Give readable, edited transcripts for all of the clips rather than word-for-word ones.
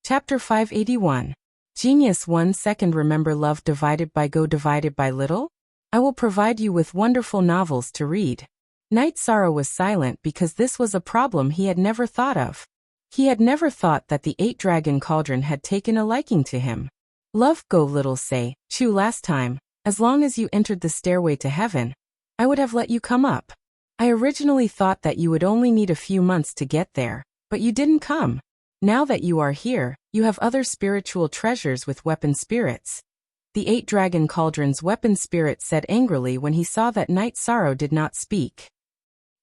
Chapter 581. Genius 1 Second. Remember love divided by go divided by little? I will provide you with wonderful novels to read. Night Sorrow was silent because this was a problem he had never thought of. He had never thought that the 8-dragon cauldron had taken a liking to him. Love go little say, Chew last time, as long as you entered the stairway to heaven, I would have let you come up. I originally thought that you would only need a few months to get there, but you didn't come. Now that you are here, you have other spiritual treasures with weapon spirits. The 8-dragon cauldron's weapon spirit said angrily when he saw that Night Sorrow did not speak.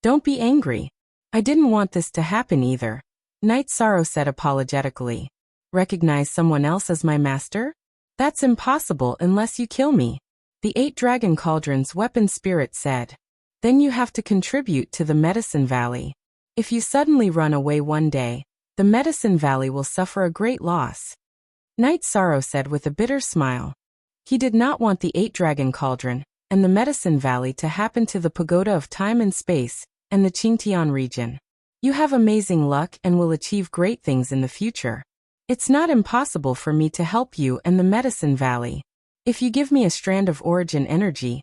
Don't be angry. I didn't want this to happen either. Night Sorrow said apologetically. Recognize someone else as my master? That's impossible unless you kill me. The 8-dragon cauldron's weapon spirit said. Then you have to contribute to the Medicine Valley. If you suddenly run away one day, the Medicine Valley will suffer a great loss. Night Sorrow said with a bitter smile. He did not want the 8-dragon cauldron and the Medicine Valley to happen to the Pagoda of Time and Space and the Qingtian region. You have amazing luck and will achieve great things in the future. It's not impossible for me to help you and the Medicine Valley. If you give me a strand of origin energy,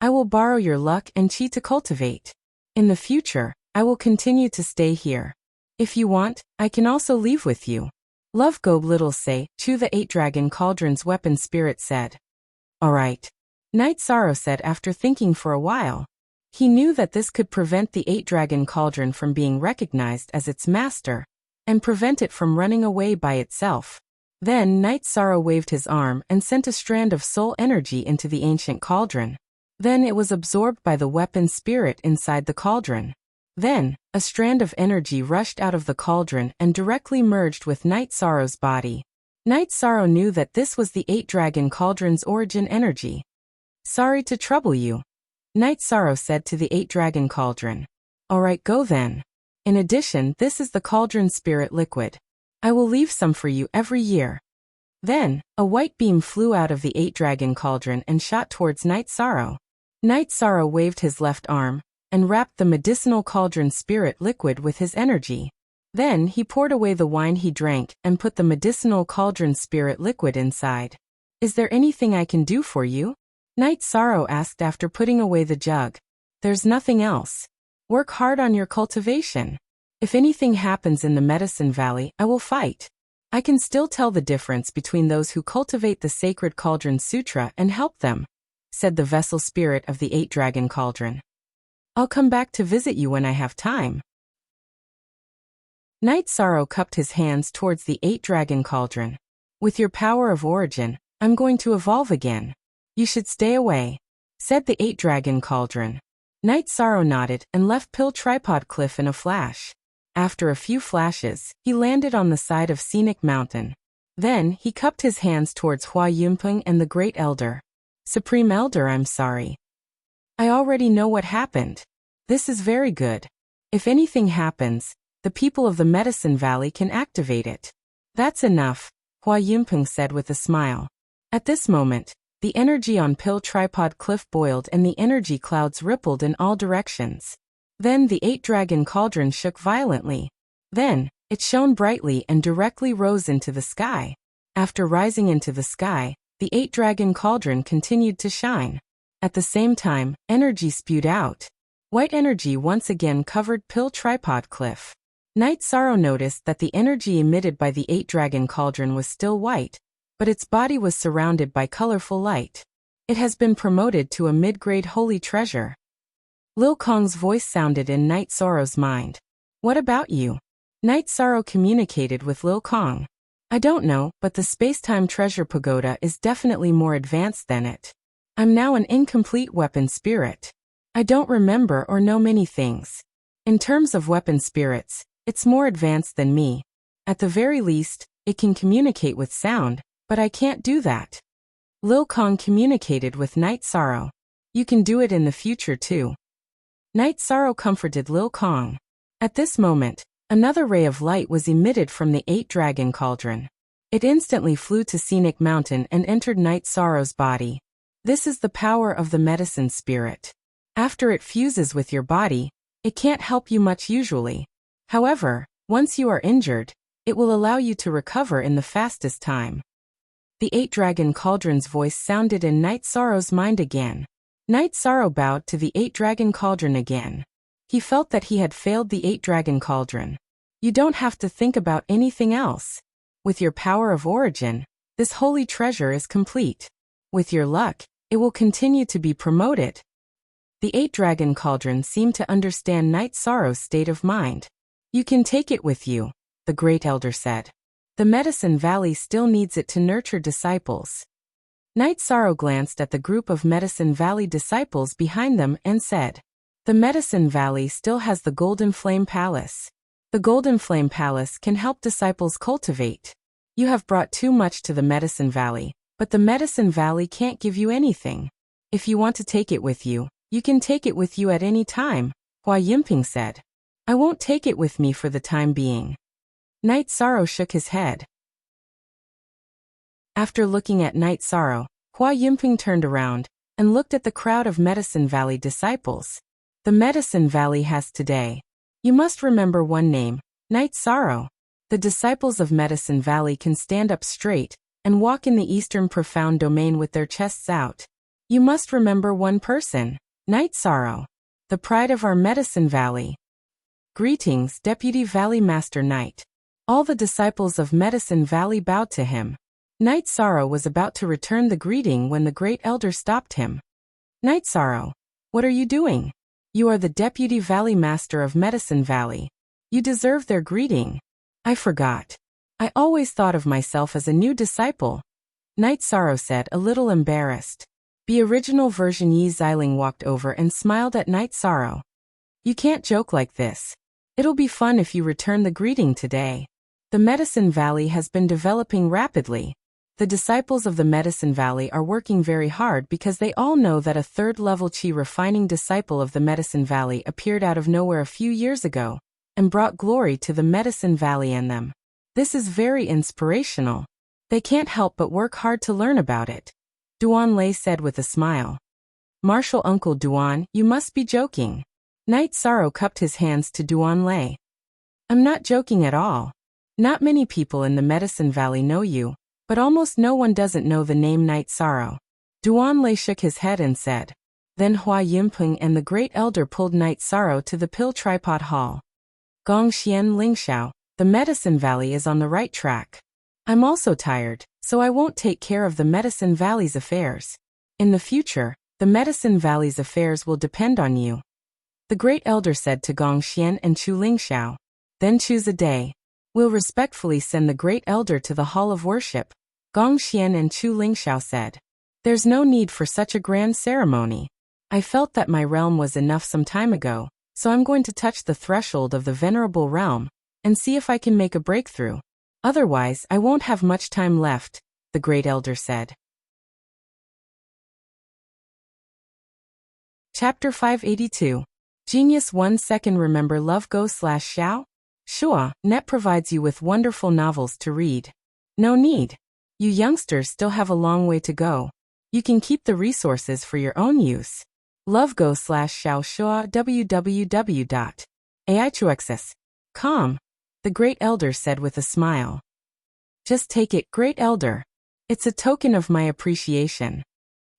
I will borrow your luck and chi to cultivate. In the future, I will continue to stay here. If you want, I can also leave with you. Love go little say, Chew the 8-dragon cauldron's weapon spirit said. Alright. Night Sorrow said after thinking for a while. He knew that this could prevent the 8-dragon cauldron from being recognized as its master, and prevent it from running away by itself. Then Night Sorrow waved his arm and sent a strand of soul energy into the ancient cauldron. Then it was absorbed by the weapon spirit inside the cauldron. Then, a strand of energy rushed out of the cauldron and directly merged with Night Sorrow's body. Night Sorrow knew that this was the 8-dragon cauldron's origin energy. Sorry to trouble you. Night Sorrow said to the 8-dragon cauldron. Alright, go then. In addition, this is the cauldron spirit liquid. I will leave some for you every year. Then, a white beam flew out of the 8-dragon cauldron and shot towards Night Sorrow. Night Sorrow waved his left arm and wrapped the medicinal cauldron spirit liquid with his energy. Then he poured away the wine he drank and put the medicinal cauldron spirit liquid inside. Is there anything I can do for you? Night Sorrow asked after putting away the jug. There's nothing else. Work hard on your cultivation. If anything happens in the Medicine Valley, I will fight. I can still tell the difference between those who cultivate the sacred cauldron sutra and help them, said the vessel spirit of the 8-dragon cauldron. I'll come back to visit you when I have time. Night Sorrow cupped his hands towards the 8-dragon cauldron. With your power of origin, I'm going to evolve again. You should stay away, said the 8-dragon cauldron. Night Sorrow nodded and left Pill Tripod Cliff in a flash. After a few flashes, he landed on the side of Scenic Mountain. Then, he cupped his hands towards Hua Yunpeng and the Great Elder. Supreme Elder, I'm sorry. I already know what happened. This is very good. If anything happens, the people of the Medicine Valley can activate it. That's enough, Hua Yunpeng said with a smile. At this moment, the energy on Pill Tripod Cliff boiled and the energy clouds rippled in all directions. Then the 8-dragon cauldron shook violently. Then, it shone brightly and directly rose into the sky. After rising into the sky, the 8-dragon cauldron continued to shine. At the same time, energy spewed out. White energy once again covered Pill Tripod Cliff. Night Sorrow noticed that the energy emitted by the 8-dragon cauldron was still white, but its body was surrounded by colorful light. It has been promoted to a mid-grade holy treasure. Lil Kong's voice sounded in Night Sorrow's mind. What about you? Night Sorrow communicated with Lil Kong. I don't know, but the Spacetime Treasure Pagoda is definitely more advanced than it. I'm now an incomplete weapon spirit. I don't remember or know many things. In terms of weapon spirits, it's more advanced than me. At the very least, it can communicate with sound, but I can't do that. Lil Kong communicated with Night Sorrow. You can do it in the future too. Night Sorrow comforted Lil Kong. At this moment, another ray of light was emitted from the 8-dragon cauldron. It instantly flew to Scenic Mountain and entered Night Sorrow's body. This is the power of the medicine spirit. After it fuses with your body, it can't help you much usually. However, once you are injured, It will allow you to recover in the fastest time. The 8-Dragon Cauldron's voice sounded in Night Sorrow's mind again. Night Sorrow bowed to the 8-Dragon Cauldron again. He felt that he had failed the 8-Dragon Cauldron. You don't have to think about anything else. With your power of origin, this holy treasure is complete. With your luck, it will continue to be promoted. The 8-Dragon Cauldron seemed to understand Night Sorrow's state of mind. You can take it with you, the Great Elder said. The Medicine Valley still needs it to nurture disciples. Night Sorrow glanced at the group of Medicine Valley disciples behind them and said, "The Medicine Valley still has the Golden Flame Palace. The Golden Flame Palace can help disciples cultivate. You have brought too much to the Medicine Valley, but the Medicine Valley can't give you anything. If you want to take it with you, you can take it with you at any time," Hua Yinping said. "I won't take it with me for the time being." Night Sorrow shook his head. After looking at Night Sorrow, Hua Yinping turned around and looked at the crowd of Medicine Valley disciples. The Medicine Valley has today. You must remember one name, Night Sorrow. The disciples of Medicine Valley can stand up straight and walk in the Eastern Profound Domain with their chests out. You must remember one person, Night Sorrow, the pride of our Medicine Valley. Greetings, Deputy Valley Master Knight. All the disciples of Medicine Valley bowed to him. Night Sorrow was about to return the greeting when the Great Elder stopped him. "Night Sorrow, what are you doing? You are the Deputy Valley Master of Medicine Valley. You deserve their greeting." "I forgot. I always thought of myself as a new disciple," Night Sorrow said, a little embarrassed. The original version Yi Xiling walked over and smiled at Night Sorrow. "You can't joke like this. It'll be fun if you return the greeting today. The Medicine Valley has been developing rapidly. The disciples of the Medicine Valley are working very hard because they all know that a third-level Qi refining disciple of the Medicine Valley appeared out of nowhere a few years ago and brought glory to the Medicine Valley and them. This is very inspirational. They can't help but work hard to learn about it," Duan Lei said with a smile. "Martial Uncle Duan, you must be joking." Night Sorrow cupped his hands to Duan Lei. "I'm not joking at all. Not many people in the Medicine Valley know you, but almost no one doesn't know the name Night Sorrow." Duan Lei shook his head and said. Then Hua Yinping and the Great Elder pulled Night Sorrow to the Pill Tripod Hall. "Gong Xian Lingxiao, the Medicine Valley is on the right track. I'm also tired, so I won't take care of the Medicine Valley's affairs. In the future, the Medicine Valley's affairs will depend on you," the Great Elder said to Gong Xian and Chu Lingxiao. "Then choose a day. We'll respectfully send the Great Elder to the Hall of Worship," Gong Xian and Chu Lingxiao said. "There's no need for such a grand ceremony. I felt that my realm was enough some time ago, so I'm going to touch the threshold of the Venerable Realm and see if I can make a breakthrough. Otherwise, I won't have much time left," the Great Elder said. Chapter 582. Genius 1 Second. Remember Love Go/Xiao? Shua Net provides you with wonderful novels to read. No need. You youngsters still have a long way to go. You can keep the resources for your own use. Love Go/Xiao Shua www.aichuxs.com, the Great Elder said with a smile. "Just take it, Great Elder. It's a token of my appreciation."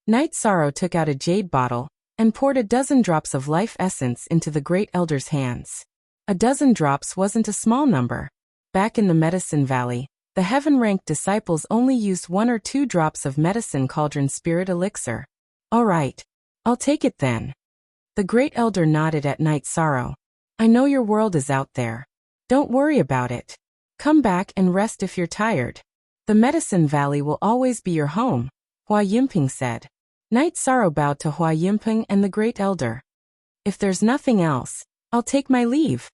Night Sorrow took out a jade bottle and poured a dozen drops of life essence into the Great Elder's hands. A dozen drops wasn't a small number. Back in the Medicine Valley, the heaven-ranked disciples only used 1 or 2 drops of Medicine Cauldron Spirit Elixir. "All right. I'll take it then." The Great Elder nodded at Night Sorrow. "I know your world is out there. Don't worry about it. Come back and rest if you're tired. The Medicine Valley will always be your home," Hua Yinping said. Night Sorrow bowed to Hua Yinping and the Great Elder. "If there's nothing else, I'll take my leave."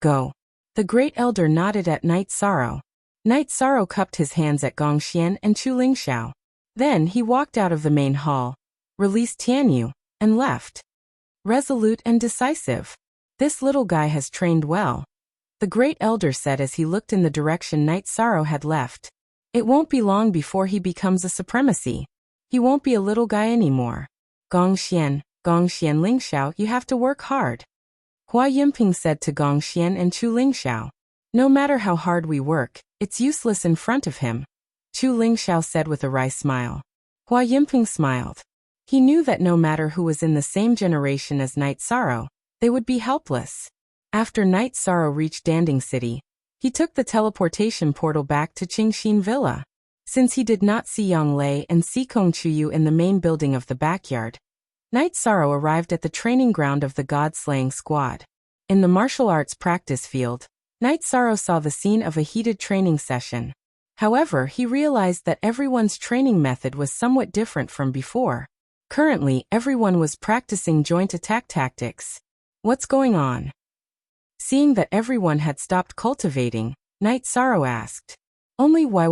"Go." The Great Elder nodded at Night Sorrow. Night Sorrow cupped his hands at Gong Xian and Chu Lingxiao. Then he walked out of the main hall, released Tianyu, and left. Resolute and decisive. This little guy has trained well, the Great Elder said as he looked in the direction Night Sorrow had left. It won't be long before he becomes a supremacy. He won't be a little guy anymore. Gong Xian Lingxiao, you have to work hard," Hua Yinping said to Gong Xian and Chu Lingxiao. No matter how hard we work, it's useless in front of him, Chu Lingxiao said with a wry smile. Hua Yinping smiled. He knew that no matter who was in the same generation as Night Sorrow, they would be helpless. After Night Sorrow reached Danding City, he took the teleportation portal back to Qingxin Villa. Since he did not see Yang Lei and Sikong Chuyu in the main building of the backyard, Night Sorrow arrived at the training ground of the God-slaying squad. In the martial arts practice field, Night Sorrow saw the scene of a heated training session. However, he realized that everyone's training method was somewhat different from before. Currently, everyone was practicing joint attack tactics. What's going on? Seeing that everyone had stopped cultivating, Night Sorrow asked. Only why.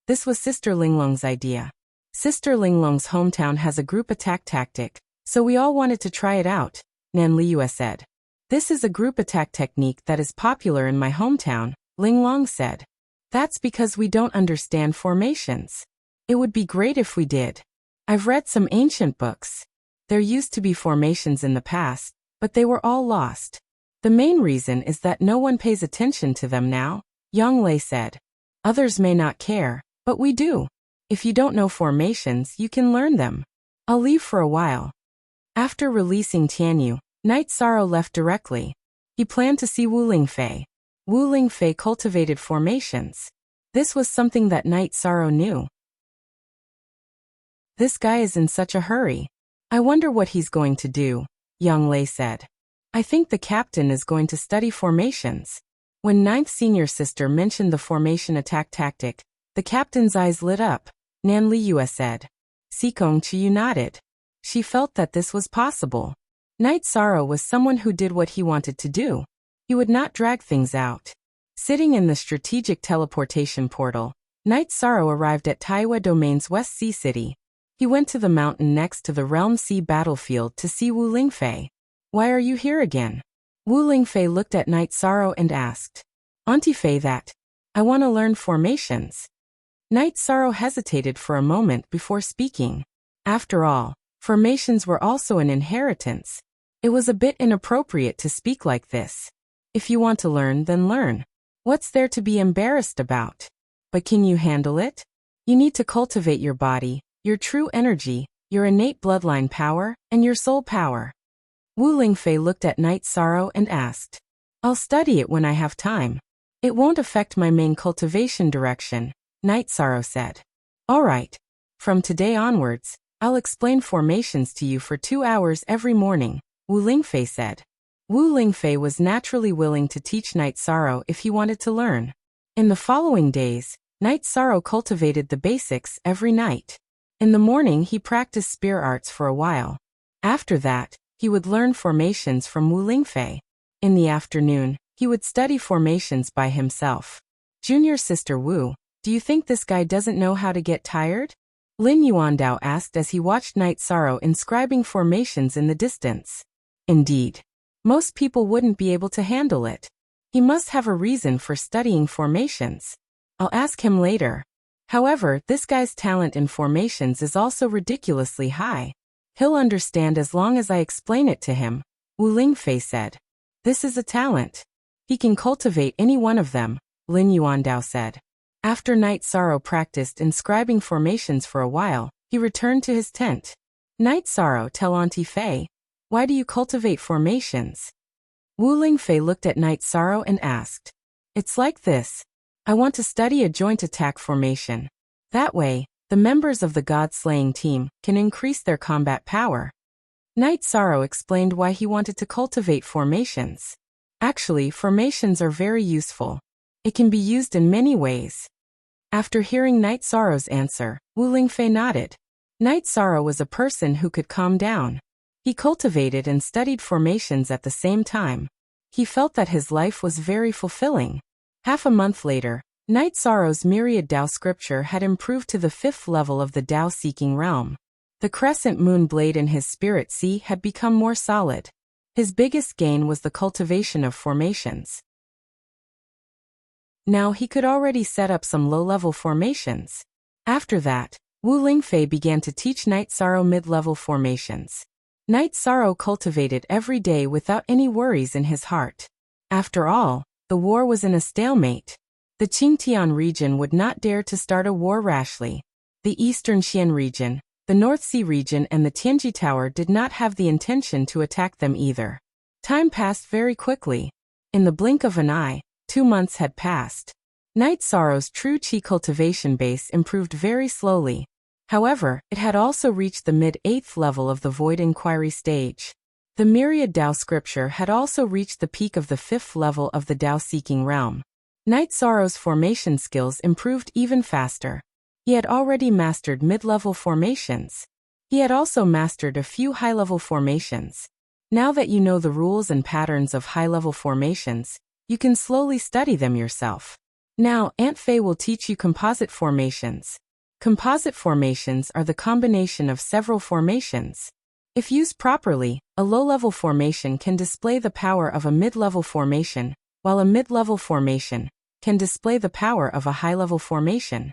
This was Sister Linglong's idea. Sister Linglong's hometown has a group attack tactic, so we all wanted to try it out, Nan Liyue said. This is a group attack technique that is popular in my hometown, Linglong said. That's because we don't understand formations. It would be great if we did. I've read some ancient books. There used to be formations in the past, but they were all lost. The main reason is that no one pays attention to them now, Yang Lei said. Others may not care, but we do. If you don't know formations, you can learn them. I'll leave for a while. After releasing Tianyu, Night Sorrow left directly. He planned to see Wu Lingfei. Wu Lingfei cultivated formations. This was something that Night Sorrow knew. This guy is in such a hurry. I wonder what he's going to do, Yang Lei said. I think the captain is going to study formations. When Ninth Senior Sister mentioned the formation attack tactic, the captain's eyes lit up, Nan Liyue said. Sikong Chuyu nodded. She felt that this was possible. Night Sorrow was someone who did what he wanted to do. He would not drag things out. Sitting in the strategic teleportation portal, Night Sorrow arrived at Taiwa Domain's West Sea City. He went to the mountain next to the Realm Sea battlefield to see Wu Lingfei. Why are you here again? Wu Lingfei looked at Night Sorrow and asked. Auntie Fei that. I want to learn formations. Night Sorrow hesitated for a moment before speaking. After all, formations were also an inheritance. It was a bit inappropriate to speak like this. If you want to learn, then learn. What's there to be embarrassed about? But can you handle it? You need to cultivate your body, your true energy, your innate bloodline power, and your soul power. Wu Lingfei looked at Night Sorrow and asked. I'll study it when I have time. It won't affect my main cultivation direction, Night Sorrow said. All right. From today onwards, I'll explain formations to you for 2 hours every morning, Wu Lingfei said. Wu Lingfei was naturally willing to teach Night Sorrow if he wanted to learn. In the following days, Night Sorrow cultivated the basics every night. In the morning he practiced spear arts for a while. After that, he would learn formations from Wu Lingfei. In the afternoon, he would study formations by himself. Junior Sister Wu, do you think this guy doesn't know how to get tired? Lin Yuandao asked as he watched Night Sorrow inscribing formations in the distance. Indeed. Most people wouldn't be able to handle it. He must have a reason for studying formations. I'll ask him later. However, this guy's talent in formations is also ridiculously high. He'll understand as long as I explain it to him, Wu Lingfei said. This is a talent. He can cultivate any one of them, Lin Yuandao said. After Night Sorrow practiced inscribing formations for a while, he returned to his tent. Night Sorrow, tell Auntie Fei. Why do you cultivate formations? Wu Lingfei looked at Night Sorrow and asked. It's like this. I want to study a joint attack formation. That way, the members of the God-slaying team can increase their combat power. Night Sorrow explained why he wanted to cultivate formations. Actually, formations are very useful. It can be used in many ways. After hearing Night Sorrow's answer, Wu Lingfei nodded. Night Sorrow was a person who could calm down. He cultivated and studied formations at the same time. He felt that his life was very fulfilling. Half a month later, Night Sorrow's myriad Tao scripture had improved to the 5th level of the Tao-seeking realm. The crescent moon blade in his spirit sea had become more solid. His biggest gain was the cultivation of formations. Now he could already set up some low-level formations. After that, Wu Lingfei began to teach Night Sorrow mid-level formations. Night Sorrow cultivated every day without any worries in his heart. After all, the war was in a stalemate. The Qingtian region would not dare to start a war rashly. The Eastern Xian region, the North Sea region and the Tianji Tower did not have the intention to attack them either. Time passed very quickly. In the blink of an eye, 2 months had passed. Night Sorrow's true qi cultivation base improved very slowly. However, it had also reached the mid-8th level of the Void Inquiry stage. The Myriad Dao scripture had also reached the peak of the 5th level of the Dao-seeking realm. Night Sorrow's formation skills improved even faster. He had already mastered mid-level formations. He had also mastered a few high-level formations. Now that you know the rules and patterns of high-level formations, you can slowly study them yourself. Now, Aunt Fei will teach you composite formations. Composite formations are the combination of several formations. If used properly, a low-level formation can display the power of a mid-level formation, while a mid-level formation can display the power of a high-level formation.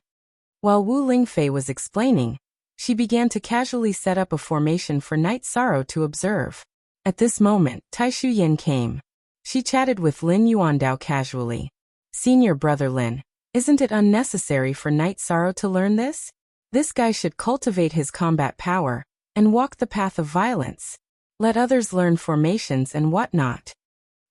While Wu Lingfei was explaining, she began to casually set up a formation for Night Sorrow to observe. At this moment, Tai Shuyan came. She chatted with Lin Yuandao casually. "Senior brother Lin, isn't it unnecessary for Night Sorrow to learn this? This guy should cultivate his combat power and walk the path of violence. Let others learn formations and whatnot."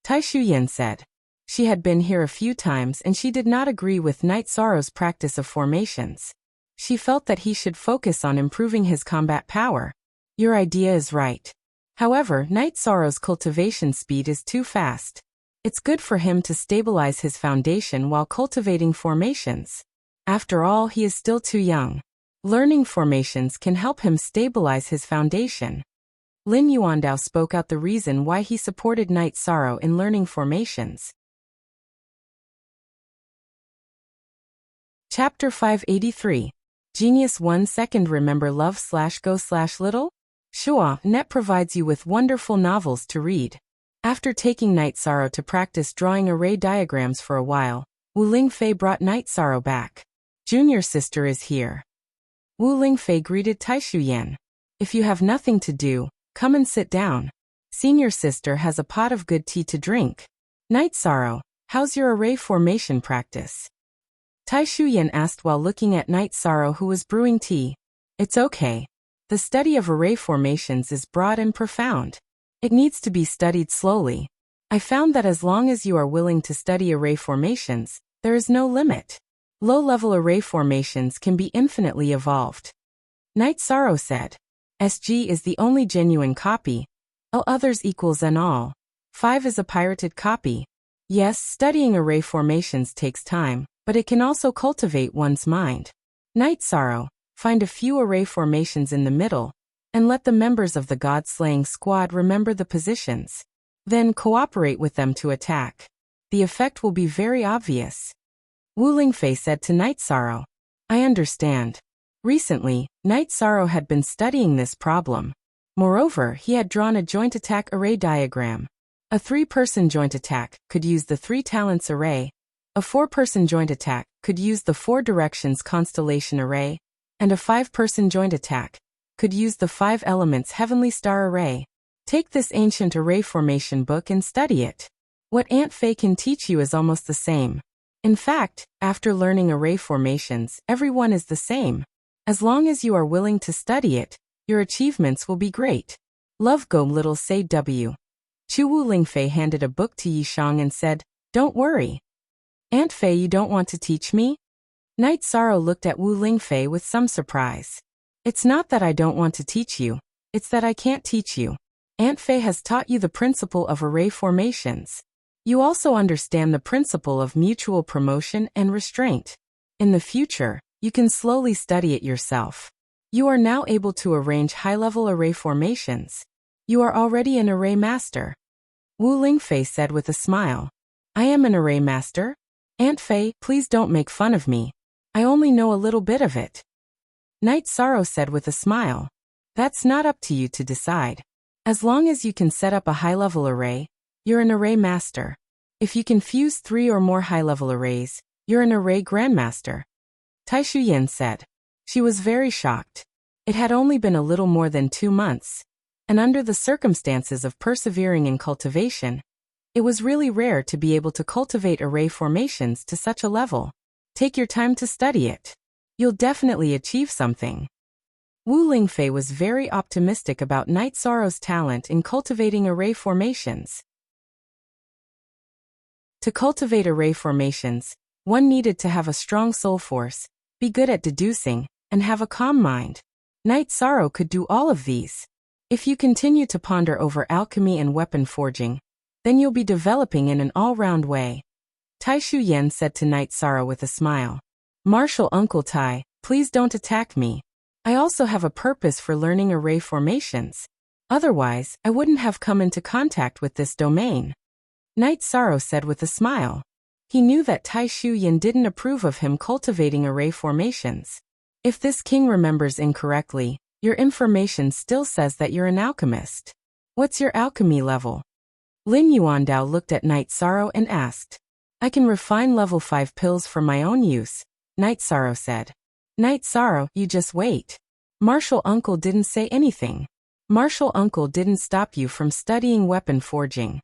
Tai Shuyan said. She had been here a few times and she did not agree with Night Sorrow's practice of formations. She felt that he should focus on improving his combat power. "Your idea is right. However, Night Sorrow's cultivation speed is too fast. It's good for him to stabilize his foundation while cultivating formations. After all, he is still too young. Learning formations can help him stabilize his foundation." Lin Yuandao spoke out the reason why he supported Night Sorrow in learning formations. Chapter 583. Genius 1 Second. Remember love/go/little? Shua Net provides you with wonderful novels to read. After taking Night Sorrow to practice drawing array diagrams for a while, Wu Lingfei brought Night Sorrow back. "Junior sister is here." Wu Lingfei greeted Tai Shuyan. "If you have nothing to do, come and sit down. Senior sister has a pot of good tea to drink." "Night Sorrow, how's your array formation practice?" Tai Shuyan asked while looking at Night Sorrow who was brewing tea. "It's okay. The study of array formations is broad and profound. It needs to be studied slowly. I found that as long as you are willing to study array formations, there is no limit. Low-level array formations can be infinitely evolved." Night Sorrow said. "SG is the only genuine copy. All others equals N all. 5 is a pirated copy. Yes, studying array formations takes time, but it can also cultivate one's mind. Night Sorrow, find a few array formations in the middle, and let the members of the God-slaying squad remember the positions. Then cooperate with them to attack. The effect will be very obvious." Wu Lingfei said to Night Sorrow. "I understand." Recently, Night Sorrow had been studying this problem. Moreover, he had drawn a joint attack array diagram. A 3-person joint attack could use the 3 talents array. A 4-person joint attack could use the 4 directions constellation array, and a 5-person joint attack could use the 5 elements heavenly star array. Take this ancient array formation book and study it. What Aunt Fei can teach you is almost the same. In fact, after learning array formations, everyone is the same. As long as you are willing to study it, your achievements will be great. Love Go Little Say W. Chu Wu Lingfei handed a book to Yishang and said, "Don't worry. Aunt Fei, you don't want to teach me?" Night Sorrow looked at Wu Lingfei with some surprise. "It's not that I don't want to teach you, it's that I can't teach you. Aunt Fei has taught you the principle of array formations. You also understand the principle of mutual promotion and restraint. In the future, you can slowly study it yourself. You are now able to arrange high-level array formations. You are already an array master." Wu Lingfei said with a smile. "I am an array master? Aunt Fei, please don't make fun of me. I only know a little bit of it." Night Sorrow said with a smile. "That's not up to you to decide. As long as you can set up a high-level array, you're an array master. If you can fuse 3 or more high-level arrays, you're an array grandmaster." Tai Shuyan said. She was very shocked. It had only been a little more than 2 months. and under the circumstances of persevering in cultivation, it was really rare to be able to cultivate array formations to such a level. Take your time to study it. You'll definitely achieve something. Wu Lingfei was very optimistic about Night Sorrow's talent in cultivating array formations. To cultivate array formations, one needed to have a strong soul force, be good at deducing, and have a calm mind. Night Sorrow could do all of these. If you continue to ponder over alchemy and weapon forging, then you'll be developing in an all-round way. Tai Shu Yan said to Night Sorrow with a smile. Martial Uncle Tai, please don't attack me. I also have a purpose for learning array formations. Otherwise, I wouldn't have come into contact with this domain. Night Sorrow said with a smile. He knew that Tai Shu Yan didn't approve of him cultivating array formations. If this king remembers incorrectly, your information still says that you're an alchemist. What's your alchemy level? Lin Yuandao looked at Night Sorrow and asked. I can refine level 5 pills for my own use, Night Sorrow said. Night Sorrow, you just wait. Martial Uncle didn't say anything. Martial Uncle didn't stop you from studying weapon forging.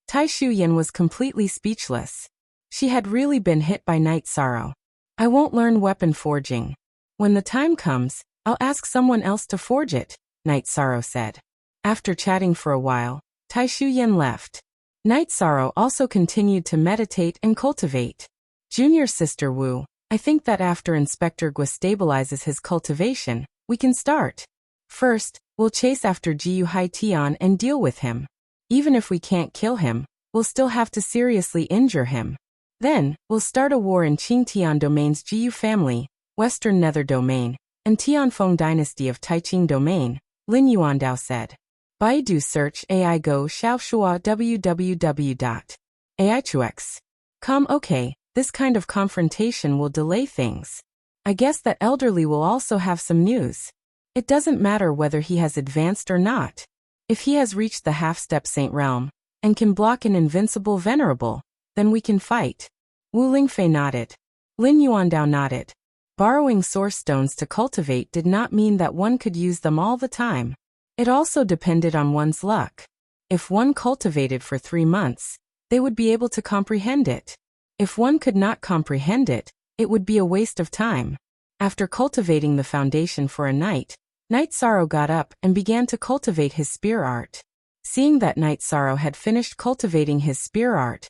Tai Shu Yan was completely speechless. She had really been hit by Night Sorrow. I won't learn weapon forging. When the time comes, I'll ask someone else to forge it, Night Sorrow said. After chatting for a while, Tai Shu Yan left. Night Sorrow also continued to meditate and cultivate. Junior Sister Wu, I think that after Inspector Gua stabilizes his cultivation, we can start. First, we'll chase after Jiu Hai Tian and deal with him. Even if we can't kill him, we'll still have to seriously injure him. Then, we'll start a war in Qingtian Domain's Jiu family, Western Nether Domain, and Tianfeng Dynasty of Taiqing Domain, Lin Yuandao said. Baidu search AI Go Xiaoshua www.aichuex.com. Okay, this kind of confrontation will delay things. I guess that Elderly will also have some news. It doesn't matter whether he has advanced or not. If he has reached the half-step Saint Realm, and can block an invincible Venerable, then we can fight. Wu Lingfei nodded. Lin Yuandao nodded. Borrowing source stones to cultivate did not mean that one could use them all the time. It also depended on one's luck. If one cultivated for 3 months, they would be able to comprehend it. If one could not comprehend it, it would be a waste of time. After cultivating the foundation for a night, Night Sorrow got up and began to cultivate his spear art. Seeing that Night Sorrow had finished cultivating his spear art,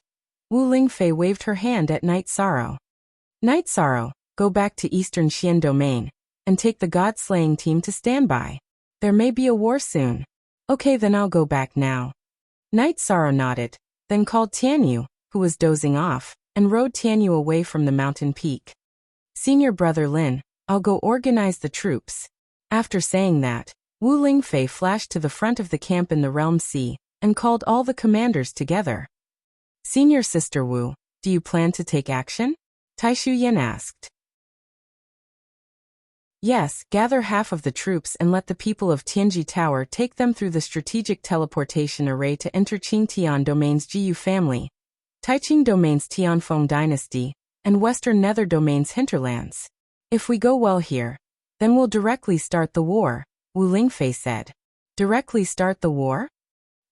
Wu Lingfei waved her hand at Night Sorrow. Night Sorrow, go back to Eastern Xian Domain, and take the God-slaying team to standby. There may be a war soon. Okay, then I'll go back now. Night Sorrow nodded, then called Tianyu, who was dozing off, and rode Tianyu away from the mountain peak. Senior Brother Lin, I'll go organize the troops. After saying that, Wu Lingfei flashed to the front of the camp in the Realm Sea, and called all the commanders together. Senior Sister Wu, do you plan to take action? Tai Shu Yan asked. Yes, gather half of the troops and let the people of Tianji Tower take them through the strategic teleportation array to enter Qingtian Domain's Jiu family, Taiqing Domain's Tianfeng Dynasty, and Western Nether Domain's hinterlands. If we go well here, then we'll directly start the war, Wu Lingfei said. Directly start the war?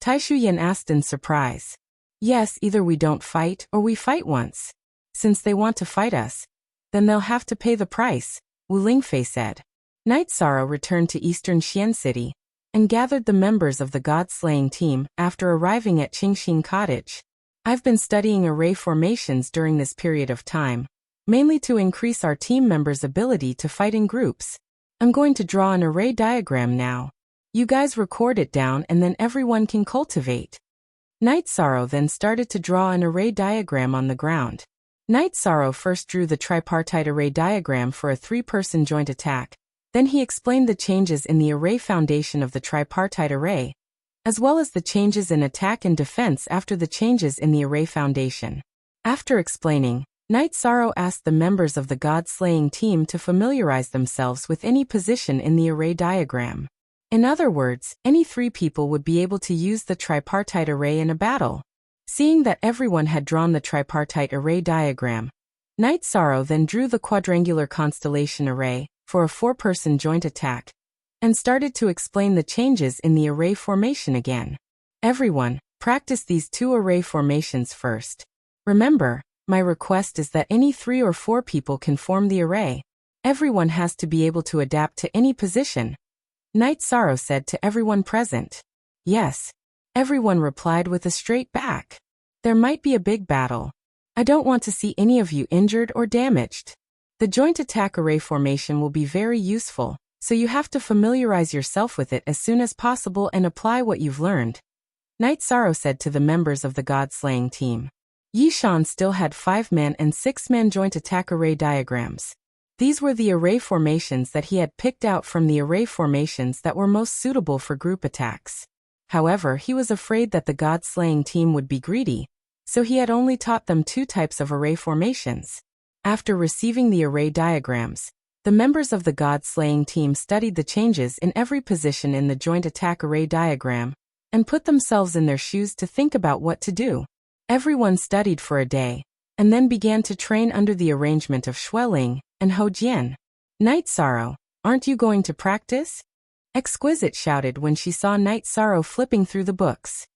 Tai Shu Yan asked in surprise. Yes, either we don't fight or we fight once. Since they want to fight us, then they'll have to pay the price, Wu Lingfei said. Night Sorrow returned to Eastern Xian City and gathered the members of the God-slaying team after arriving at Qingxin Cottage. I've been studying array formations during this period of time, mainly to increase our team members' ability to fight in groups. I'm going to draw an array diagram now. You guys record it down and then everyone can cultivate. Night Sorrow then started to draw an array diagram on the ground. Night Sorrow first drew the tripartite array diagram for a 3-person joint attack, then he explained the changes in the array foundation of the tripartite array, as well as the changes in attack and defense after the changes in the array foundation. After explaining, Night Sorrow asked the members of the God-slaying team to familiarize themselves with any position in the array diagram. In other words, any 3 people would be able to use the tripartite array in a battle. Seeing that everyone had drawn the tripartite array diagram, Night Sorrow then drew the quadrangular constellation array for a 4-person joint attack, and started to explain the changes in the array formation again. Everyone, practice these 2 array formations first. Remember, my request is that any 3 or 4 people can form the array. Everyone has to be able to adapt to any position. Night Sorrow said to everyone present. Yes. Everyone replied with a straight back. There might be a big battle. I don't want to see any of you injured or damaged. The joint attack array formation will be very useful, so you have to familiarize yourself with it as soon as possible and apply what you've learned. Night Sorrow said to the members of the God-slaying team. Yishan still had 5-man and 6-man joint attack array diagrams. These were the array formations that he had picked out from the array formations that were most suitable for group attacks. However, he was afraid that the God-slaying team would be greedy, so he had only taught them 2 types of array formations. After receiving the array diagrams, the members of the God-slaying team studied the changes in every position in the joint attack array diagram, and put themselves in their shoes to think about what to do. Everyone studied for a day, and then began to train under the arrangement of Xueling and Ho Jian. Night Sorrow, aren't you going to practice? Exquisite shouted when she saw Night Sorrow flipping through the books.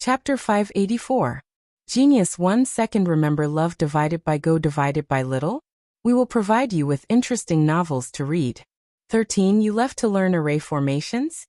Chapter 584. Genius 1 second. Remember love divided by go divided by little? We will provide you with interesting novels to read. 13. You left to learn array formations?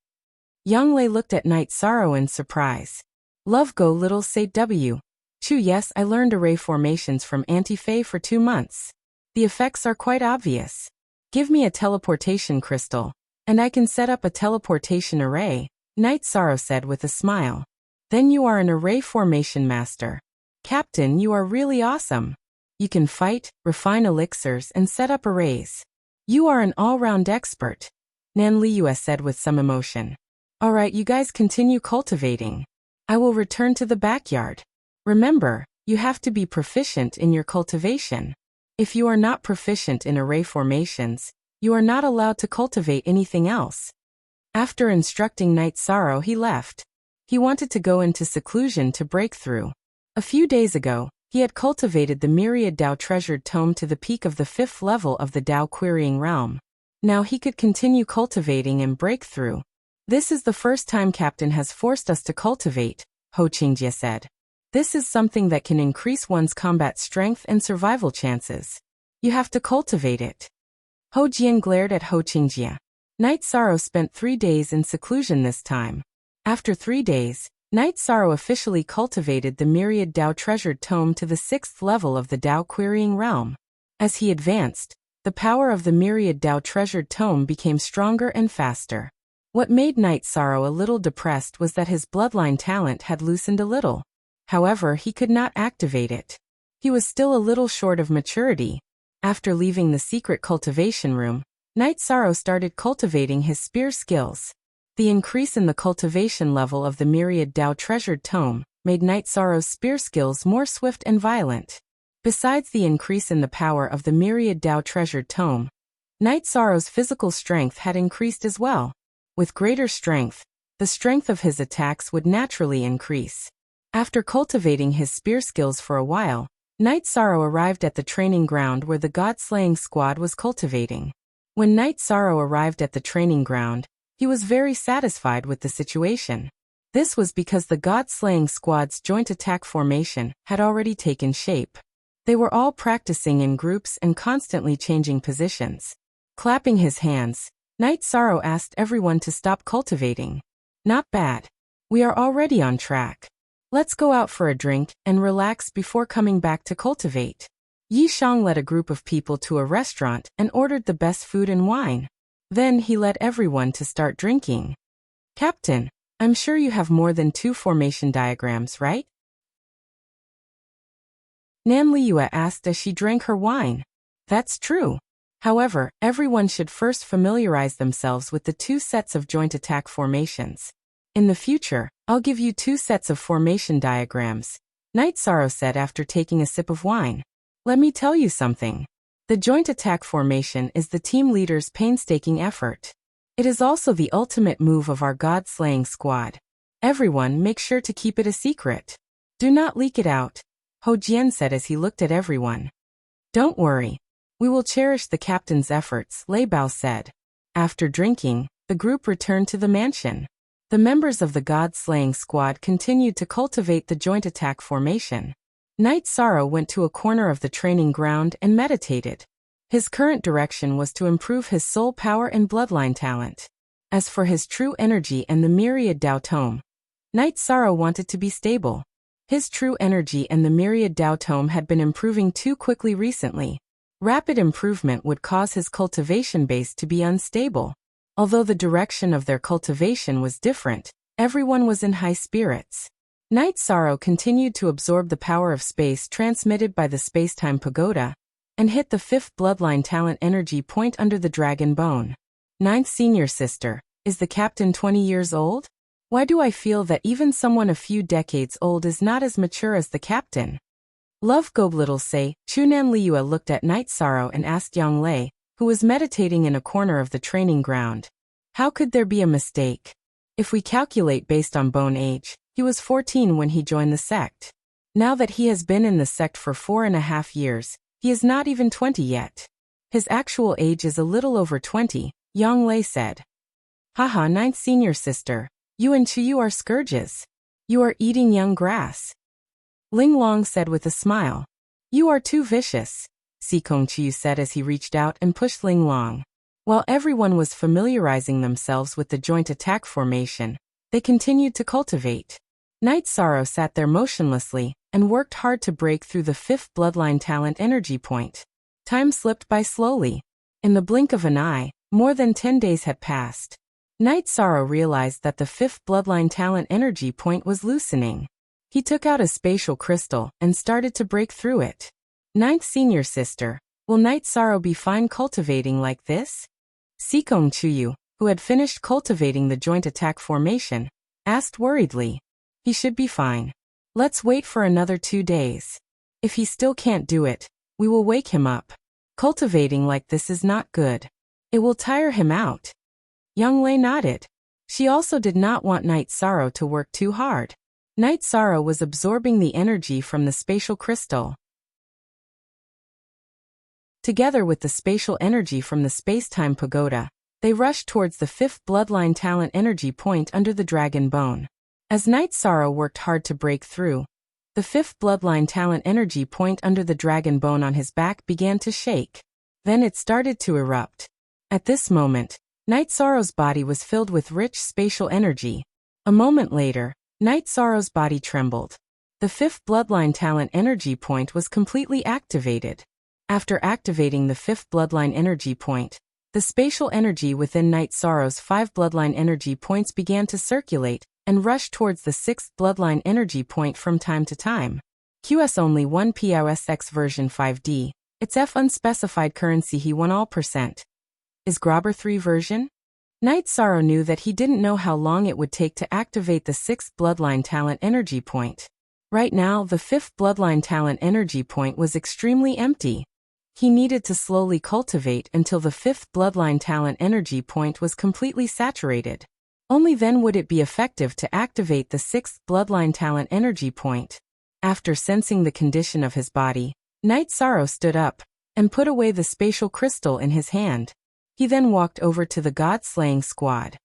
Yang Lei looked at Night Sorrow in surprise. Love go little say W. Chu. Yes, I learned array formations from Auntie Faye for 2 months. The effects are quite obvious. Give me a teleportation crystal, and I can set up a teleportation array, Night Sorrow said with a smile. Then you are an array formation master. Captain, you are really awesome. You can fight, refine elixirs, and set up arrays. You are an all-round expert, Nan Liyue said with some emotion. Alright, you guys continue cultivating. I will return to the backyard. Remember, you have to be proficient in your cultivation. If you are not proficient in array formations, you are not allowed to cultivate anything else. After instructing Night Sorrow, he left. He wanted to go into seclusion to break through. A few days ago, he had cultivated the myriad Dao treasured tome to the peak of the 5th level of the Dao querying realm. Now he could continue cultivating and break through. This is the first time Captain has forced us to cultivate, Ho Qingjie said. This is something that can increase one's combat strength and survival chances. You have to cultivate it. Ho Jian glared at Ho Qingjie. Night Sorrow spent 3 days in seclusion this time. After 3 days, Night Sorrow officially cultivated the myriad Dao treasured tome to the 6th level of the Dao querying realm. As he advanced, the power of the myriad Dao treasured tome became stronger and faster. What made Night Sorrow a little depressed was that his bloodline talent had loosened a little. However, he could not activate it. He was still a little short of maturity. After leaving the secret cultivation room, Night Sorrow started cultivating his spear skills. The increase in the cultivation level of the myriad Dao treasured tome made Night Sorrow's spear skills more swift and violent. Besides the increase in the power of the myriad Dao treasured tome, Night Sorrow's physical strength had increased as well. With greater strength, the strength of his attacks would naturally increase. After cultivating his spear skills for a while, Night Sorrow arrived at the training ground where the God-slaying squad was cultivating. When Night Sorrow arrived at the training ground, he was very satisfied with the situation. This was because the God-slaying squad's joint attack formation had already taken shape. They were all practicing in groups and constantly changing positions. Clapping his hands, Night Sorrow asked everyone to stop cultivating. Not bad. We are already on track. Let's go out for a drink and relax before coming back to cultivate. Yi Shang led a group of people to a restaurant and ordered the best food and wine. Then he led everyone to start drinking. Captain, I'm sure you have more than 2 formation diagrams, right? Nan Liyue asked as she drank her wine. That's true. However, everyone should first familiarize themselves with the 2 sets of joint attack formations. In the future, I'll give you 2 sets of formation diagrams, Night Sorrow said after taking a sip of wine. Let me tell you something. The joint attack formation is the team leader's painstaking effort. It is also the ultimate move of our God-slaying squad. Everyone make sure to keep it a secret. Do not leak it out, Ho Jian said as he looked at everyone. Don't worry. We will cherish the captain's efforts, Lei Bao said. After drinking, the group returned to the mansion. The members of the god-slaying squad continued to cultivate the joint attack formation. Knight Sorrow went to a corner of the training ground and meditated. His current direction was to improve his soul power and bloodline talent. As for his true energy and the myriad Dao Tome, Knight Sorrow wanted to be stable. His true energy and the myriad Dao Tome had been improving too quickly recently. Rapid improvement would cause his cultivation base to be unstable. Although the direction of their cultivation was different, everyone was in high spirits. Knight Sorrow continued to absorb the power of space transmitted by the space-time pagoda, and hit the 5th bloodline talent energy point under the dragon bone. 9th senior sister, is the captain 20 years old? Why do I feel that even someone a few decades old is not as mature as the captain? Love Goblittle say, Chunan Liua looked at Knight Sorrow and asked Yang Lei, who was meditating in a corner of the training ground. How could there be a mistake? If we calculate based on bone age, he was 14 when he joined the sect. Now that he has been in the sect for 4.5 years, he is not even 20 yet. His actual age is a little over 20, Yang Lei said. Haha, 9th senior sister, you and Chuyu are scourges. You are eating young grass. Ling Long said with a smile. You are too vicious, Sikong Chiyu said as he reached out and pushed Ling Long. While everyone was familiarizing themselves with the joint attack formation, they continued to cultivate. Knight Sorrow sat there motionlessly and worked hard to break through the 5th bloodline talent energy point. Time slipped by slowly. In the blink of an eye, more than 10 days had passed. Knight Sorrow realized that the 5th bloodline talent energy point was loosening. He took out a spatial crystal and started to break through it. 9th senior sister, will Knight Sorrow be fine cultivating like this? Sikong Chuyu, who had finished cultivating the joint attack formation, asked worriedly. He should be fine. Let's wait for another 2 days. If he still can't do it, we will wake him up. Cultivating like this is not good. It will tire him out. Yang Lei nodded. She also did not want Knight Sorrow to work too hard. Knight Sorrow was absorbing the energy from the spatial crystal. Together with the spatial energy from the space-time pagoda, they rushed towards the 5th bloodline talent energy point under the dragon bone. As Knight Sorrow worked hard to break through, the 5th bloodline talent energy point under the dragon bone on his back began to shake. Then it started to erupt. At this moment, Knight Sorrow's body was filled with rich spatial energy. A moment later, Knight Sorrow's body trembled. The 5th bloodline talent energy point was completely activated. After activating the 5th bloodline energy point, the spatial energy within Knight Sorrow's 5 bloodline energy points began to circulate and rush towards the 6th bloodline energy point from time to time. QS only 1 POSX version 5D. It's F unspecified currency he won all %. Is Grobber 3 version? Knight Sorrow knew that he didn't know how long it would take to activate the 6th bloodline talent energy point. Right now, the 5th bloodline talent energy point was extremely empty. He needed to slowly cultivate until the 5th bloodline talent energy point was completely saturated. Only then would it be effective to activate the 6th bloodline talent energy point. After sensing the condition of his body, Knight Sorrow stood up and put away the spatial crystal in his hand. He then walked over to the god-slaying squad.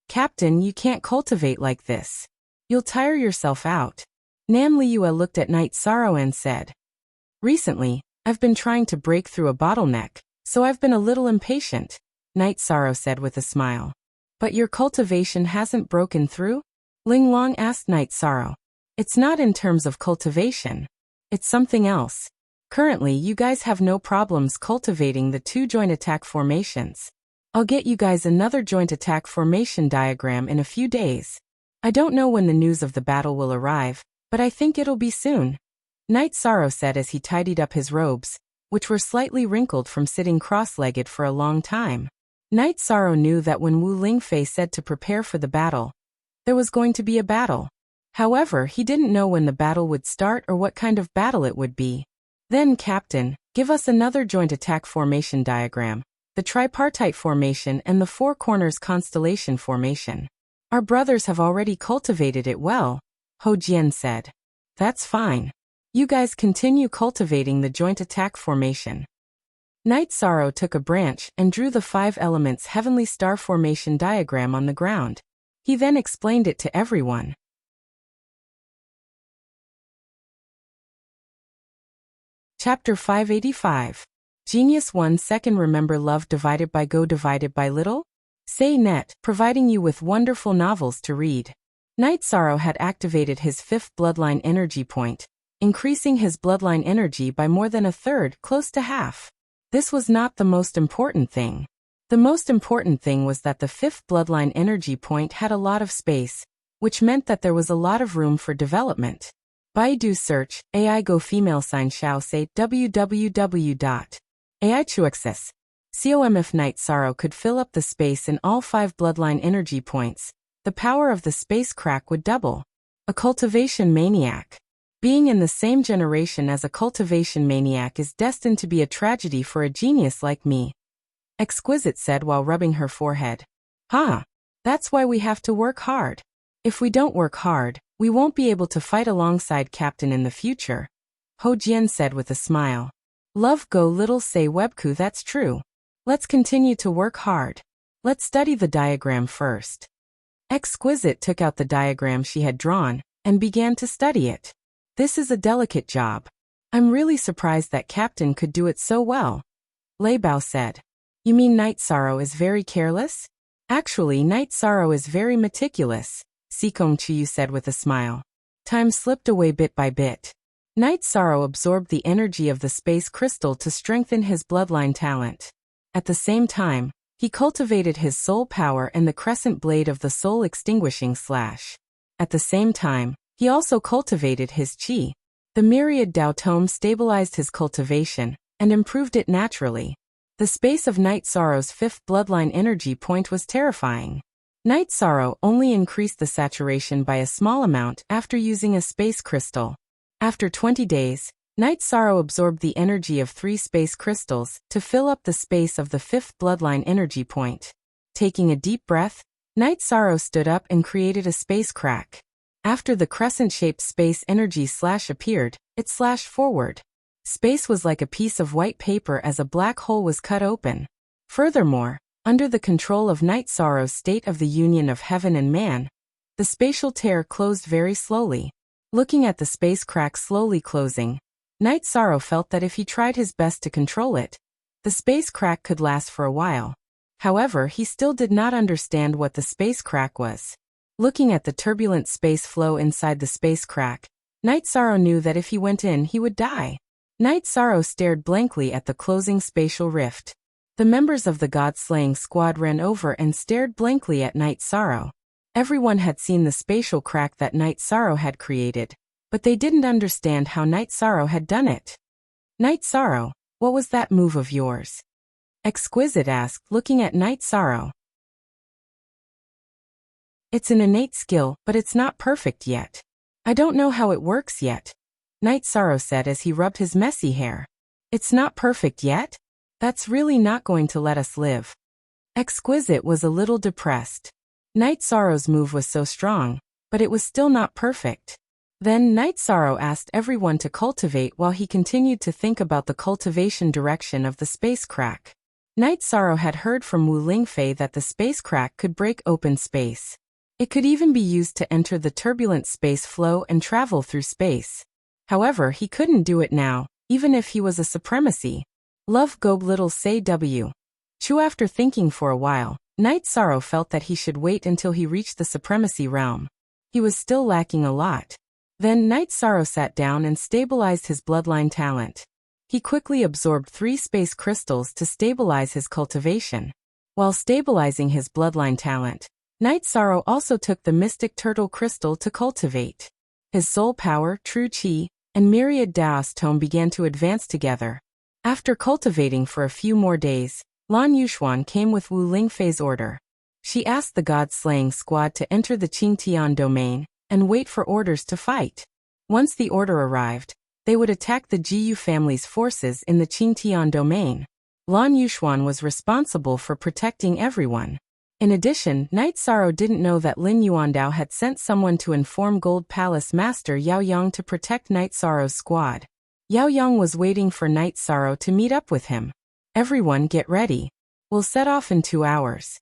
Captain, you can't cultivate like this. You'll tire yourself out. Nan Liua looked at Knight Sorrow and said, Recently, I've been trying to break through a bottleneck, so I've been a little impatient, Knight Sorrow said with a smile. But your cultivation hasn't broken through? Ling Long asked Knight Sorrow. It's not in terms of cultivation. It's something else. Currently, you guys have no problems cultivating the 2 joint attack formations. I'll get you guys another joint attack formation diagram in a few days. I don't know when the news of the battle will arrive, but I think it'll be soon. Knight Sorrow said as he tidied up his robes, which were slightly wrinkled from sitting cross-legged for a long time. Knight Sorrow knew that when Wu Lingfei said to prepare for the battle, there was going to be a battle. However, he didn't know when the battle would start or what kind of battle it would be. Then, Captain, give us another joint attack formation diagram, the tripartite formation and the 4 corners constellation formation. Our brothers have already cultivated it well, Ho Jian said. That's fine. You guys continue cultivating the joint attack formation. Night Sorrow took a branch and drew the 5 elements heavenly star formation diagram on the ground. He then explained it to everyone. Chapter 585. Genius 1 Second Remember love divided by go divided by little? Say net, providing you with wonderful novels to read. Night Sorrow had activated his 5th bloodline energy point, increasing his bloodline energy by more than a third, close to half. This was not the most important thing. The most important thing was that the 5th bloodline energy point had a lot of space, which meant that there was a lot of room for development. Baidu search, AI go female sign shao say www.ai.com if Night Sorrow could fill up the space in all 5 bloodline energy points, the power of the space crack would double. A cultivation maniac. Being in the same generation as a cultivation maniac is destined to be a tragedy for a genius like me. Exquisite said while rubbing her forehead. Huh. That's why we have to work hard. If we don't work hard, we won't be able to fight alongside Captain in the future. Ho Jian said with a smile. Love go little say Webku that's true. Let's continue to work hard. Let's study the diagram first. Exquisite took out the diagram she had drawn and began to study it. This is a delicate job. I'm really surprised that Captain could do it so well. Lei Bao said. You mean Night Sorrow is very careless? Actually, Night Sorrow is very meticulous, Sikong Chiyu said with a smile. Time slipped away bit by bit. Night Sorrow absorbed the energy of the space crystal to strengthen his bloodline talent. At the same time, he cultivated his soul power and the crescent blade of the soul extinguishing slash. At the same time, he also cultivated his chi. The myriad Dao tome stabilized his cultivation and improved it naturally. The space of Night Sorrow's 5th bloodline energy point was terrifying. Night Sorrow only increased the saturation by a small amount after using a space crystal. After 20 days, Night Sorrow absorbed the energy of 3 space crystals to fill up the space of the 5th bloodline energy point. Taking a deep breath, Night Sorrow stood up and created a space crack. After the crescent-shaped space energy slash appeared, it slashed forward. Space was like a piece of white paper as a black hole was cut open. Furthermore, under the control of Night Sorrow's state of the union of heaven and man, the spatial tear closed very slowly. Looking at the space crack slowly closing, Night Sorrow felt that if he tried his best to control it, the space crack could last for a while. However, he still did not understand what the space crack was. Looking at the turbulent space flow inside the space crack, Night Sorrow knew that if he went in, he would die. Night Sorrow stared blankly at the closing spatial rift. The members of the God-slaying squad ran over and stared blankly at Night Sorrow. Everyone had seen the spatial crack that Night Sorrow had created, but they didn't understand how Night Sorrow had done it. Night Sorrow, what was that move of yours? Exquisite asked, looking at Night Sorrow. It's an innate skill, but it's not perfect yet. I don't know how it works yet, Night Sorrow said as he rubbed his messy hair. It's not perfect yet? That's really not going to let us live. Exquisite was a little depressed. Night Sorrow's move was so strong, but it was still not perfect. Then Night Sorrow asked everyone to cultivate while he continued to think about the cultivation direction of the space crack. Night Sorrow had heard from Wu Lingfei that the space crack could break open space. It could even be used to enter the turbulent space flow and travel through space. However, he couldn't do it now, even if he was a supremacy. Love Gob Little Say W. Chu. After thinking for a while, Night Sorrow felt that he should wait until he reached the supremacy realm. He was still lacking a lot. Then Night Sorrow sat down and stabilized his bloodline talent. He quickly absorbed 3 space crystals to stabilize his cultivation. While stabilizing his bloodline talent, Night Sorrow also took the mystic turtle crystal to cultivate. His soul power, true chi, and myriad Daos tome began to advance together. After cultivating for a few more days, Lan Yuxuan came with Wu Lingfei's order. She asked the God-slaying squad to enter the Qingtian domain and wait for orders to fight. Once the order arrived, they would attack the Jiyu family's forces in the Qingtian domain. Lan Yuxuan was responsible for protecting everyone. In addition, Night Sorrow didn't know that Lin Yuandao had sent someone to inform Gold Palace Master Yao Yang to protect Night Sorrow's squad. Yao Yang was waiting for Night Sorrow to meet up with him. Everyone get ready. We'll set off in 2 hours.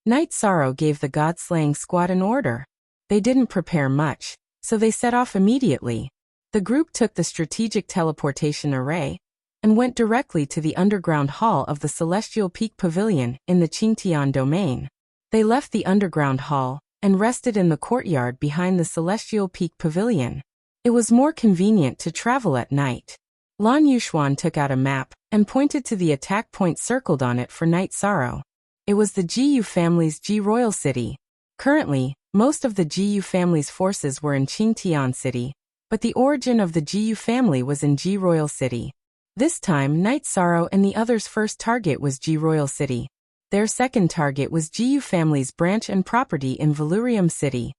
Night Sorrow gave the god-slaying squad an order. They didn't prepare much, so they set off immediately. The group took the strategic teleportation array and went directly to the underground hall of the Celestial Peak Pavilion in the Qingtian domain. They left the underground hall and rested in the courtyard behind the Celestial Peak Pavilion. It was more convenient to travel at night. Lan Yuxuan took out a map and pointed to the attack point circled on it for Night Sorrow. It was the Jiyu family's Ji Royal City. Currently, most of the Jiyu family's forces were in Qingtian City, but the origin of the Jiyu family was in Ji Royal City. This time, Night Sorrow and the others' first target was Ji Royal City. Their second target was Jiyu family's branch and property in Valurium City.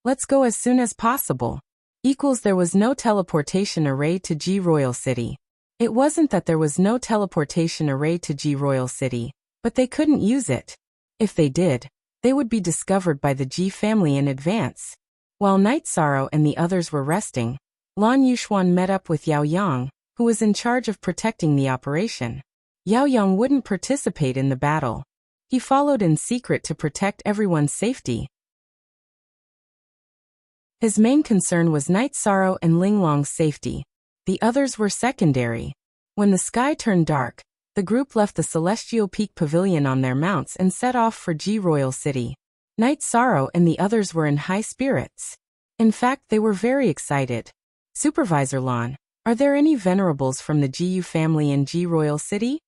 Let's go as soon as possible. There was no teleportation array to Ji Royal City. It wasn't that there was no teleportation array to Ji Royal City, but they couldn't use it. If they did, they would be discovered by the Ji family in advance. While Night Sorrow and the others were resting, Lan Yuxuan met up with Yao Yang, who was in charge of protecting the operation. Yao Yang wouldn't participate in the battle. He followed in secret to protect everyone's safety. His main concern was Night Sorrow and Linglong's safety. The others were secondary. When the sky turned dark, the group left the Celestial Peak Pavilion on their mounts and set off for Ji Royal City. Night Sorrow and the others were in high spirits. In fact, they were very excited. Supervisor Lan, are there any venerables from the Jiyu family in Ji Royal City?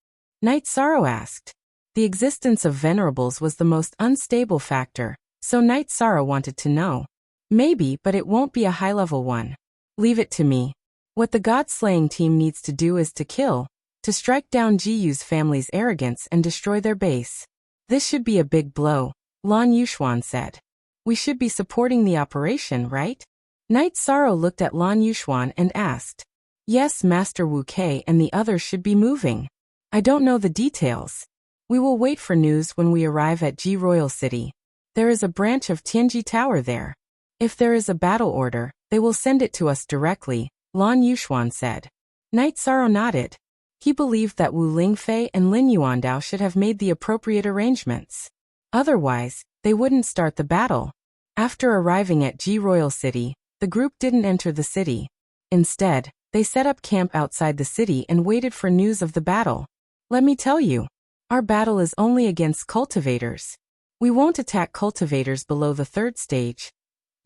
Night Sorrow asked. The existence of venerables was the most unstable factor, so Night Sorrow wanted to know. Maybe, but it won't be a high-level one. Leave it to me. What the god-slaying team needs to do is to strike down Jiyu's family's arrogance and destroy their base. This should be a big blow, Lan Yuxuan said. We should be supporting the operation, right? Night Sorrow looked at Lan Yuxuan and asked. Yes, Master Wu Kei and the others should be moving. I don't know the details. We will wait for news when we arrive at Ji Royal City. There is a branch of Tianji Tower there. If there is a battle order, they will send it to us directly, Lan Yuxuan said. Night Sorrow nodded. He believed that Wu Lingfei and Lin Yuandao should have made the appropriate arrangements. Otherwise, they wouldn't start the battle. After arriving at Ji Royal City, the group didn't enter the city. Instead, they set up camp outside the city and waited for news of the battle. Let me tell you, our battle is only against cultivators. We won't attack cultivators below the 3rd stage.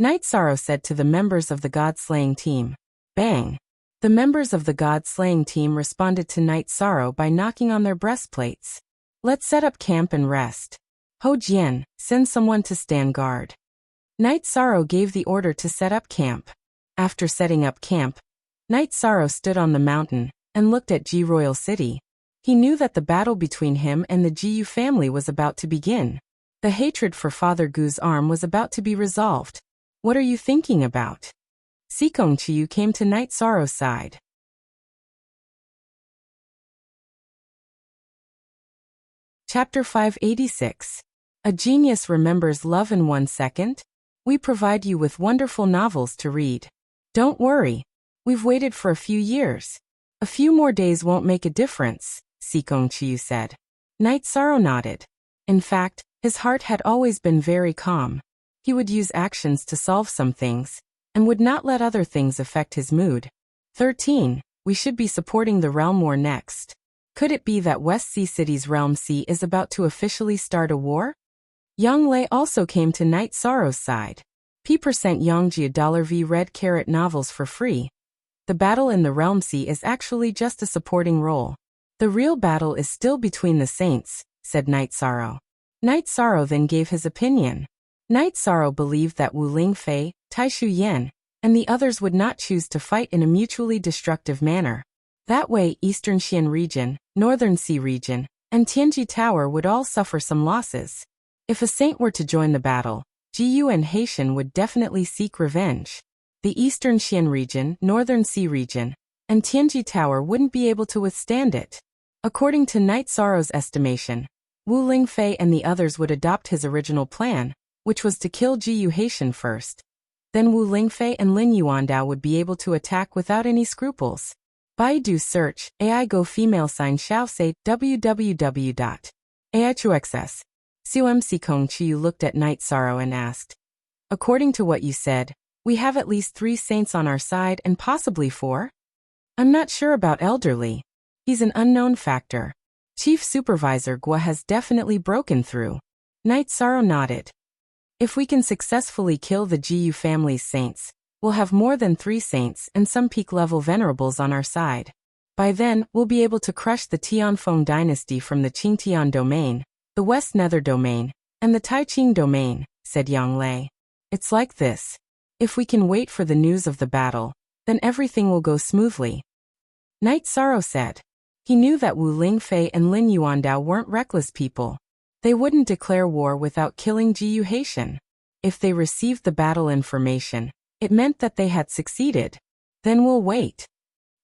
Night Sorrow said to the members of the god-slaying team. Bang! The members of the god-slaying team responded to Night Sorrow by knocking on their breastplates. Let's set up camp and rest. Ho Jian, send someone to stand guard. Night Sorrow gave the order to set up camp. After setting up camp, Night Sorrow stood on the mountain and looked at Ji Royal City. He knew that the battle between him and the Jiyu family was about to begin. The hatred for Father Gu's arm was about to be resolved. What are you thinking about? Sikong Chiyu came to Night Sorrow's side. Chapter 586. A genius remembers love in 1 second? We provide you with wonderful novels to read. Don't worry. We've waited for a few years. A few more days won't make a difference, Sikong Chiyu said. Night Sorrow nodded. In fact, his heart had always been very calm. He would use actions to solve some things, and would not let other things affect his mood. 13. We should be supporting the Realm War next. Could it be that West Sea City's Realm Sea is about to officially start a war? Yang Lei also came to Night Sorrow's side. P% Yangji $V red carrot novels for free. The battle in the Realm Sea is actually just a supporting role. The real battle is still between the saints, said Night Sorrow. Night Sorrow then gave his opinion. Night Sorrow believed that Wu Lingfei, Taishu Yan, and the others would not choose to fight in a mutually destructive manner. That way Eastern Xian region, Northern Sea region, and Tianji Tower would all suffer some losses. If a saint were to join the battle, Jiyu and Haitian would definitely seek revenge. The Eastern Xian region, Northern Sea region, and Tianji Tower wouldn't be able to withstand it. According to Night Sorrow's estimation, Wu Lingfei and the others would adopt his original plan, which was to kill Jiyu Haitian first. Then Wu Lingfei and Lin Yuandao would be able to attack without any scruples. Baidu search, AI go female sign shao say www.aichuxs. Suem Kong Chiu looked at Night Sorrow and asked. According to what you said, we have at least 3 saints on our side and possibly 4? I'm not sure about Elderly. He's an unknown factor. Chief Supervisor Gua has definitely broken through. Night Sorrow nodded. If we can successfully kill the Jiyu family's saints, we'll have more than 3 saints and some peak-level venerables on our side. By then, we'll be able to crush the Tianfeng dynasty from the Qingtian domain, the West Nether domain, and the Taiqing domain, said Yang Lei. It's like this. If we can wait for the news of the battle, then everything will go smoothly. Night Sorrow said. He knew that Wu Lingfei and Lin Yuandao weren't reckless people. They wouldn't declare war without killing Jiyu Haitian. If they received the battle information, it meant that they had succeeded. Then we'll wait.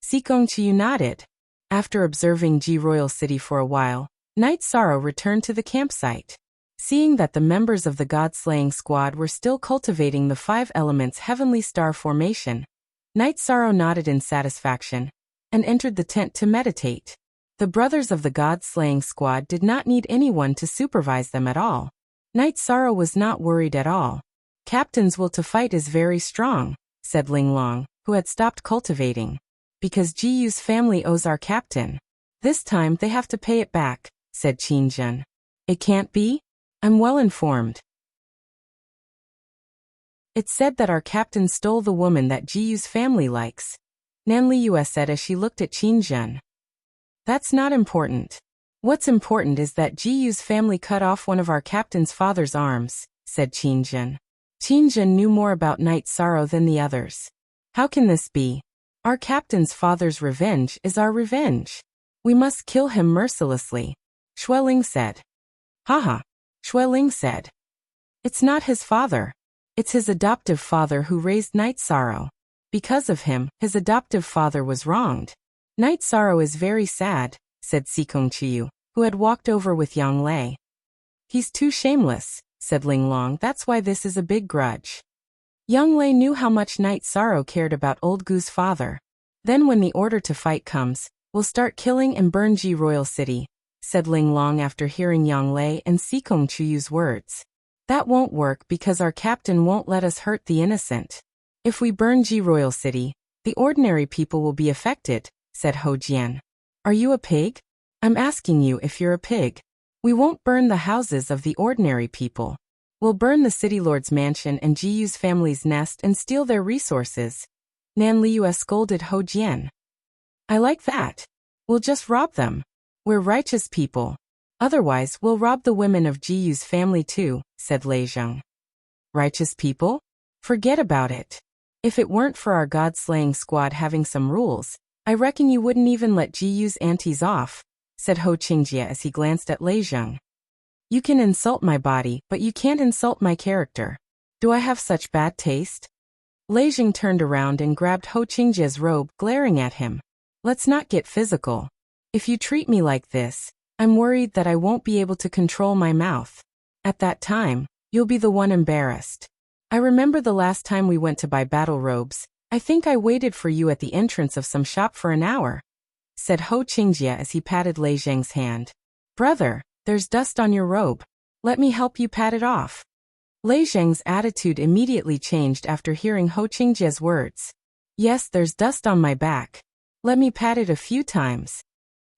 Sikong Chiu nodded. After observing Ji Royal City for a while, Night Sorrow returned to the campsite. Seeing that the members of the God-slaying squad were still cultivating the 5 elements heavenly star formation, Night Sorrow nodded in satisfaction and entered the tent to meditate. The brothers of the God-slaying squad did not need anyone to supervise them at all. Night Sorrow was not worried at all. Captain's will to fight is very strong, said Ling Long, who had stopped cultivating. Because Jiyu's family owes our captain. This time they have to pay it back, said Qin Jun. It can't be? I'm well informed. It's said that our captain stole the woman that Jiyu's family likes. Nan Liu said as she looked at Qin Jun. That's not important. What's important is that Jiyu's family cut off one of our captain's father's arms, said Qin Jun. Qin Jun knew more about Night Sorrow than the others. How can this be? Our captain's father's revenge is our revenge. We must kill him mercilessly, Xueling said. Haha, Xueling said. It's not his father. It's his adoptive father who raised Night Sorrow. Because of him, his adoptive father was wronged. Night Sorrow is very sad, said Sikong Chiu, who had walked over with Yang Lei. He's too shameless, said Ling Long. That's why this is a big grudge. Yang Lei knew how much Night Sorrow cared about Old Gu's father. Then when the order to fight comes, we'll start killing and burn Ji Royal City, said Ling Long after hearing Yang Lei and Sikong Chiu's words. That won't work because our captain won't let us hurt the innocent. If we burn Ji Royal City, the ordinary people will be affected, said Ho Jian. Are you a pig? I'm asking you if you're a pig. We won't burn the houses of the ordinary people. We'll burn the city lord's mansion and Jiyu's family's nest and steal their resources. Nan Liu scolded Ho Jian. I like that. We'll just rob them. We're righteous people. Otherwise, we'll rob the women of Jiyu's family too, said Lei Zheng. Righteous people? Forget about it. If it weren't for our God-slaying squad having some rules, I reckon you wouldn't even let Jiyu's aunties off, said Ho Qingjie as he glanced at Lei Zheng. You can insult my body, but you can't insult my character. Do I have such bad taste? Lei Zheng turned around and grabbed Ho Qingjie's robe, glaring at him. Let's not get physical. If you treat me like this, I'm worried that I won't be able to control my mouth. At that time, you'll be the one embarrassed. I remember the last time we went to buy battle robes. I think I waited for you at the entrance of some shop for an hour, said Ho Qingjie as he patted Lei Zheng's hand. Brother, there's dust on your robe. Let me help you pat it off. Lei Zheng's attitude immediately changed after hearing Ho Qingjie's words. Yes, there's dust on my back. Let me pat it a few times.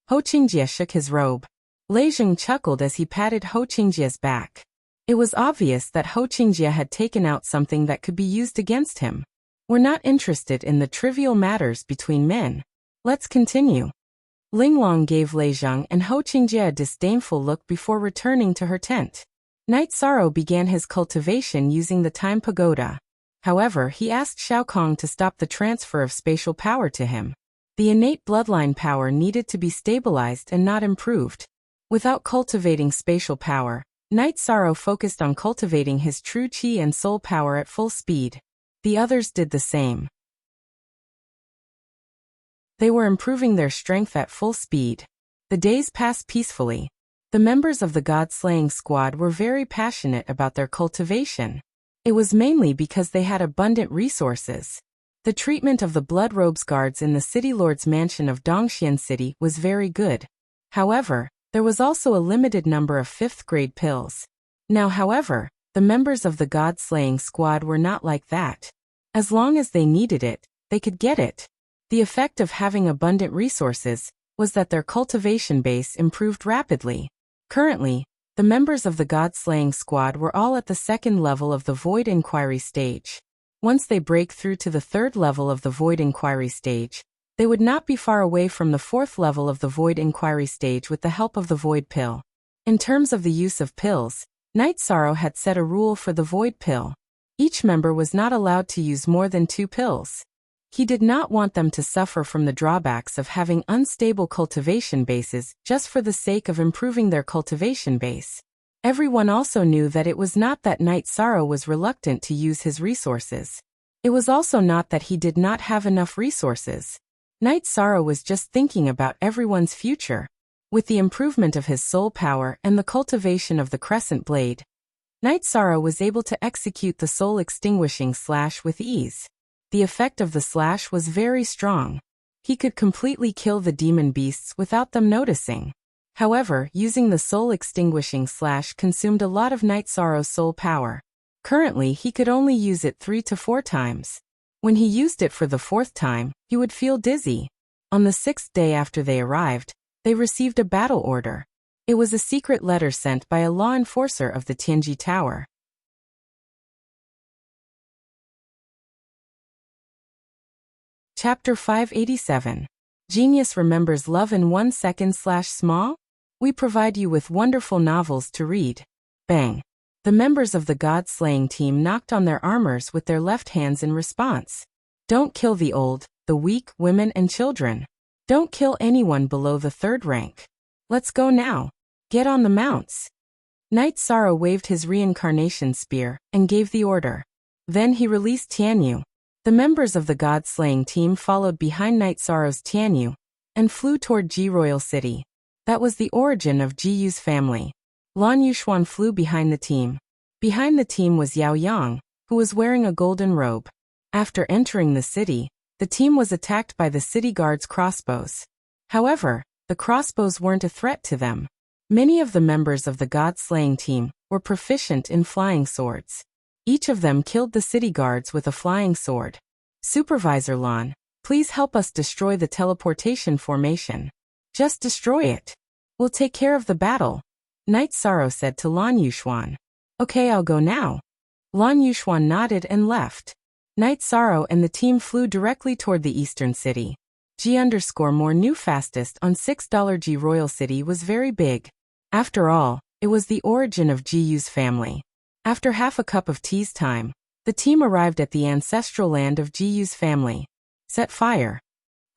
Ho Qingjie shook his robe. Lei Zheng chuckled as he patted Ho Qingjie's back. It was obvious that Ho Qingjie had taken out something that could be used against him. We're not interested in the trivial matters between men. Let's continue. Ling Long gave Lei Zheng and Ho Qingjie a disdainful look before returning to her tent. Night Sorrow began his cultivation using the Time Pagoda. However, he asked Shao Kong to stop the transfer of spatial power to him. The innate bloodline power needed to be stabilized and not improved. Without cultivating spatial power, Night Sorrow focused on cultivating his true chi and soul power at full speed. The others did the same. They were improving their strength at full speed. The days passed peacefully. The members of the God-slaying squad were very passionate about their cultivation. It was mainly because they had abundant resources. The treatment of the blood robes guards in the city lord's mansion of Dongxian City was very good. However, there was also a limited number of 5th-grade pills. Now, however, the members of the god-slaying squad were not like that. As long as they needed it, they could get it. The effect of having abundant resources was that their cultivation base improved rapidly. Currently, the members of the god-slaying squad were all at the 2nd level of the Void Inquiry stage. Once they break through to the 3rd level of the Void Inquiry stage, they would not be far away from the 4th level of the Void Inquiry stage with the help of the Void Pill. In terms of the use of pills, Night Sorrow had set a rule for the Void Pill. Each member was not allowed to use more than 2 pills. He did not want them to suffer from the drawbacks of having unstable cultivation bases just for the sake of improving their cultivation base. Everyone also knew that it was not that Night Sorrow was reluctant to use his resources. It was also not that he did not have enough resources. Night Sorrow was just thinking about everyone's future. With the improvement of his soul power and the cultivation of the Crescent Blade, Night Sorrow was able to execute the soul extinguishing slash with ease. The effect of the slash was very strong. He could completely kill the demon beasts without them noticing. However, using the soul extinguishing slash consumed a lot of Night Sorrow's soul power. Currently, he could only use it 3 to 4 times. When he used it for the 4th time, he would feel dizzy. On the 6th day after they arrived, they received a battle order. It was a secret letter sent by a law enforcer of the Tianji Tower. Chapter 587. Genius Remembers Love in 1 Second/Small? We provide you with wonderful novels to read. Bang! The members of the god-slaying team knocked on their armors with their left hands in response. Don't kill the old, the weak, women and children. Don't kill anyone below the 3rd rank. Let's go now. Get on the mounts. Night Sorrow waved his reincarnation spear and gave the order. Then he released Tianyu. The members of the god-slaying team followed behind Night Sorrow's Tianyu and flew toward Ji Royal City. That was the origin of Ji Yu's family. Lan Yuxuan flew behind the team. Behind the team was Yao Yang, who was wearing a golden robe. After entering the city, the team was attacked by the city guards' crossbows. However, the crossbows weren't a threat to them. Many of the members of the god-slaying team were proficient in flying swords. Each of them killed the city guards with a flying sword. Supervisor Lan, please help us destroy the teleportation formation. Just destroy it. We'll take care of the battle. Night Sorrow said to Lan Yuxuan. Okay, I'll go now. Lan Yuxuan nodded and left. Night Sorrow and the team flew directly toward the eastern city. G_more new fastest on $6 G Royal City was very big. After all, it was the origin of Ji Yu's family. After half a cup of tea's time, the team arrived at the ancestral land of Ji Yu's family. Set fire.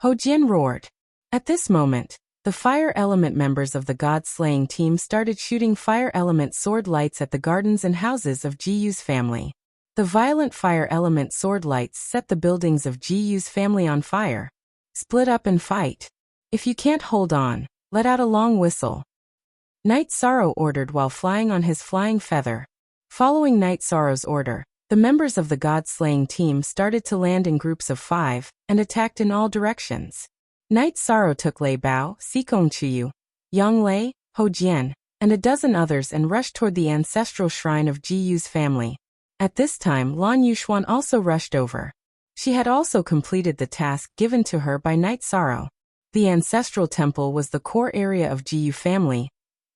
Ho Jian roared. At this moment, the fire element members of the god-slaying team started shooting fire element sword lights at the gardens and houses of Ji Yu's family. The violent fire element sword lights set the buildings of Ji Yu's family on fire. Split up and fight. If you can't hold on, let out a long whistle. Night Sorrow ordered while flying on his flying feather. Following Night Sorrow's order, the members of the god-slaying team started to land in groups of 5 and attacked in all directions. Night Sorrow took Lei Bao, Xikong Chuyu, Yang Lei, Ho Jian, and a dozen others and rushed toward the ancestral shrine of Ji Yu's family. At this time, Lan Yuxuan also rushed over. She had also completed the task given to her by Night Sorrow. The ancestral temple was the core area of Ji Yu family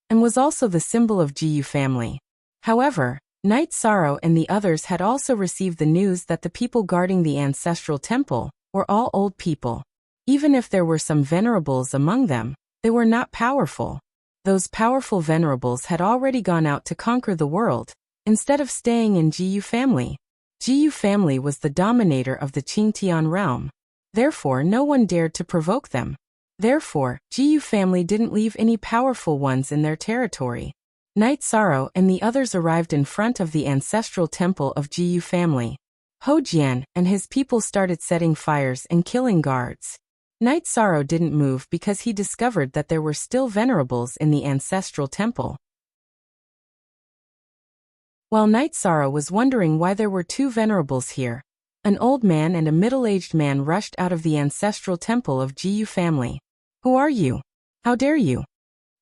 and was also the symbol of Ji Yu family. However, Night Sorrow and the others had also received the news that the people guarding the ancestral temple were all old people. Even if there were some venerables among them, they were not powerful. Those powerful venerables had already gone out to conquer the world, instead of staying in Ji Yu family. Ji Yu family was the dominator of the Qingtian realm. Therefore, no one dared to provoke them. Therefore, Ji Yu family didn't leave any powerful ones in their territory. Night Sorrow and the others arrived in front of the ancestral temple of Ji Yu family. Ho Jian and his people started setting fires and killing guards. Night Sorrow didn't move because he discovered that there were still venerables in the ancestral temple. While Night Sorrow was wondering why there were 2 venerables here, An old man and a middle-aged man rushed out of the ancestral temple of Jiyu family. Who are you? How dare you?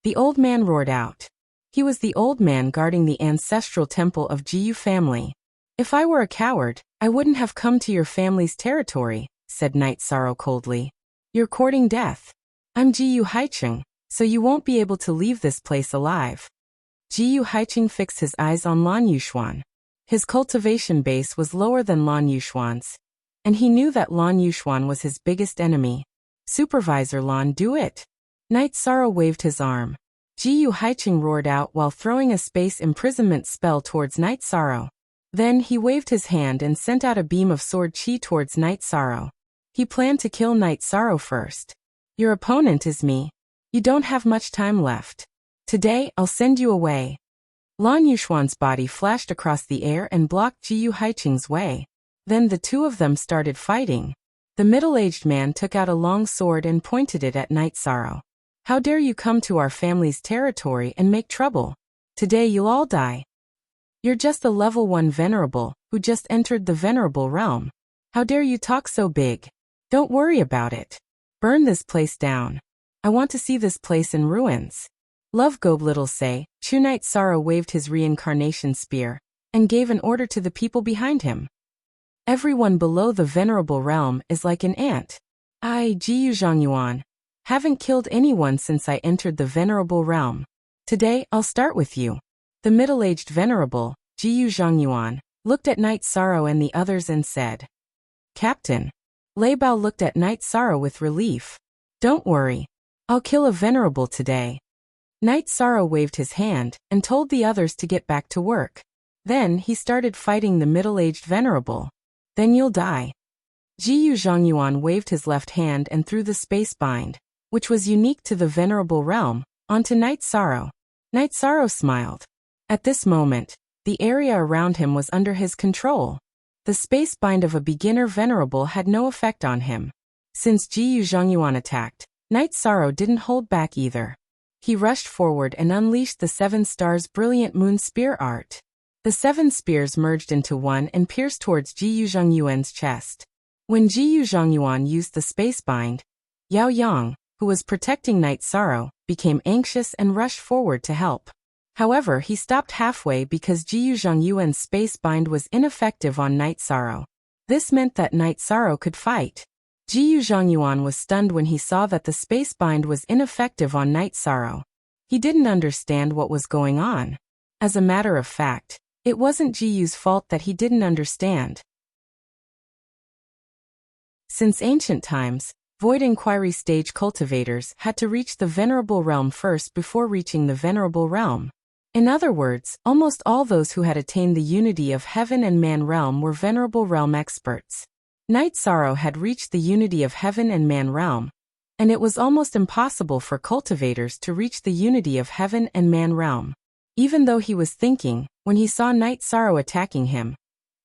The old man roared out. He was the old man guarding the ancestral temple of Jiyu family. If I were a coward, I wouldn't have come to your family's territory, said Night Sorrow coldly. You're courting death. I'm Jiyu Haicheng, so you won't be able to leave this place alive. Jiyu Haicheng fixed his eyes on Lan Yuxuan. His cultivation base was lower than Lan Yuxuan's, and he knew that Lan Yuxuan was his biggest enemy. Supervisor Lan, do it. Night Sorrow waved his arm. Jiyu Haicheng roared out while throwing a space imprisonment spell towards Night Sorrow. Then he waved his hand and sent out a beam of sword chi towards Night Sorrow. He planned to kill Night Sorrow first. Your opponent is me. You don't have much time left. Today, I'll send you away. Lan Yuxuan's body flashed across the air and blocked Jiyu Haicheng's way. Then the two of them started fighting. The middle-aged man took out a long sword and pointed it at Night Sorrow. How dare you come to our family's territory and make trouble? Today you'll all die. You're just a level 1 venerable, who just entered the venerable realm. How dare you talk so big? Don't worry about it. Burn this place down. I want to see this place in ruins. Love Gobe Little say, Chu Night Sorrow waved his reincarnation spear, and gave an order to the people behind him. Everyone below the venerable realm is like an ant. I, Jiyu Zhangyuan, haven't killed anyone since I entered the venerable realm. Today, I'll start with you. The middle-aged venerable, Jiyu Zhangyuan, looked at Night Sorrow and the others and said, Captain. Lei Bao looked at Night Sorrow with relief. Don't worry. I'll kill a venerable today. Night Sorrow waved his hand and told the others to get back to work. Then he started fighting the middle-aged venerable. Then you'll die. Jiyu Zhangyuan waved his left hand and threw the space bind, which was unique to the venerable realm, onto Night Sorrow. Night Sorrow smiled. At this moment, the area around him was under his control. The space bind of a beginner venerable had no effect on him. Since Jiyu Zhangyuan attacked, Night Sorrow didn't hold back either. He rushed forward and unleashed the 7 stars brilliant moon spear art. The 7 spears merged into one and pierced towards Jiyu Zhangyuan's chest. When Jiyu Zhangyuan used the space bind, Yao Yang, who was protecting Night Sorrow, became anxious and rushed forward to help. However, he stopped halfway because Jiyu Zhangyuan's space bind was ineffective on Night Sorrow. This meant that Night Sorrow could fight. Jiyu Zhangyuan was stunned when he saw that the space bind was ineffective on Night Sorrow. He didn't understand what was going on. As a matter of fact, it wasn't Jiyu's fault that he didn't understand. Since ancient times, Void Inquiry stage cultivators had to reach the Venerable Realm first before reaching the Venerable Realm. In other words, almost all those who had attained the unity of Heaven and Man Realm were Venerable Realm experts. Night Sorrow had reached the unity of Heaven and Man Realm, and it was almost impossible for cultivators to reach the unity of Heaven and Man Realm. Even though he was thinking, when he saw Night Sorrow attacking him,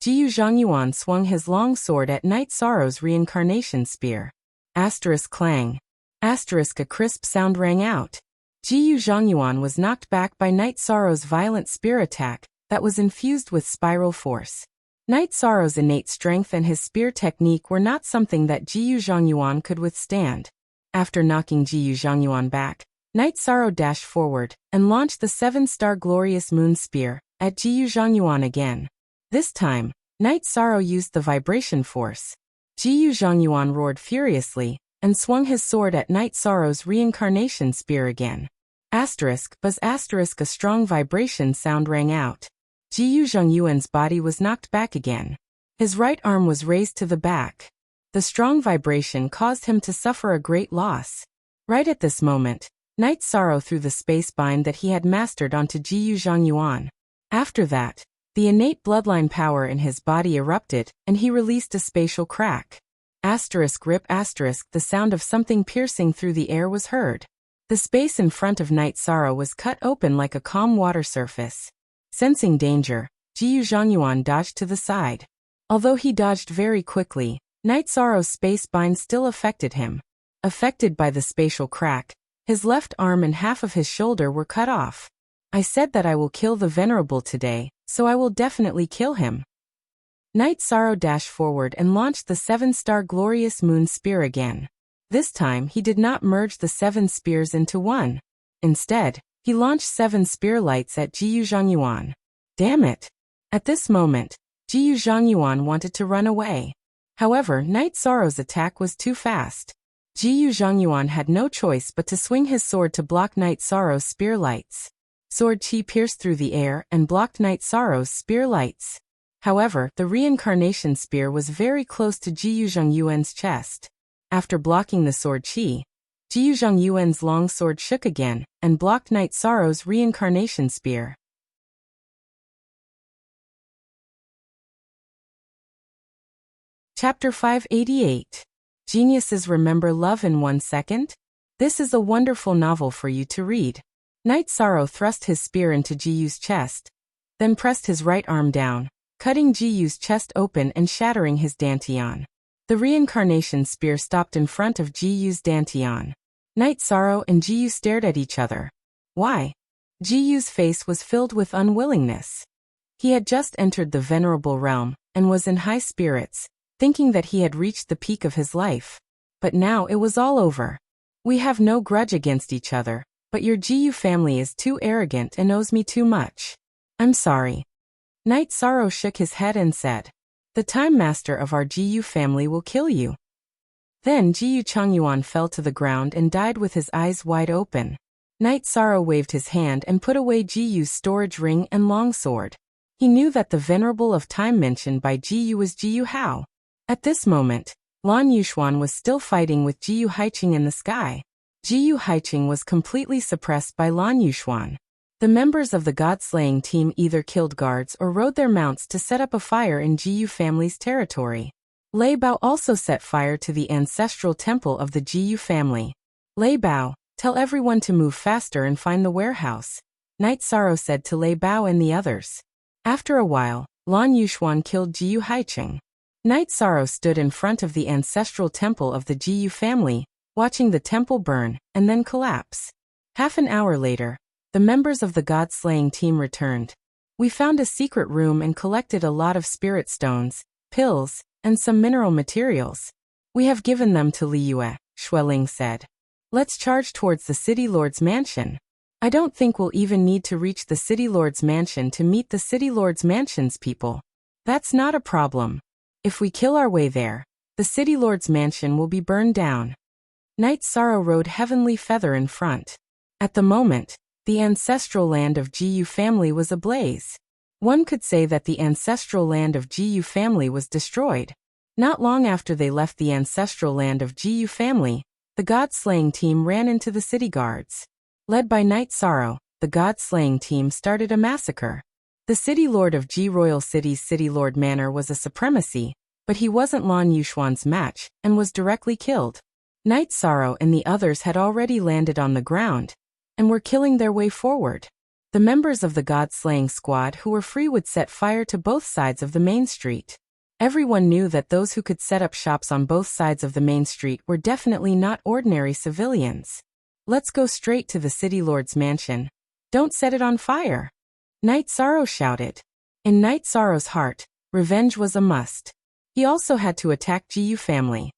Jiyu Zhangyuan swung his long sword at Night Sorrow's reincarnation spear. Asterisk clang. Asterisk a crisp sound rang out. Jiyu Zhangyuan was knocked back by Night Sorrow's violent spear attack that was infused with spiral force. Night Sorrow's innate strength and his spear technique were not something that Jiyu Zhangyuan could withstand. After knocking Jiyu Zhangyuan back, Night Sorrow dashed forward and launched the 7-star glorious moon spear at Jiyu Zhangyuan again. This time, Night Sorrow used the vibration force. Jiyu Zhangyuan roared furiously and swung his sword at Night Sorrow's reincarnation spear again. Asterisk buzz asterisk a strong vibration sound rang out. Jiyu Zhangyuan's body was knocked back again. His right arm was raised to the back. The strong vibration caused him to suffer a great loss. Right at this moment, Night Sorrow threw the space bind that he had mastered onto Jiyu Zhangyuan. After that, the innate bloodline power in his body erupted and he released a spatial crack. Asterisk rip asterisk the sound of something piercing through the air was heard. The space in front of Night Sorrow was cut open like a calm water surface. Sensing danger, Jiyu Zhangyuan dodged to the side. Although he dodged very quickly, Night Sorrow's space bind still affected him. Affected by the spatial crack, his left arm and half of his shoulder were cut off. I said that I will kill the Venerable today, so I will definitely kill him. Night Sorrow dashed forward and launched the 7-star glorious moon spear again. This time he did not merge the 7 spears into one. Instead, he launched 7 spear lights at Jiyu Zhangyuan. Damn it! At this moment, Jiyu Zhangyuan wanted to run away. However, Night Sorrow's attack was too fast. Jiyu Zhangyuan had no choice but to swing his sword to block Night Sorrow's spear lights. Sword Qi pierced through the air and blocked Night Sorrow's spear lights. However, the reincarnation spear was very close to Jiyu Zhangyuan's chest. After blocking the sword Qi, Jiyu Zhangyuan's long sword shook again and blocked Night Sorrow's reincarnation spear. Chapter 588. Geniuses Remember Love in 1 Second? This is a wonderful novel for you to read. Night Sorrow thrust his spear into Jiyu's chest, then pressed his right arm down, cutting Jiyu's chest open and shattering his dantian. The reincarnation spear stopped in front of Jiyu's dantian. Night Sorrow and Jiyu stared at each other. Why? Jiyu's face was filled with unwillingness. He had just entered the venerable realm and was in high spirits, thinking that he had reached the peak of his life. But now it was all over. We have no grudge against each other, but your Jiyu family is too arrogant and owes me too much. I'm sorry. Night Sorrow shook his head and said, the Time Master of our Jiyu family will kill you. Then Jiyu Changyuan fell to the ground and died with his eyes wide open. Night Sorrow waved his hand and put away Jiyu's storage ring and longsword. He knew that the Venerable of Time mentioned by Jiyu was Jiyu Hao. At this moment, Lan Yuxuan was still fighting with Jiyu Haiqing in the sky. Jiyu Haiqing was completely suppressed by Lan Yuxuan. The members of the god-slaying team either killed guards or rode their mounts to set up a fire in Jiyu family's territory. Lei Bao also set fire to the ancestral temple of the Jiyu family. Lei Bao, tell everyone to move faster and find the warehouse, Night Sorrow said to Lei Bao and the others. After a while, Lan Yuxuan killed Jiyu Haiqing. Night Sorrow stood in front of the ancestral temple of the Jiyu family, watching the temple burn and then collapse. Half an hour later, the members of the god-slaying team returned. We found a secret room and collected a lot of spirit stones, pills, and some mineral materials. We have given them to Liyue, Xueling said. Let's charge towards the City Lord's mansion. I don't think we'll even need to reach the City Lord's mansion to meet the City Lord's mansion's people. That's not a problem. If we kill our way there, the City Lord's mansion will be burned down. Night Sorrow rode Heavenly Feather in front. At the moment, the ancestral land of Jiyu family was ablaze. One could say that the ancestral land of Jiyu family was destroyed. Not long after they left the ancestral land of Jiyu family, the god-slaying team ran into the city guards. Led by Night Sorrow, the god-slaying team started a massacre. The City Lord of Ji Royal City's City Lord Manor was a supremacy, but he wasn't Lan Yuxuan's match and was directly killed. Night Sorrow and the others had already landed on the ground and were killing their way forward. The members of the god-slaying squad who were free would set fire to both sides of the main street. Everyone knew that those who could set up shops on both sides of the main street were definitely not ordinary civilians. Let's go straight to the City Lord's mansion. Don't set it on fire, Night Sorrow shouted. In Night Sorrow's heart, revenge was a must. He also had to attack Jiyu family.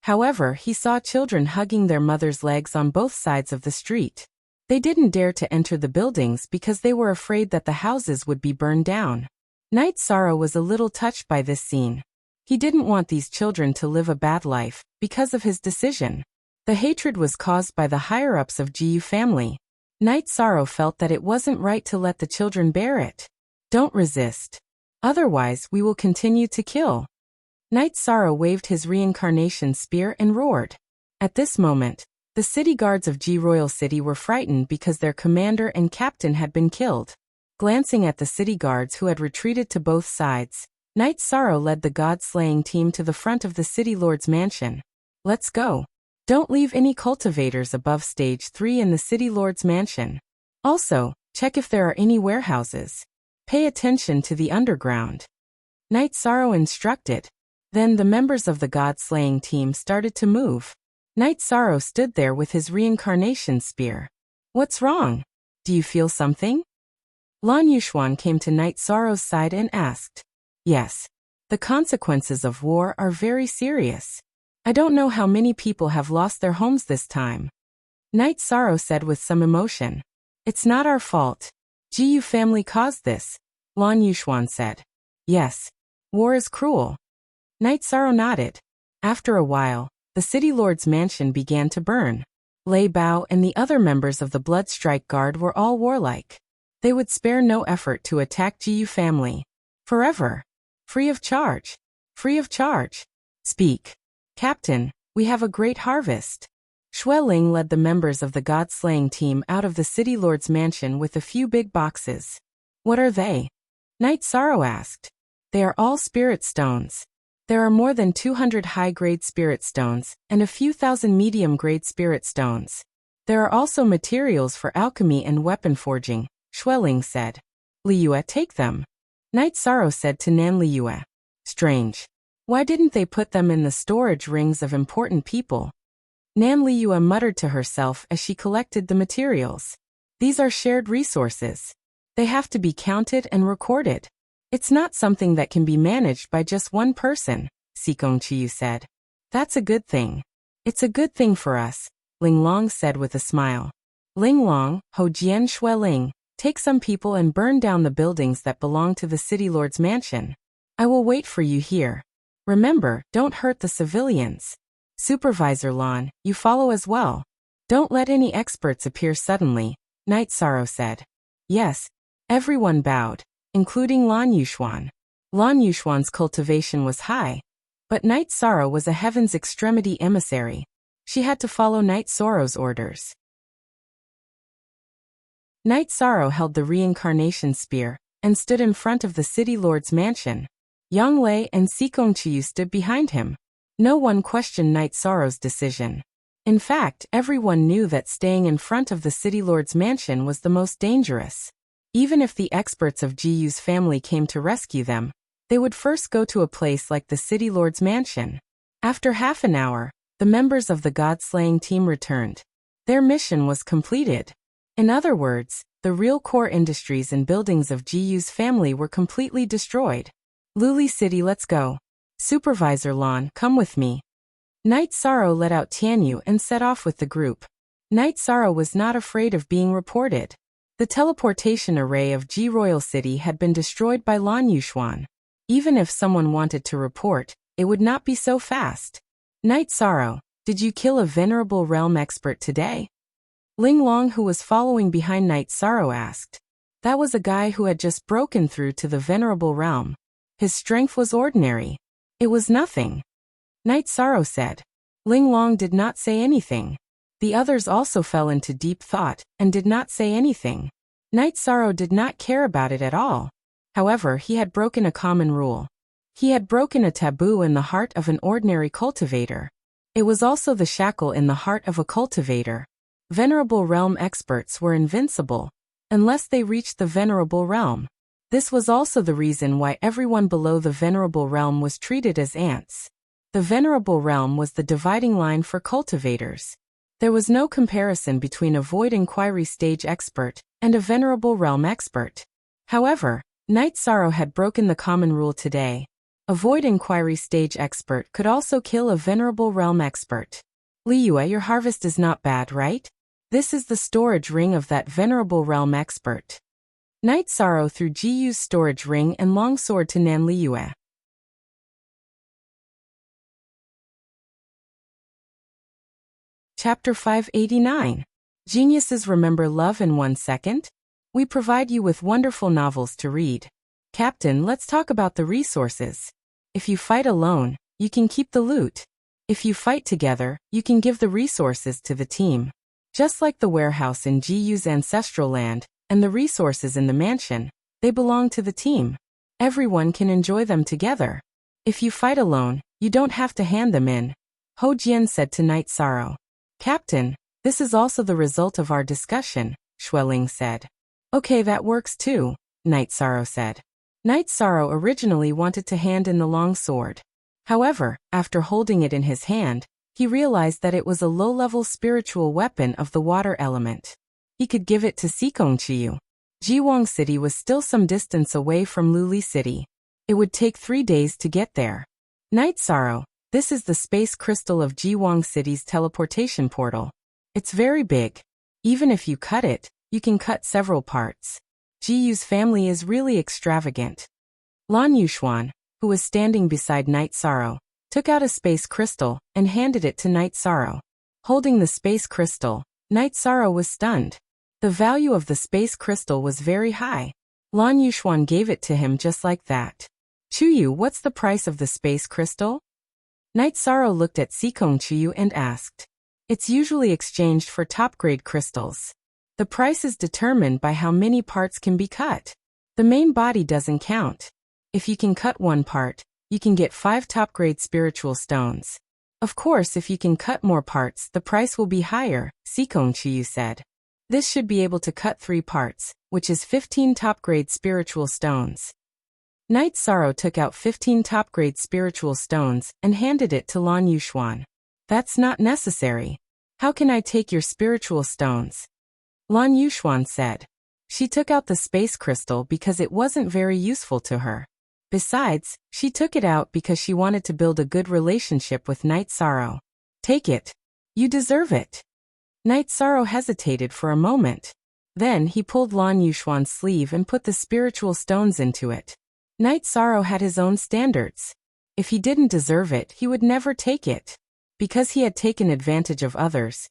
However, he saw children hugging their mother's legs on both sides of the street. They didn't dare to enter the buildings because they were afraid that the houses would be burned down. Night Sorrow was a little touched by this scene. He didn't want these children to live a bad life because of his decision. The hatred was caused by the higher-ups of Jiyu family. Night Sorrow felt that it wasn't right to let the children bear it. Don't resist. Otherwise, we will continue to kill. Night Sorrow waved his reincarnation spear and roared. At this moment, the city guards of Ji Royal City were frightened because their commander and captain had been killed. Glancing at the city guards who had retreated to both sides, Night Sorrow led the god-slaying team to the front of the City Lord's mansion. Let's go. Don't leave any cultivators above stage 3 in the City Lord's mansion. Also, check if there are any warehouses. Pay attention to the underground. Night Sorrow instructed. Then the members of the god-slaying team started to move. Night Sorrow stood there with his reincarnation spear. What's wrong? Do you feel something? Lan Yuxuan came to Night Sorrow's side and asked. Yes. The consequences of war are very serious. I don't know how many people have lost their homes this time. Night Sorrow said with some emotion. It's not our fault. Jiyu family caused this, Lan Yuxuan said. Yes. War is cruel. Night Sorrow nodded. After a while, the city lord's mansion began to burn. Lei Bao and the other members of the Blood Strike Guard were all warlike. They would spare no effort to attack Jiyu family. Forever. Free of charge. Free of charge. Speak. Captain, we have a great harvest. Xue Ling led the members of the god-slaying team out of the city lord's mansion with a few big boxes. What are they? Night Sorrow asked. They are all spirit stones. There are more than 200 high-grade spirit stones, and a few thousand medium-grade spirit stones. There are also materials for alchemy and weapon forging, Xue Ling said. Liyue, take them. Night Sorrow said to Nan Liyue. Strange. Why didn't they put them in the storage rings of important people? Nan Liyue muttered to herself as she collected the materials. These are shared resources. They have to be counted and recorded. It's not something that can be managed by just one person, Sikong Chiyu said. That's a good thing. It's a good thing for us, Ling Long said with a smile. Ling Long, Ho Jian Xue Ling, take some people and burn down the buildings that belong to the city lord's mansion. I will wait for you here. Remember, don't hurt the civilians. Supervisor Lan, you follow as well. Don't let any experts appear suddenly, Night Sorrow said. Yes. Everyone bowed, including Lan Yuxuan. Lan Yuxuan's cultivation was high, but Night Sorrow was a heaven's extremity emissary. She had to follow Night Sorrow's orders. Night Sorrow held the reincarnation spear and stood in front of the city lord's mansion. Yang Lei and Sikong Chiyu stood behind him. No one questioned Night Sorrow's decision. In fact, everyone knew that staying in front of the city lord's mansion was the most dangerous. Even if the experts of Jiyu's family came to rescue them, they would first go to a place like the city lord's mansion. After half an hour, the members of the god-slaying team returned. Their mission was completed. In other words, the real core industries and buildings of Jiyu's family were completely destroyed. Luli City, let's go. Supervisor Lan, come with me. Night Sorrow let out Tianyu and set off with the group. Night Sorrow was not afraid of being reported. The teleportation array of Ji Royal City had been destroyed by Lan Yuxuan. Even if someone wanted to report, it would not be so fast. Night Sorrow, did you kill a venerable realm expert today? Ling Long, who was following behind Night Sorrow, asked. That was a guy who had just broken through to the venerable realm. His strength was ordinary. It was nothing. Night Sorrow said. Ling Long did not say anything. The others also fell into deep thought and did not say anything. Night Sorrow did not care about it at all. However, he had broken a common rule. He had broken a taboo in the heart of an ordinary cultivator. It was also the shackle in the heart of a cultivator. Venerable realm experts were invincible, unless they reached the venerable realm. This was also the reason why everyone below the venerable realm was treated as ants. The venerable realm was the dividing line for cultivators. There was no comparison between a void inquiry stage expert and a venerable realm expert. However, Night Sorrow had broken the common rule today. A void inquiry stage expert could also kill a venerable realm expert. Liyue, your harvest is not bad, right? This is the storage ring of that venerable realm expert. Night Sorrow threw Jiyu's storage ring and longsword to Nan Liyue. Chapter 589. Geniuses remember love in 1 second? We provide you with wonderful novels to read. Captain, let's talk about the resources. If you fight alone, you can keep the loot. If you fight together, you can give the resources to the team. Just like the warehouse in Jiyu's ancestral land, and the resources in the mansion, they belong to the team. Everyone can enjoy them together. If you fight alone, you don't have to hand them in. Ho Jian said to Night Sorrow. Captain, this is also the result of our discussion, Xue Ling said. Okay, that works too, Night Sorrow said. Night Sorrow originally wanted to hand in the long sword. However, after holding it in his hand, he realized that it was a low-level spiritual weapon of the water element. He could give it to Sikong Chiyu. Jiwang City was still some distance away from Luli City. It would take 3 days to get there. Night Sorrow, this is the space crystal of Jiwang City's teleportation portal. It's very big. Even if you cut it, you can cut several parts. Jiyu's family is really extravagant. Lan Yuxuan, who was standing beside Night Sorrow, took out a space crystal and handed it to Night Sorrow. Holding the space crystal, Night Sorrow was stunned. The value of the space crystal was very high. Lan Yuxuan gave it to him just like that. Chuyu, what's the price of the space crystal? Night Sorrow looked at Sikong Chuyu and asked. It's usually exchanged for top-grade crystals. The price is determined by how many parts can be cut. The main body doesn't count. If you can cut one part, you can get 5 top-grade spiritual stones. Of course, if you can cut more parts, the price will be higher, Sikong Chuyu said. This should be able to cut 3 parts, which is 15 top-grade spiritual stones. Night Sorrow took out 15 top-grade spiritual stones and handed it to Lan Yuxuan. That's not necessary. How can I take your spiritual stones? Lan Yuxuan said. She took out the space crystal because it wasn't very useful to her. Besides, she took it out because she wanted to build a good relationship with Night Sorrow. Take it. You deserve it. Night Sorrow hesitated for a moment. Then he pulled Lan Yuxuan's sleeve and put the spiritual stones into it. Night Sorrow had his own standards. If he didn't deserve it, he would never take it. Because he had taken advantage of others,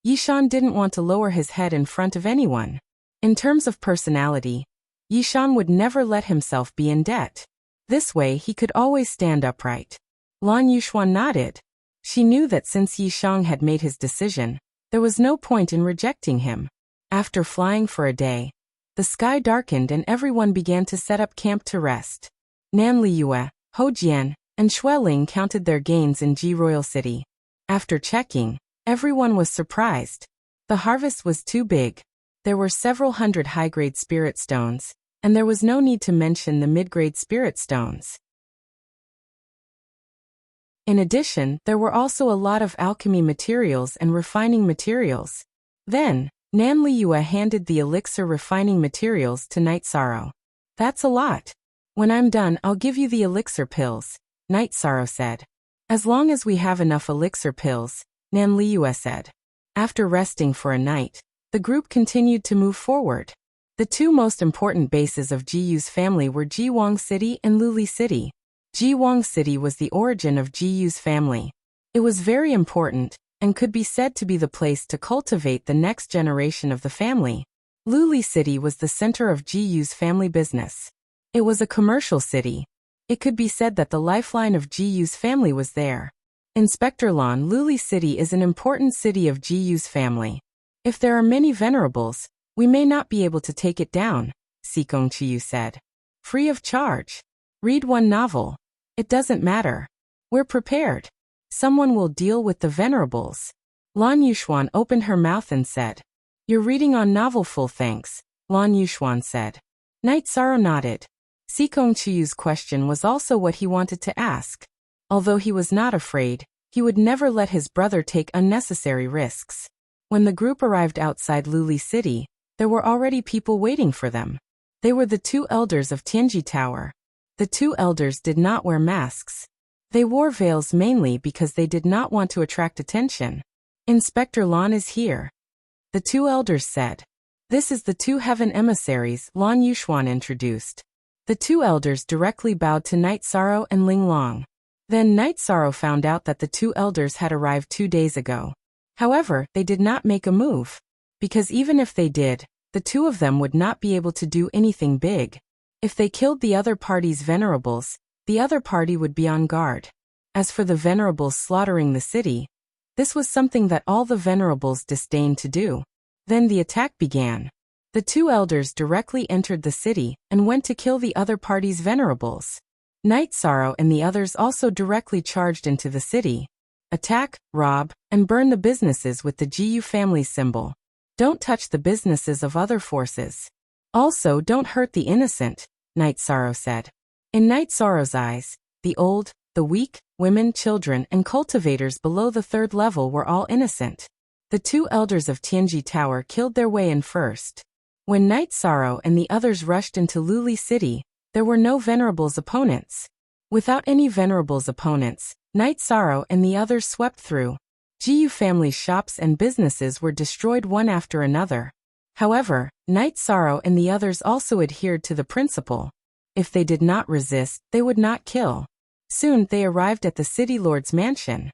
Yishan didn't want to lower his head in front of anyone. In terms of personality, Yishan would never let himself be in debt. This way he could always stand upright. Lan Yuxuan nodded. She knew that since Yishang had made his decision, there was no point in rejecting him. After flying for a day, the sky darkened and everyone began to set up camp to rest. Nan Liyue, Ho Jian, and Xueling counted their gains in Ji Royal City. After checking, everyone was surprised. The harvest was too big. There were several hundred high-grade spirit stones, and there was no need to mention the mid-grade spirit stones. In addition, there were also a lot of alchemy materials and refining materials. Then, Nan Liyue handed the elixir refining materials to Night Sorrow. That's a lot. When I'm done, I'll give you the elixir pills, Night Sorrow said. As long as we have enough elixir pills, Nan Liyue said. After resting for a night, the group continued to move forward. The 2 most important bases of Jiyu's family were Jiwang City and Luli City. Jiwang City was the origin of Jiyu's family. It was very important, and could be said to be the place to cultivate the next generation of the family. Luli City was the center of Jiyu's family business. It was a commercial city. It could be said that the lifeline of Jiyu's family was there. Inspector Lan, Luli City is an important city of Jiyu's family. If there are many venerables, we may not be able to take it down, Sikong Chuyu said. Free of charge. Read one novel. It doesn't matter. We're prepared. Someone will deal with the venerables. Lan Yuxuan opened her mouth and said. You're reading on novel, full thanks, Lan Yuxuan said. Night Sorrow nodded. Sikong Chuyu's question was also what he wanted to ask. Although he was not afraid, he would never let his brother take unnecessary risks. When the group arrived outside Luli City, there were already people waiting for them. They were the 2 elders of Tianji Tower. The 2 elders did not wear masks. They wore veils mainly because they did not want to attract attention. Inspector Lan is here, the 2 elders said. This is the 2 heaven emissaries Lan Yuxuan introduced. The 2 elders directly bowed to Night Sorrow and Ling Long. Then Night Sorrow found out that the 2 elders had arrived 2 days ago. However, they did not make a move. Because even if they did, the 2 of them would not be able to do anything big. If they killed the other party's venerables, the other party would be on guard. As for the venerables slaughtering the city, this was something that all the venerables disdained to do. Then the attack began. The 2 elders directly entered the city and went to kill the other party's venerables. Night Sorrow and the others also directly charged into the city. Attack, rob, and burn the businesses with the Jiyu family symbol. Don't touch the businesses of other forces. Also, don't hurt the innocent, Night Sorrow said. In Night Sorrow's eyes, the old, the weak, women, children, and cultivators below the 3rd level were all innocent. The 2 elders of Tianji Tower killed their way in first. When Night Sorrow and the others rushed into Luli City, there were no Venerables opponents. Without any Venerables opponents, Night Sorrow and the others swept through. GU family's shops and businesses were destroyed one after another. However, Night Sorrow and the others also adhered to the principle. If they did not resist, they would not kill. Soon they arrived at the city lord's mansion.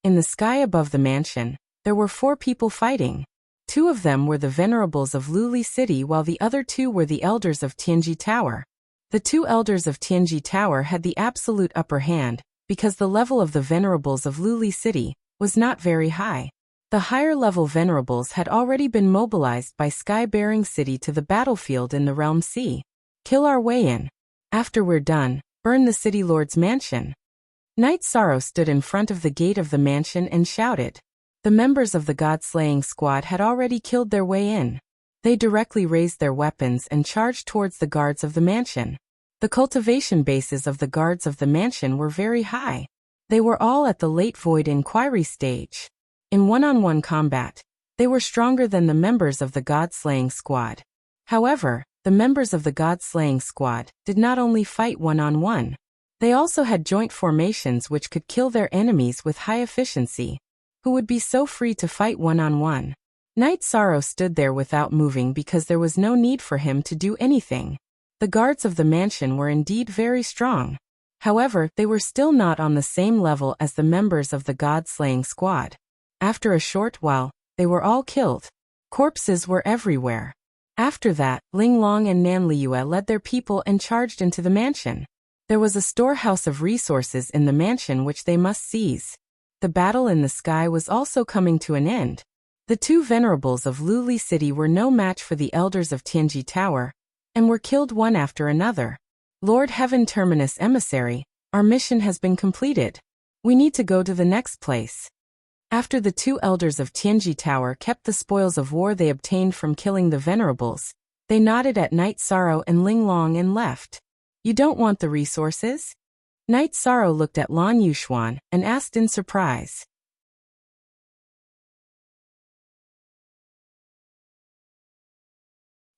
In the sky above the mansion, there were 4 people fighting. 2 of them were the Venerables of Luli City while the other 2 were the elders of Tianji Tower. The 2 elders of Tianji Tower had the absolute upper hand, because the level of the Venerables of Luli City was not very high. The higher-level Venerables had already been mobilized by Sky-bearing City to the battlefield in the Realm Sea. Kill our way in. After we're done, burn the City Lord's mansion. Night Sorrow stood in front of the gate of the mansion and shouted. The members of the God-slaying squad had already killed their way in. They directly raised their weapons and charged towards the guards of the mansion. The cultivation bases of the guards of the mansion were very high. They were all at the late void inquiry stage. In one-on-one combat, they were stronger than the members of the God-slaying squad. However, the members of the God-slaying squad did not only fight one-on-one. They also had joint formations which could kill their enemies with high efficiency. Who would be so free to fight one-on-one? Night Sorrow stood there without moving because there was no need for him to do anything. The guards of the mansion were indeed very strong. However, they were still not on the same level as the members of the God-slaying squad. After a short while, they were all killed. Corpses were everywhere. After that, Ling Long and Nan Liyue led their people and charged into the mansion. There was a storehouse of resources in the mansion which they must seize. The battle in the sky was also coming to an end. The 2 Venerables of Luli City were no match for the elders of Tianji Tower, and were killed one after another. Lord Heaven Terminus Emissary, our mission has been completed. We need to go to the next place. After the 2 elders of Tianji Tower kept the spoils of war they obtained from killing the Venerables, they nodded at Night Sorrow and Ling Long and left. You don't want the resources? Night Sorrow looked at Lan Yuxuan and asked in surprise.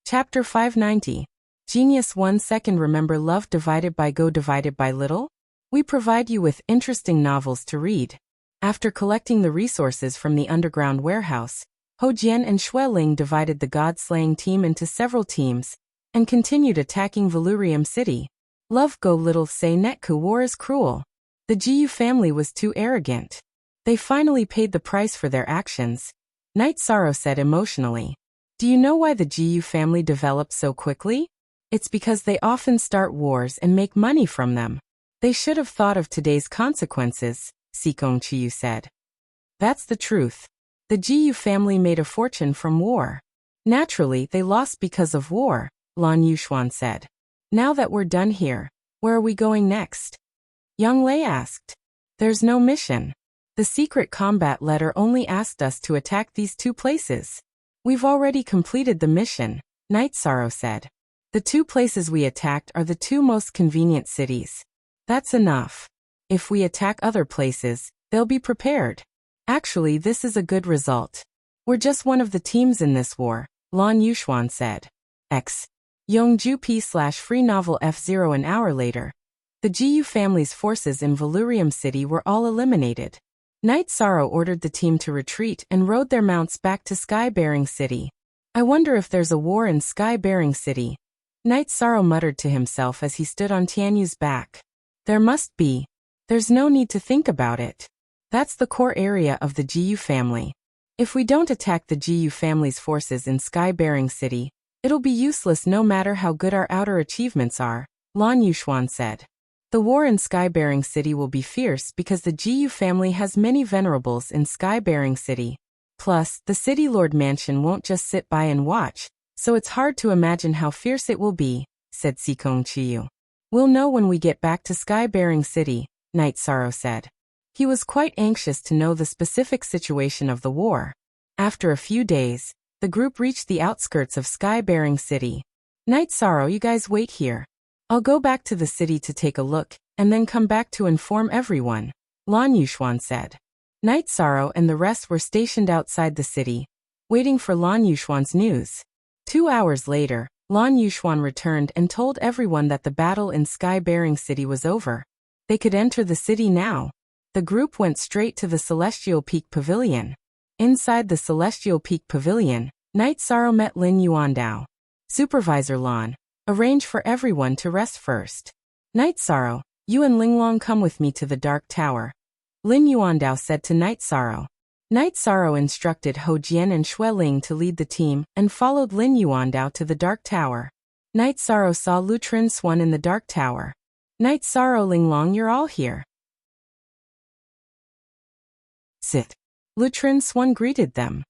Chapter 590. Genius 1 Second. Remember love divided by go divided by little? We provide you with interesting novels to read. After collecting the resources from the underground warehouse, Ho Jian and Xue Ling divided the God-slaying team into several teams and continued attacking Valurium City. Love go little say Netku war is cruel. The GU family was too arrogant. They finally paid the price for their actions. Night Sorrow said emotionally. Do you know why the GU family developed so quickly? It's because they often start wars and make money from them. They should have thought of today's consequences, Sikong Chiyu said. That's the truth. The GU family made a fortune from war. Naturally, they lost because of war, Lan Yuxuan said. Now that we're done here, where are we going next? Yang Lei asked. There's no mission. The secret combat letter only asked us to attack these 2 places. We've already completed the mission, Night Sorrow said. The 2 places we attacked are the 2 most convenient cities. That's enough. If we attack other places, they'll be prepared. Actually, this is a good result. We're just one of the teams in this war, Lan Yuxuan said. X. Yongju P/free novel F0. An hour later, the GU family's forces in Valurium City were all eliminated. Night Sorrow ordered the team to retreat and rode their mounts back to Sky-bearing City. I wonder if there's a war in Sky-bearing City. Night Sorrow muttered to himself as he stood on Tianyu's back. There must be. There's no need to think about it. That's the core area of the GU family. If we don't attack the GU family's forces in Sky-bearing City, it'll be useless no matter how good our outer achievements are, Lan Yuxuan said. The war in Sky-bearing City will be fierce because the GU family has many venerables in Sky-bearing City. Plus, the City Lord Mansion won't just sit by and watch, so it's hard to imagine how fierce it will be, said Sikong Chiyu. We'll know when we get back to Sky-bearing City, Night Sorrow said. He was quite anxious to know the specific situation of the war. After a few days, the group reached the outskirts of Sky-bearing City. Night Sorrow, you guys wait here. I'll go back to the city to take a look, and then come back to inform everyone, Lan Yuxuan said. Night Sorrow and the rest were stationed outside the city, waiting for Lan Yuxuan's news. 2 hours later, Lan Yuxuan returned and told everyone that the battle in Sky-bearing City was over. They could enter the city now. The group went straight to the Celestial Peak Pavilion. Inside the Celestial Peak Pavilion, Night Sorrow met Lin Yuandao. Supervisor Lan, arrange for everyone to rest first. Night Sorrow, you and Linglong come with me to the Dark Tower. Lin Yuandao said to Night Sorrow. Night Sorrow instructed Ho Jian and Xue Ling to lead the team and followed Lin Yuandao to the Dark Tower. Night Sorrow saw Lutrin Swan in the Dark Tower. Night Sorrow, Linglong, you're all here. Sit. Lutrin Swan greeted them.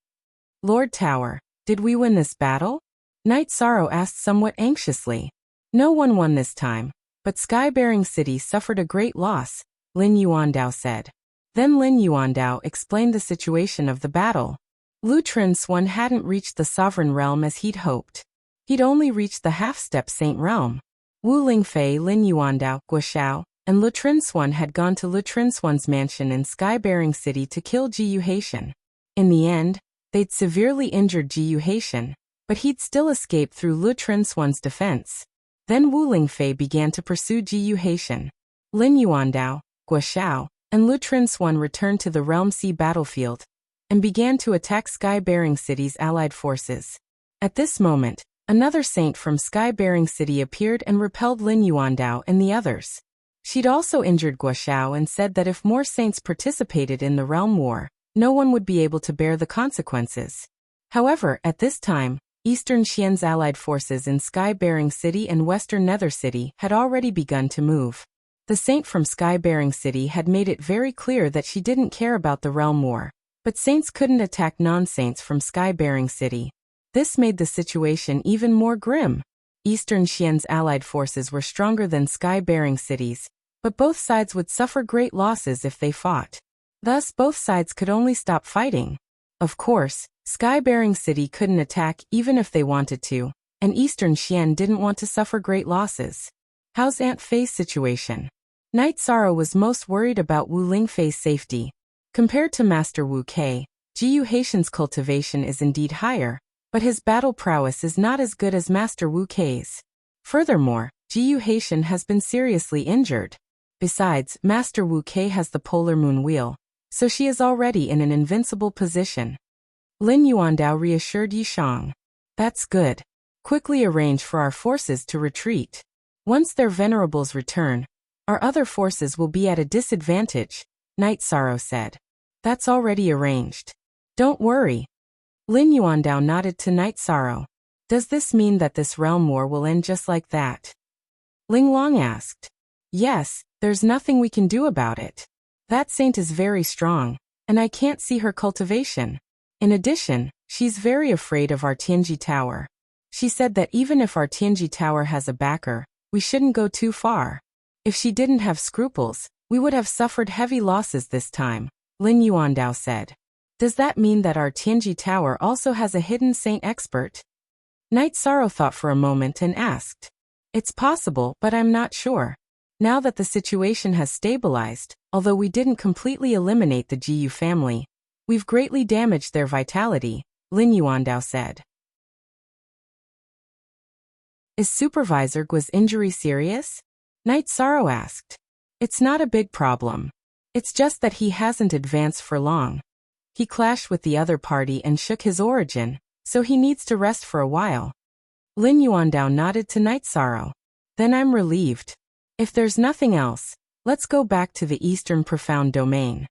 Lord Tower, did we win this battle? Night Sorrow asked somewhat anxiously. No one won this time, but Sky-bearing City suffered a great loss, Lin Yuandao said. Then Lin Yuandao explained the situation of the battle. Lutrin Swan hadn't reached the Sovereign Realm as he'd hoped. He'd only reached the half-step Saint Realm. Wu Lingfei, Lin Yuandao, Guoxiao, and Lutrin Swan had gone to Lutrin Swan's mansion in Sky-bearing City to kill Ji Yuhaitian. In the end, they'd severely injured Ji Yuhaitian, but he'd still escaped through Lutrin Swan's defense. Then Wu Lingfei began to pursue Ji Yuhaitian. Lin Yuandao, Guoxiao, and Lutrin Swan returned to the Realm Sea battlefield and began to attack Sky-bearing City's allied forces. At this moment, another saint from Sky-bearing City appeared and repelled Lin Yuandao and the others. She'd also injured Guoxiao and said that if more saints participated in the Realm War, no one would be able to bear the consequences. However, at this time, Eastern Xian's allied forces in Sky-bearing City and Western Nether City had already begun to move. The saint from Sky-bearing City had made it very clear that she didn't care about the Realm War, but saints couldn't attack non-saints from Sky-bearing City. This made the situation even more grim. Eastern Xian's allied forces were stronger than Sky-bearing Cities, but both sides would suffer great losses if they fought. Thus, both sides could only stop fighting. Of course, Sky-bearing City couldn't attack even if they wanted to, and Eastern Xian didn't want to suffer great losses. How's Aunt Fei's situation? Night Sorrow was most worried about Wu Lingfei's safety. Compared to Master Wu Kei, Ji Yuhaitian's cultivation is indeed higher, but his battle prowess is not as good as Master Wu Kei's. Furthermore, Ji Yuhaitian has been seriously injured. Besides, Master Wu Kei has the Polar Moon Wheel, so she is already in an invincible position. Lin Yuandao reassured Yishang. That's good. Quickly arrange for our forces to retreat. Once their venerables return, our other forces will be at a disadvantage, Night Sorrow said. That's already arranged. Don't worry. Lin Yuandao nodded to Night Sorrow. Does this mean that this realm war will end just like that? Linglong asked. Yes, there's nothing we can do about it. That saint is very strong, and I can't see her cultivation. In addition, she's very afraid of our Tianji Tower. She said that even if our Tianji Tower has a backer, we shouldn't go too far. If she didn't have scruples, we would have suffered heavy losses this time, Lin Yuandao said. Does that mean that our Tianji Tower also has a hidden saint expert? Night Sorrow thought for a moment and asked. It's possible, but I'm not sure. Now that the situation has stabilized, although we didn't completely eliminate the Jiyu family, we've greatly damaged their vitality, Lin Yuandao said. Is Supervisor Guo's injury serious? Night Sorrow asked. It's not a big problem. It's just that he hasn't advanced for long. He clashed with the other party and shook his origin, so he needs to rest for a while. Lin Yuandao nodded to Night Sorrow. Then I'm relieved. If there's nothing else, let's go back to the Eastern Profound Domain.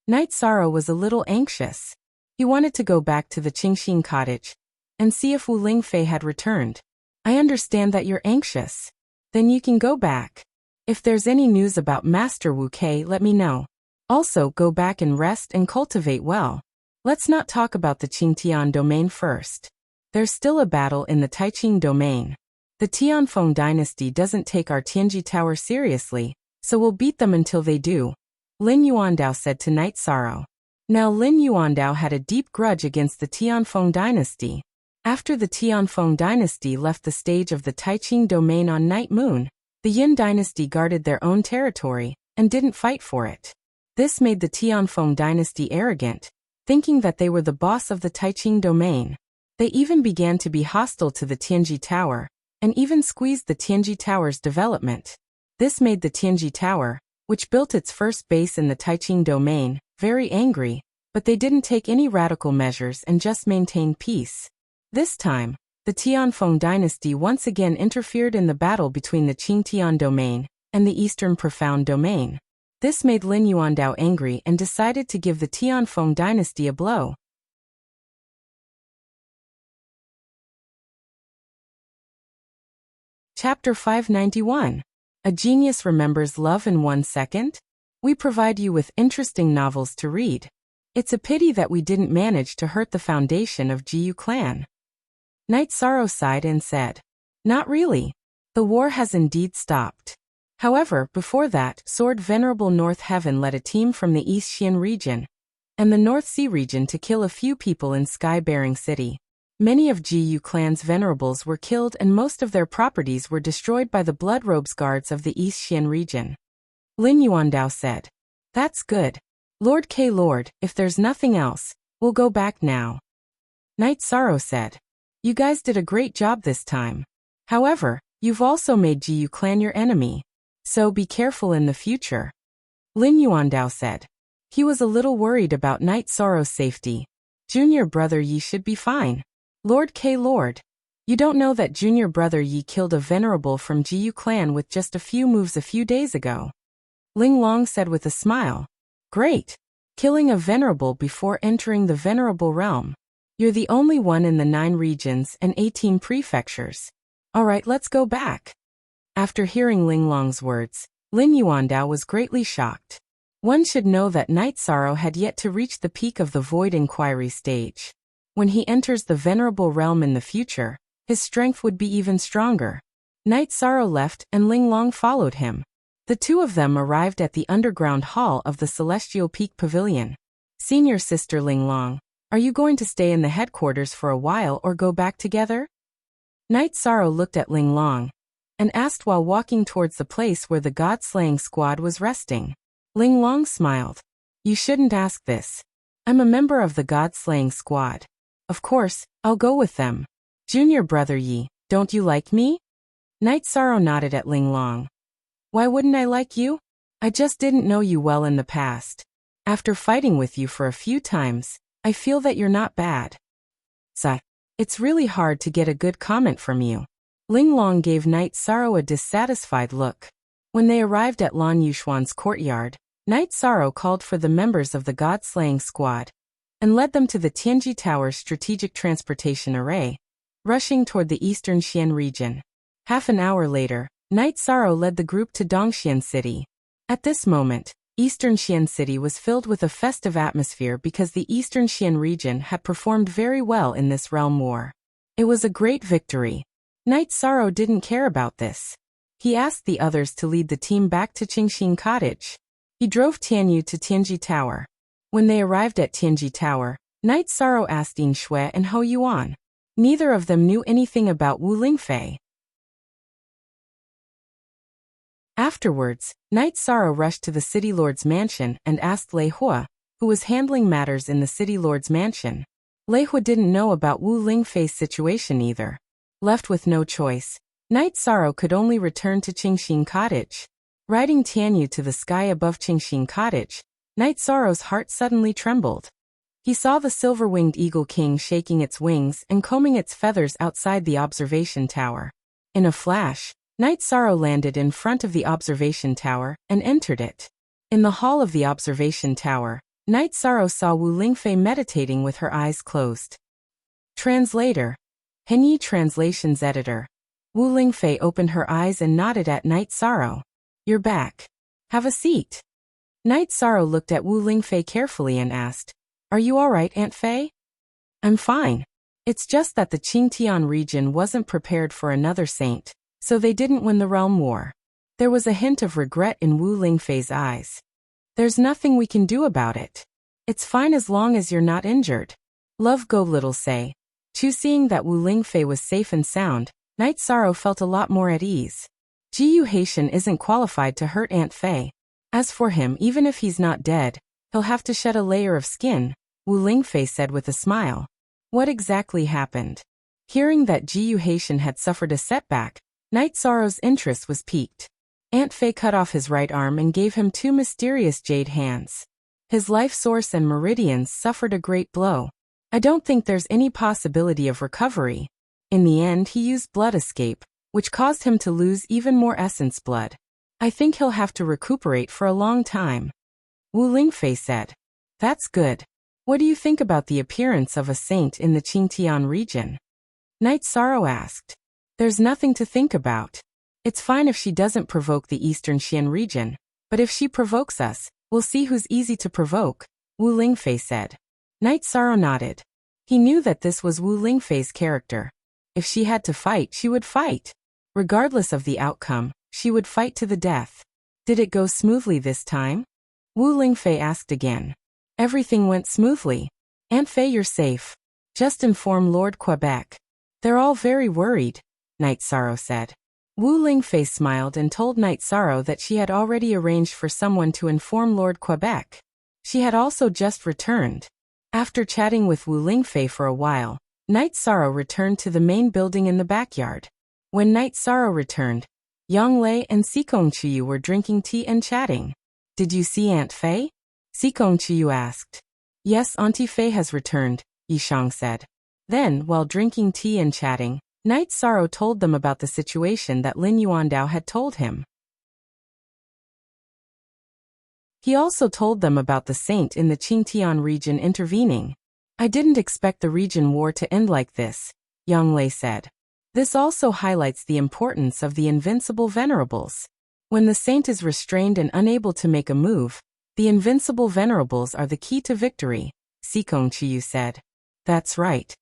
Night Sorrow was a little anxious. He wanted to go back to the Qingxin cottage and see if Wu Lingfei had returned. I understand that you're anxious. Then you can go back. If there's any news about Master Wu Kei, let me know. Also, go back and rest and cultivate well. Let's not talk about the Qingtian domain first. There's still a battle in the Taiqing domain. The Tianfeng dynasty doesn't take our Tianji Tower seriously, so we'll beat them until they do, Lin Yuandao said to Night Sorrow. Now Lin Yuandao had a deep grudge against the Tianfeng dynasty. After the Tianfeng dynasty left the stage of the Taiqing domain on Night Moon, the Yin dynasty guarded their own territory and didn't fight for it. This made the Tianfeng dynasty arrogant. thinking that they were the boss of the Taiqing domain. They even began to be hostile to the Tianji Tower, and even squeezed the Tianji Tower's development. This made the Tianji Tower, which built its first base in the Taiqing domain, very angry, but they didn't take any radical measures and just maintained peace. This time, the Tianfeng dynasty once again interfered in the battle between the Qingtian domain and the Eastern Profound domain. This made Lin Yuandao angry and decided to give the Tianfeng dynasty a blow. Chapter 591. A Genius Remembers Love in 1 Second? We provide you with interesting novels to read. It's a pity that we didn't manage to hurt the foundation of Jiyu clan. Knight Sorrow sighed and said, "Not really. The war has indeed stopped. However, before that, Sword Venerable North Heaven led a team from the East Xian region and the North Sea region to kill a few people in Sky-Bearing City. Many of Jiyu clan's venerables were killed and most of their properties were destroyed by the Blood Robes guards of the East Xian region." Lin Yuandao said, "That's good. Lord K. Lord, if there's nothing else, we'll go back now." Knight Sorrow said, "You guys did a great job this time. However, you've also made Jiyu clan your enemy. So be careful in the future." Lin Yuandao said. He was a little worried about Knight Sorrow's safety. Junior brother Yi should be fine. Lord K. Lord, you don't know that junior brother Yi killed a venerable from Jiyu clan with just a few moves a few days ago. Ling Long said with a smile. Great. Killing a venerable before entering the venerable realm. You're the only one in the 9 regions and 18 prefectures. Alright, let's go back. After hearing Ling Long's words, Lin Yuandao was greatly shocked. One should know that Knight Sorrow had yet to reach the peak of the Void Inquiry stage. When he enters the Venerable Realm in the future, his strength would be even stronger. Knight Sorrow left and Ling Long followed him. The two of them arrived at the underground hall of the Celestial Peak Pavilion. Senior sister Ling Long, are you going to stay in the headquarters for a while or go back together? Knight Sorrow looked at Ling Long and asked while walking towards the place where the God-slaying squad was resting. Ling Long smiled. You shouldn't ask this. I'm a member of the God-slaying squad. Of course, I'll go with them. Junior brother Yi, don't you like me? Knight Sorrow nodded at Ling Long. Why wouldn't I like you? I just didn't know you well in the past. After fighting with you for a few times, I feel that you're not bad. It's really hard to get a good comment from you. Ling Long gave Knight Sorrow a dissatisfied look. When they arrived at Lan Yushuan's courtyard, Knight Sorrow called for the members of the God-slaying squad and led them to the Tianji Tower's strategic transportation array, rushing toward the eastern Xian region. Half an hour later, Knight Sorrow led the group to Dongxian City. At this moment, Eastern Xian City was filled with a festive atmosphere because the Eastern Xian region had performed very well in this realm war. It was a great victory. Knight Sorrow didn't care about this. He asked the others to lead the team back to Qingxin Cottage. He drove Tianyu to Tianji Tower. When they arrived at Tianji Tower, Knight Sorrow asked Yin Shui and Hou Yuan. Neither of them knew anything about Wu Lingfei. Afterwards, Knight Sorrow rushed to the City Lord's mansion and asked Lei Hua, who was handling matters in the City Lord's mansion. Lei Hua didn't know about Wu Lingfei's situation either. Left with no choice, Knight Sorrow could only return to Qingxin Cottage. Riding Tianyu to the sky above Qingxin Cottage, Knight Sorrow's heart suddenly trembled. He saw the silver-winged eagle king shaking its wings and combing its feathers outside the observation tower. In a flash, Knight Sorrow landed in front of the observation tower and entered it. In the hall of the observation tower, Knight Sorrow saw Wu Lingfei meditating with her eyes closed. Translator. Henyi Translations Editor. Wu Lingfei opened her eyes and nodded at Knight Sorrow. You're back. Have a seat. Knight Sorrow looked at Wu Lingfei carefully and asked, Are you alright, Aunt Fei? I'm fine. It's just that the Qingtian region wasn't prepared for another saint, so they didn't win the realm war. There was a hint of regret in Wu Lingfei's eyes. There's nothing we can do about it. It's fine as long as you're not injured. Love go little say. Seeing that Wu Lingfei was safe and sound, Knight Sorrow felt a lot more at ease. Jiyu Haitian isn't qualified to hurt Aunt Fei. As for him, even if he's not dead, he'll have to shed a layer of skin, Wu Lingfei said with a smile. What exactly happened? Hearing that Ji Yuhaitian had suffered a setback, Night Sorrow's interest was piqued. Aunt Fei cut off his right arm and gave him two mysterious jade hands. His life source and meridians suffered a great blow. I don't think there's any possibility of recovery. In the end, he used blood escape, which caused him to lose even more essence blood. I think he'll have to recuperate for a long time. Wu Lingfei said. That's good. What do you think about the appearance of a saint in the Qingtian region? Night Sorrow asked. There's nothing to think about. It's fine if she doesn't provoke the Eastern Xian region, but if she provokes us, we'll see who's easy to provoke, Wu Lingfei said. Night Sorrow nodded. He knew that this was Wu Lingfei's character. If she had to fight, she would fight. Regardless of the outcome, she would fight to the death. Did it go smoothly this time? Wu Lingfei asked again. Everything went smoothly. Aunt Fei, you're safe. Just inform Lord Quebec. They're all very worried, Night Sorrow said. Wu Lingfei smiled and told Night Sorrow that she had already arranged for someone to inform Lord Quebec. She had also just returned. After chatting with Wu Lingfei for a while, Night Sorrow returned to the main building in the backyard. When Night Sorrow returned, Yang Lei and Sikong Chiyu were drinking tea and chatting. Did you see Aunt Fei? Sikong Chiyu asked. Yes, Auntie Fei has returned, Yishang said. Then, while drinking tea and chatting, Night Sorrow told them about the situation that Lin Yuandao had told him. He also told them about the saint in the Qingtian region intervening. I didn't expect the region war to end like this, Yang Lei said. This also highlights the importance of the invincible venerables. When the saint is restrained and unable to make a move, the invincible venerables are the key to victory, Sikong Chiyu said. That's right.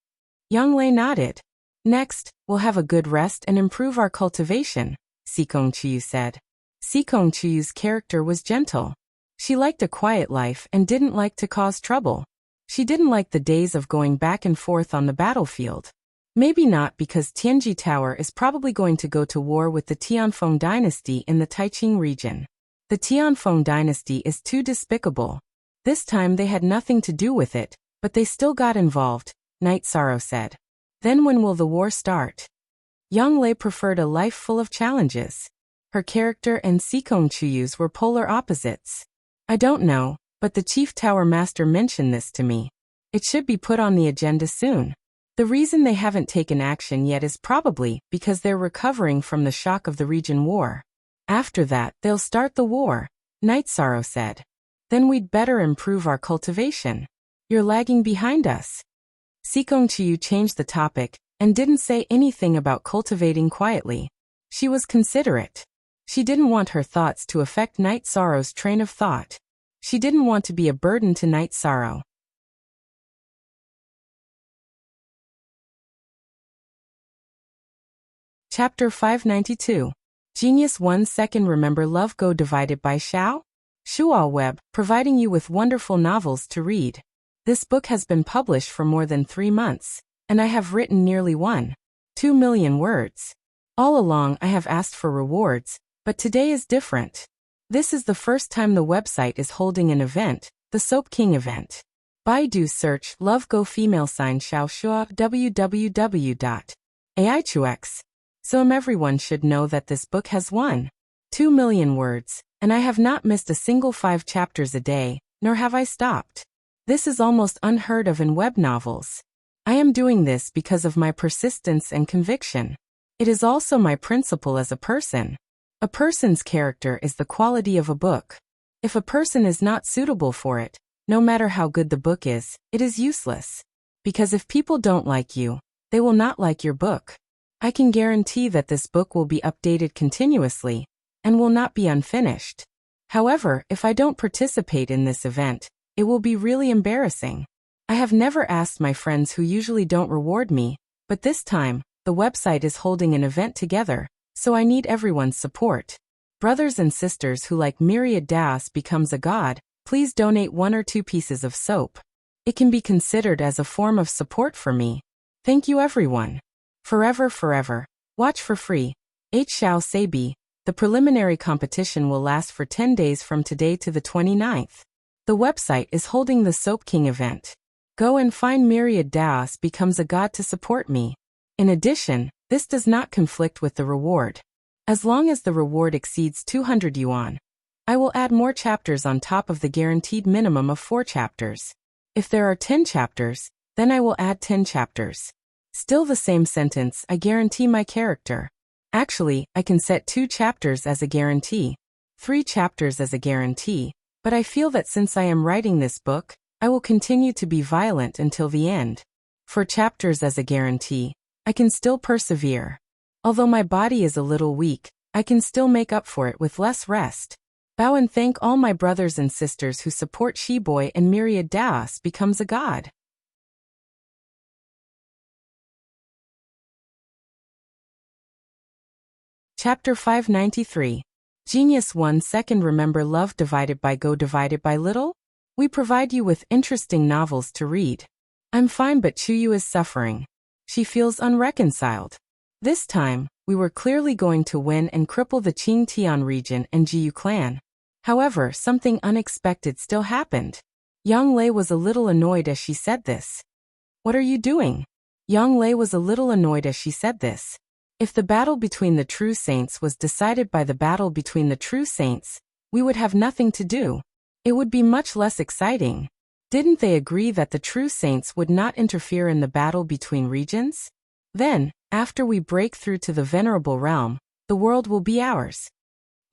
Yang Lei nodded. Next, we'll have a good rest and improve our cultivation, Sikong Chiyu said. Sikong Chiyu's character was gentle. She liked a quiet life and didn't like to cause trouble. She didn't like the days of going back and forth on the battlefield. Maybe not, because Tianji Tower is probably going to go to war with the Tianfeng dynasty in the Taiqing region. The Tianfeng dynasty is too despicable. This time they had nothing to do with it, but they still got involved, Night Sorrow said. Then when will the war start? Yang Lei preferred a life full of challenges. Her character and Sikong Chuyu's were polar opposites. I don't know, but the Chief Tower Master mentioned this to me. It should be put on the agenda soon. The reason they haven't taken action yet is probably because they're recovering from the shock of the region war. After that, they'll start the war, Night Sorrow said. Then we'd better improve our cultivation. You're lagging behind us. Sikong Chiyu changed the topic and didn't say anything about cultivating quietly. She was considerate. She didn't want her thoughts to affect Night Sorrow's train of thought. She didn't want to be a burden to Night Sorrow. Chapter 592. Genius 1 Second. Remember Love Go Divided by Xiao? Shual Web, providing you with wonderful novels to read. This book has been published for more than 3 months, and I have written nearly 1.2 million words. All along I have asked for rewards, but today is different. This is the first time the website is holding an event, the Soap King event. Baidu search Love Go female sign Xiao Shua www.aichux. So everyone should know that this book has 1.2 million words, and I have not missed a single 5 chapters a day, nor have I stopped. This is almost unheard of in web novels. I am doing this because of my persistence and conviction. It is also my principle as a person. A person's character is the quality of a book. If a person is not suitable for it, no matter how good the book is, it is useless. Because if people don't like you, they will not like your book. I can guarantee that this book will be updated continuously, and will not be unfinished. However, if I don't participate in this event, it will be really embarrassing. I have never asked my friends who usually don't reward me, but this time, the website is holding an event together, so I need everyone's support. Brothers and sisters who like Myriad Das becomes a god, please donate 1 or 2 pieces of soap. It can be considered as a form of support for me. Thank you everyone. Forever forever. Watch for free. H. Xiao Seibi. The preliminary competition will last for 10 days from today to the 29th. The website is holding the Soap King event. Go and find myriad Daos becomes a god to support me. In addition, this does not conflict with the reward. As long as the reward exceeds 200 yuan, I will add more chapters on top of the guaranteed minimum of 4 chapters. If there are 10 chapters, then I will add 10 chapters. Still the same sentence, I guarantee my character. Actually, I can set 2 chapters as a guarantee, 3 chapters as a guarantee, but I feel that since I am writing this book, I will continue to be violent until the end. 4 chapters as a guarantee, I can still persevere. Although my body is a little weak, I can still make up for it with less rest. Bow and thank all my brothers and sisters who support Shiboy and myriad Daos becomes a god. Chapter 593. Genius 1 Second Remember love divided by go divided by little? We provide you with interesting novels to read. I'm fine but Chuyu is suffering. She feels unreconciled. This time, we were clearly going to win and cripple the Qingtian region and Jiyu clan. However, something unexpected still happened. Yang Lei was a little annoyed as she said this. What are you doing? Yang Lei was a little annoyed as she said this. If the battle between the true saints was decided by the battle between the true saints, we would have nothing to do. It would be much less exciting. Didn't they agree that the true saints would not interfere in the battle between regions? Then, after we break through to the venerable realm, the world will be ours.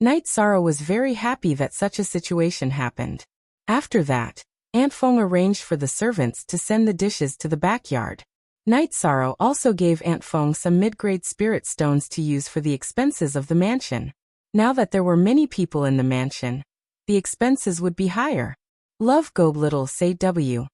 Knight Sorrow was very happy that such a situation happened. After that, Aunt Feng arranged for the servants to send the dishes to the backyard. Knight Sorrow also gave Aunt Feng some mid-grade spirit stones to use for the expenses of the mansion. Now that there were many people in the mansion, the expenses would be higher. Love go little say W.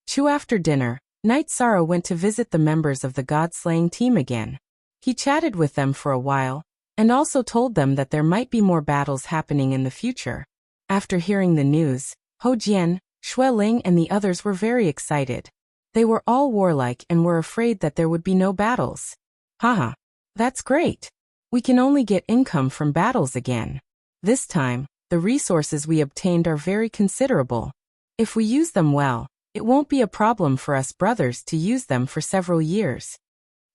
Chu after dinner, Knight Sorrow went to visit the members of the god-slaying team again. He chatted with them for a while, and also told them that there might be more battles happening in the future. After hearing the news, Ho Jian, Xue Ling and the others were very excited. They were all warlike and were afraid that there would be no battles. Haha. That's great. We can only get income from battles again. This time, the resources we obtained are very considerable. If we use them well, it won't be a problem for us brothers to use them for several years.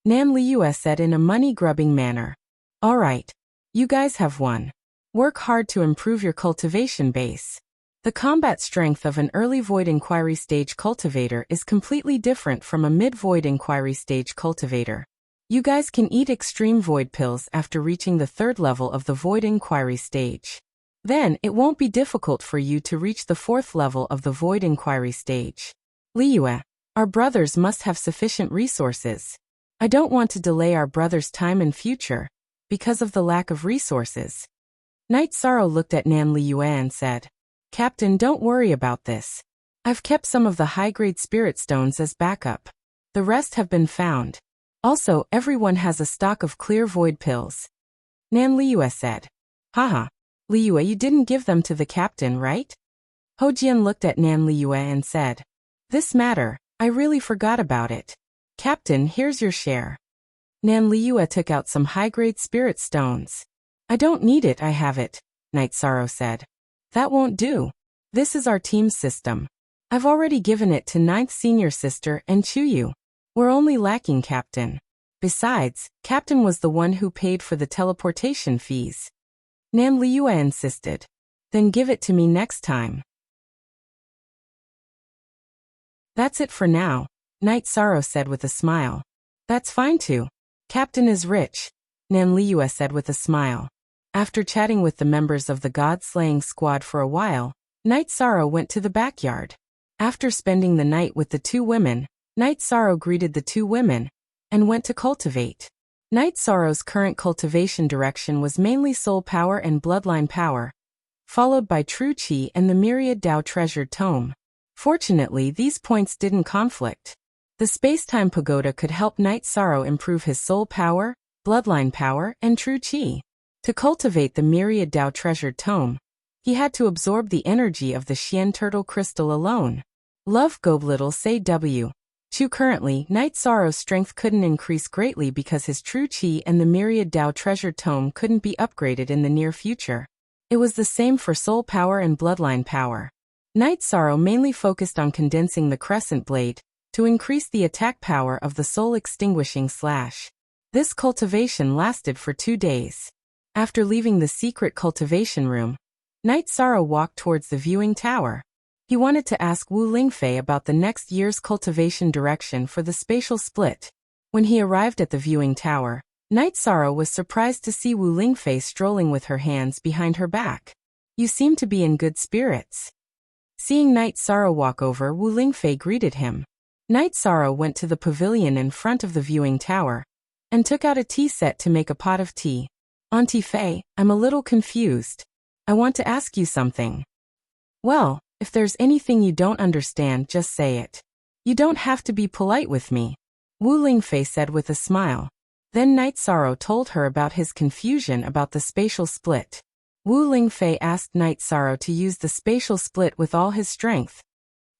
Nan Liu said in a money-grubbing manner. All right. You guys have won. Work hard to improve your cultivation base. The combat strength of an early void inquiry stage cultivator is completely different from a mid-void inquiry stage cultivator. You guys can eat extreme void pills after reaching the 3rd level of the void inquiry stage. Then, it won't be difficult for you to reach the 4th level of the void inquiry stage. Liyue, our brothers must have sufficient resources. I don't want to delay our brothers' time and future, because of the lack of resources. Knight Sorrow looked at Nan Liyue and said, Captain, don't worry about this. I've kept some of the high-grade spirit stones as backup. The rest have been found. Also, everyone has a stock of clear void pills. Nan Liu said. Haha. Liu, you didn't give them to the captain, right? Ho Jian looked at Nan Liu and said. This matter, I really forgot about it. Captain, here's your share. Nan Liu took out some high-grade spirit stones. I don't need it, I have it, Knight Sorrow said. That won't do. This is our team's system. I've already given it to 9th senior sister and Chuyu. We're only lacking Captain. Besides, Captain was the one who paid for the teleportation fees. Nan Liu insisted. Then give it to me next time. That's it for now, Knight Sorrow said with a smile. That's fine too. Captain is rich, Nan Liu said with a smile. After chatting with the members of the god-slaying squad for a while, Knight Sorrow went to the backyard. After spending the night with the 2 women, Knight Sorrow greeted the 2 women, and went to cultivate. Knight Sorrow's current cultivation direction was mainly soul power and bloodline power, followed by true qi and the myriad Dao treasured tome. Fortunately, these points didn't conflict. The space-time pagoda could help Knight Sorrow improve his soul power, bloodline power, and true qi. To cultivate the myriad Dao treasured tome, he had to absorb the energy of the Xian turtle crystal alone. Love go little say W. Chu currently, Knight Sorrow's strength couldn't increase greatly because his true qi and the myriad Dao treasured tome couldn't be upgraded in the near future. It was the same for soul power and bloodline power. Night Sorrow mainly focused on condensing the crescent blade to increase the attack power of the soul-extinguishing slash. This cultivation lasted for 2 days. After leaving the secret cultivation room, Night Sorrow walked towards the viewing tower. He wanted to ask Wu Lingfei about the next year's cultivation direction for the spatial split. When he arrived at the viewing tower, Night Sorrow was surprised to see Wu Lingfei strolling with her hands behind her back. "You seem to be in good spirits." Seeing Night Sorrow walk over, Wu Lingfei greeted him. Night Sorrow went to the pavilion in front of the viewing tower and took out a tea set to make a pot of tea. "Auntie Fei, I'm a little confused. I want to ask you something." "Well, if there's anything you don't understand, just say it. You don't have to be polite with me," Wu Lingfei said with a smile. Then Night Sorrow told her about his confusion about the spatial split. Wu Lingfei asked Night Sorrow to use the spatial split with all his strength.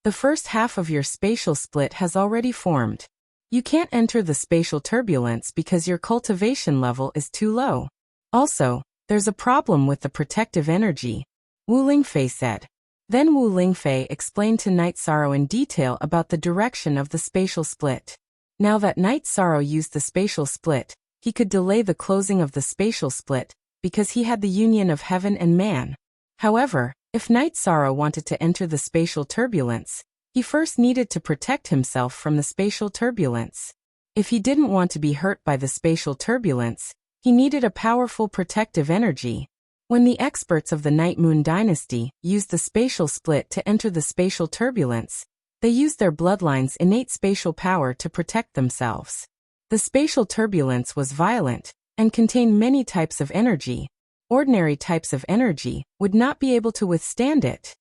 "The first half of your spatial split has already formed. You can't enter the spatial turbulence because your cultivation level is too low. Also, there's a problem with the protective energy," Wu Lingfei said. Then Wu Lingfei explained to Night Sorrow in detail about the direction of the spatial split. Now that Night Sorrow used the spatial split, he could delay the closing of the spatial split, because he had the union of heaven and man. However, if Night Sorrow wanted to enter the spatial turbulence, he first needed to protect himself from the spatial turbulence. If he didn't want to be hurt by the spatial turbulence, he needed a powerful protective energy. When the experts of the Night Moon Dynasty used the spatial split to enter the spatial turbulence, they used their bloodline's innate spatial power to protect themselves. The spatial turbulence was violent and contained many types of energy. Ordinary types of energy would not be able to withstand it.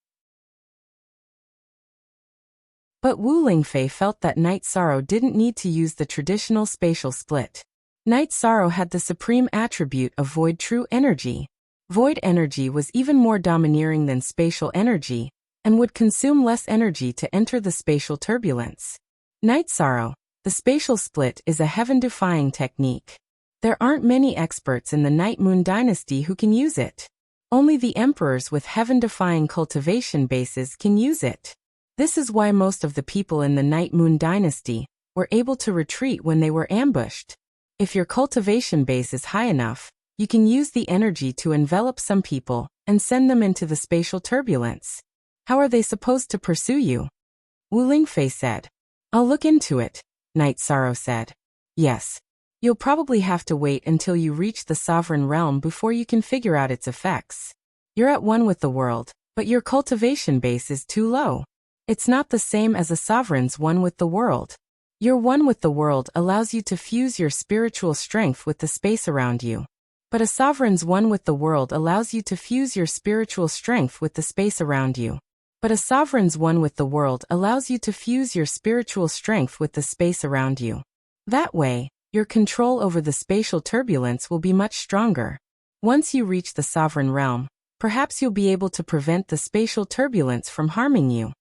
But Wu Lingfei felt that Night Sorrow didn't need to use the traditional spatial split. Night Sorrow had the supreme attribute of void true energy. Void energy was even more domineering than spatial energy, and would consume less energy to enter the spatial turbulence. Night Sorrow, the spatial split is a heaven-defying technique. There aren't many experts in the Night Moon Dynasty who can use it. Only the emperors with heaven-defying cultivation bases can use it. This is why most of the people in the Night Moon Dynasty were able to retreat when they were ambushed. If your cultivation base is high enough, you can use the energy to envelop some people and send them into the spatial turbulence. How are they supposed to pursue you? Wu Lingfei said. "I'll look into it," Night Sorrow said. "Yes. You'll probably have to wait until you reach the sovereign realm before you can figure out its effects. You're at one with the world, but your cultivation base is too low. It's not the same as a sovereign's one with the world. Your one with the world allows you to fuse your spiritual strength with the space around you. But a sovereign's one with the world allows you to fuse your spiritual strength with the space around you. But a sovereign's one with the world allows you to fuse your spiritual strength with the space around you. That way, your control over the spatial turbulence will be much stronger. Once you reach the sovereign realm, perhaps you'll be able to prevent the spatial turbulence from harming you,"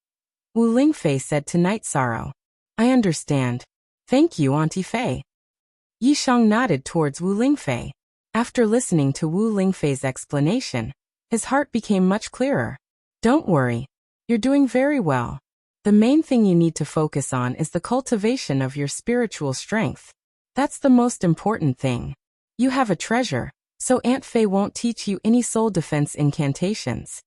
Wu Lingfei said to Night Sorrow. "I understand. Thank you, Auntie Fei." Yishang nodded towards Wu Lingfei. After listening to Wu Lingfei's explanation, his heart became much clearer. "Don't worry. You're doing very well. The main thing you need to focus on is the cultivation of your spiritual strength. That's the most important thing. You have a treasure, so Aunt Fei won't teach you any soul defense incantations."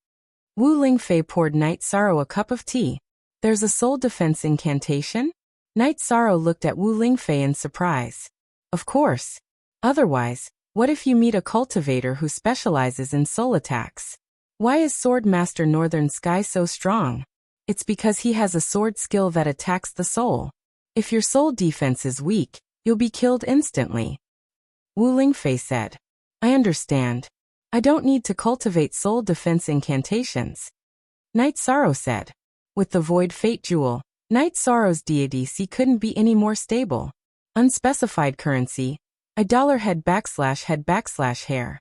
Wu Lingfei poured Night Sorrow a cup of tea. "There's a soul defense incantation?" Night Sorrow looked at Wu Lingfei in surprise. "Of course. Otherwise, what if you meet a cultivator who specializes in soul attacks? Why is Sword Master Northern Sky so strong? It's because he has a sword skill that attacks the soul. If your soul defense is weak, you'll be killed instantly," Wu Lingfei said. "I understand. I don't need to cultivate soul defense incantations," Night Sorrow said. With the Void Fate Jewel, Night Sorrow's deity couldn't be any more stable. Unspecified currency, $head /hair.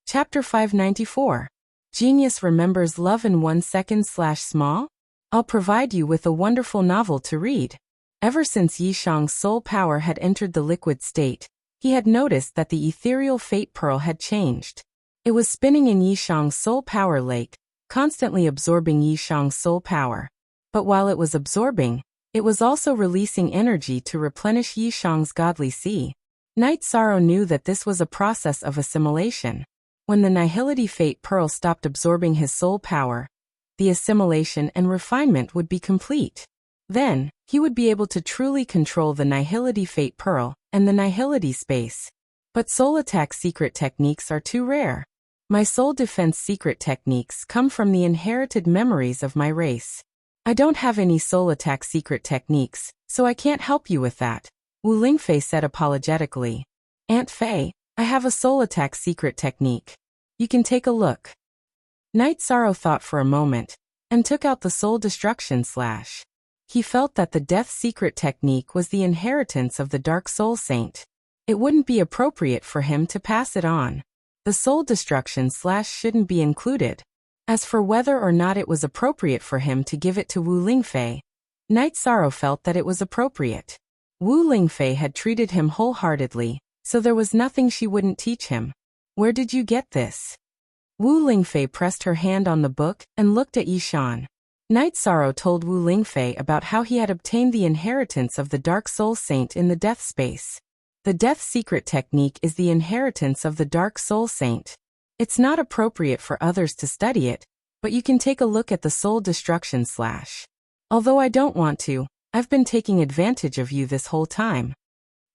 Chapter 594. Genius remembers love in 1 second/small? I'll provide you with a wonderful novel to read. Ever since Yishang's soul power had entered the liquid state, He had noticed that the ethereal fate pearl had changed. It was spinning in Yishang's soul power lake, constantly absorbing Yishang's soul power. But while it was absorbing, it was also releasing energy to replenish Yishang's godly sea. Night Sorrow knew that this was a process of assimilation. When the Nihility Fate Pearl stopped absorbing his soul power, the assimilation and refinement would be complete. Then, he would be able to truly control the Nihility Fate Pearl and the Nihility Space. But soul attack secret techniques are too rare. My soul defense secret techniques come from the inherited memories of my race. I don't have any soul attack secret techniques, so I can't help you with that, Wu Lingfei said apologetically. Aunt Fei, I have a soul attack secret technique. You can take a look. Night Sorrow thought for a moment, and took out the soul destruction slash. He felt that the death secret technique was the inheritance of the Dark Soul Saint. It wouldn't be appropriate for him to pass it on. The soul destruction slash shouldn't be included. As for whether or not it was appropriate for him to give it to Wu Lingfei, Night Sorrow felt that it was appropriate. Wu Lingfei had treated him wholeheartedly, so there was nothing she wouldn't teach him. Where did you get this? Wu Lingfei pressed her hand on the book and looked at Yishan. Night Sorrow told Wu Lingfei about how he had obtained the inheritance of the Dark Soul Saint in the Death Space. The Death Secret technique is the inheritance of the Dark Soul Saint. It's not appropriate for others to study it, but you can take a look at the soul destruction slash. Although I don't want to, I've been taking advantage of you this whole time.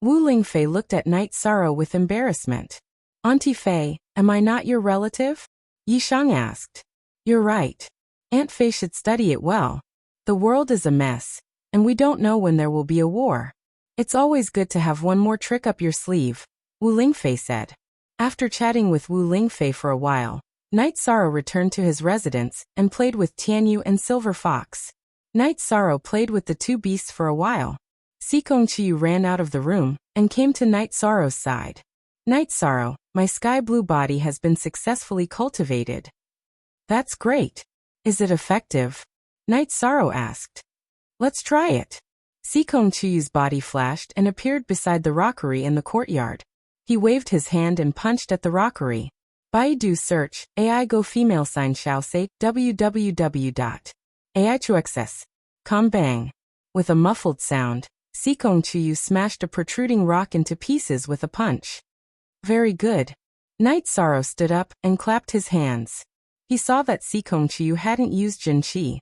Wu Lingfei looked at Night Sorrow with embarrassment. Auntie Fei, am I not your relative? Yishang asked. You're right. Aunt Fei should study it well. The world is a mess, and we don't know when there will be a war. It's always good to have one more trick up your sleeve, Wu Lingfei said. After chatting with Wu Lingfei for a while, Night Sorrow returned to his residence and played with Tianyu and Silver Fox. Night Sorrow played with the two beasts for a while. Sikong Chiyu ran out of the room and came to Night Sorrow's side. Night Sorrow, my sky blue body has been successfully cultivated. That's great. Is it effective? Night Sorrow asked. Let's try it. Sikong Chiyu's body flashed and appeared beside the rockery in the courtyard. He waved his hand and punched at the rockery. Baidu search, AI go female sign shall say www.aichuxs.com bang. With a muffled sound, Sikong Chiyu smashed a protruding rock into pieces with a punch. Very good. Night Sorrow stood up and clapped his hands. He saw that Sikong Chiyu hadn't used Jin Qi.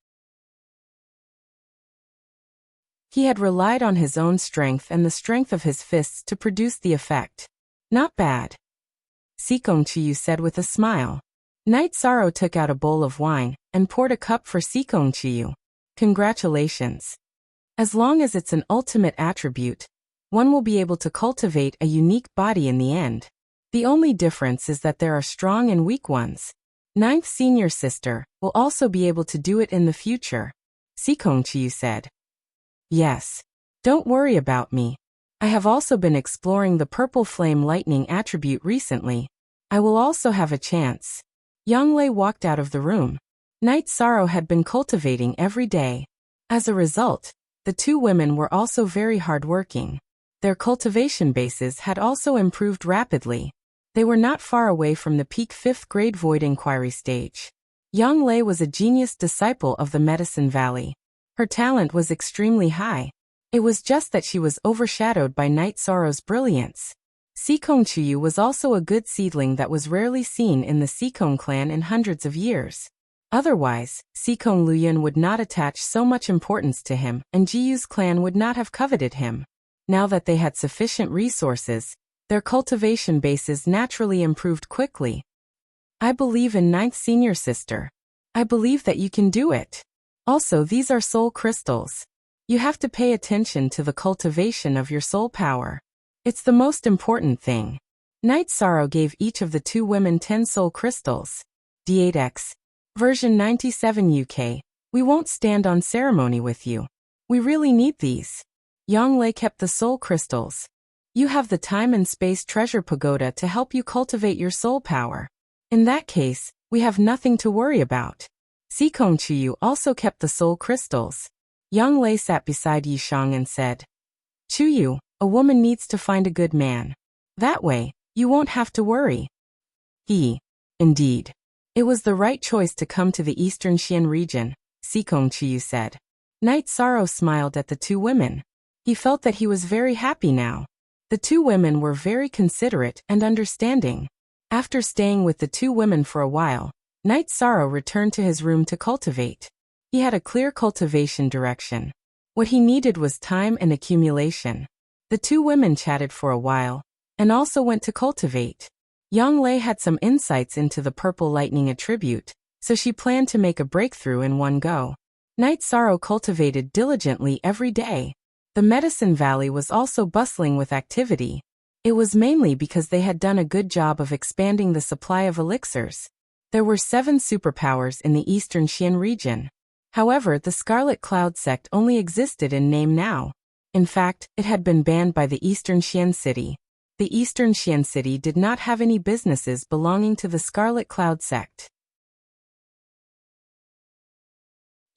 He had relied on his own strength and the strength of his fists to produce the effect. Not bad. Sikong Chiyu said with a smile. Night Sorrow took out a bowl of wine and poured a cup for Sikong Chiyu. Congratulations. As long as it's an ultimate attribute, one will be able to cultivate a unique body in the end. The only difference is that there are strong and weak ones. Ninth senior sister will also be able to do it in the future, Sikong Chiyu said. Yes. Don't worry about me. I have also been exploring the purple flame lightning attribute recently. I will also have a chance. Yang Lei walked out of the room. Night Sorrow had been cultivating every day. As a result, the two women were also very hardworking. Their cultivation bases had also improved rapidly. They were not far away from the peak 5th grade void inquiry stage. Yang Lei was a genius disciple of the Medicine Valley. Her talent was extremely high. It was just that she was overshadowed by Night Sorrow's brilliance. Sikong Chiyu was also a good seedling that was rarely seen in the Sikong clan in hundreds of years. Otherwise, Sikong Luyan would not attach so much importance to him, and Jiyu's clan would not have coveted him. Now that they had sufficient resources, their cultivation bases naturally improved quickly. I believe in Ninth Senior Sister. I believe that you can do it. Also, these are soul crystals. You have to pay attention to the cultivation of your soul power. It's the most important thing. Night Sorrow gave each of the two women 10 soul crystals. D8X. Version 97 UK. We won't stand on ceremony with you. We really need these. Yang Lei kept the soul crystals. You have the time and space treasure pagoda to help you cultivate your soul power. In that case, we have nothing to worry about. Sikong Chiyu also kept the soul crystals. Yang Lei sat beside Yishang and said, Chiyu, a woman needs to find a good man. That way, you won't have to worry. Indeed. It was the right choice to come to the Eastern Xian region, Sikong Chiyu said. Knight Sorrow smiled at the two women. He felt that he was very happy now. The two women were very considerate and understanding. After staying with the two women for a while, Knight Sorrow returned to his room to cultivate. He had a clear cultivation direction. What he needed was time and accumulation. The two women chatted for a while, and also went to cultivate. Yang Lei had some insights into the purple lightning attribute, so she planned to make a breakthrough in one go. Knight Sorrow cultivated diligently every day. The Medicine Valley was also bustling with activity. It was mainly because they had done a good job of expanding the supply of elixirs. There were 7 superpowers in the Eastern Xian region. However, the Scarlet Cloud sect only existed in name now. In fact, it had been banned by the Eastern Xian city. The Eastern Xian city did not have any businesses belonging to the Scarlet Cloud sect.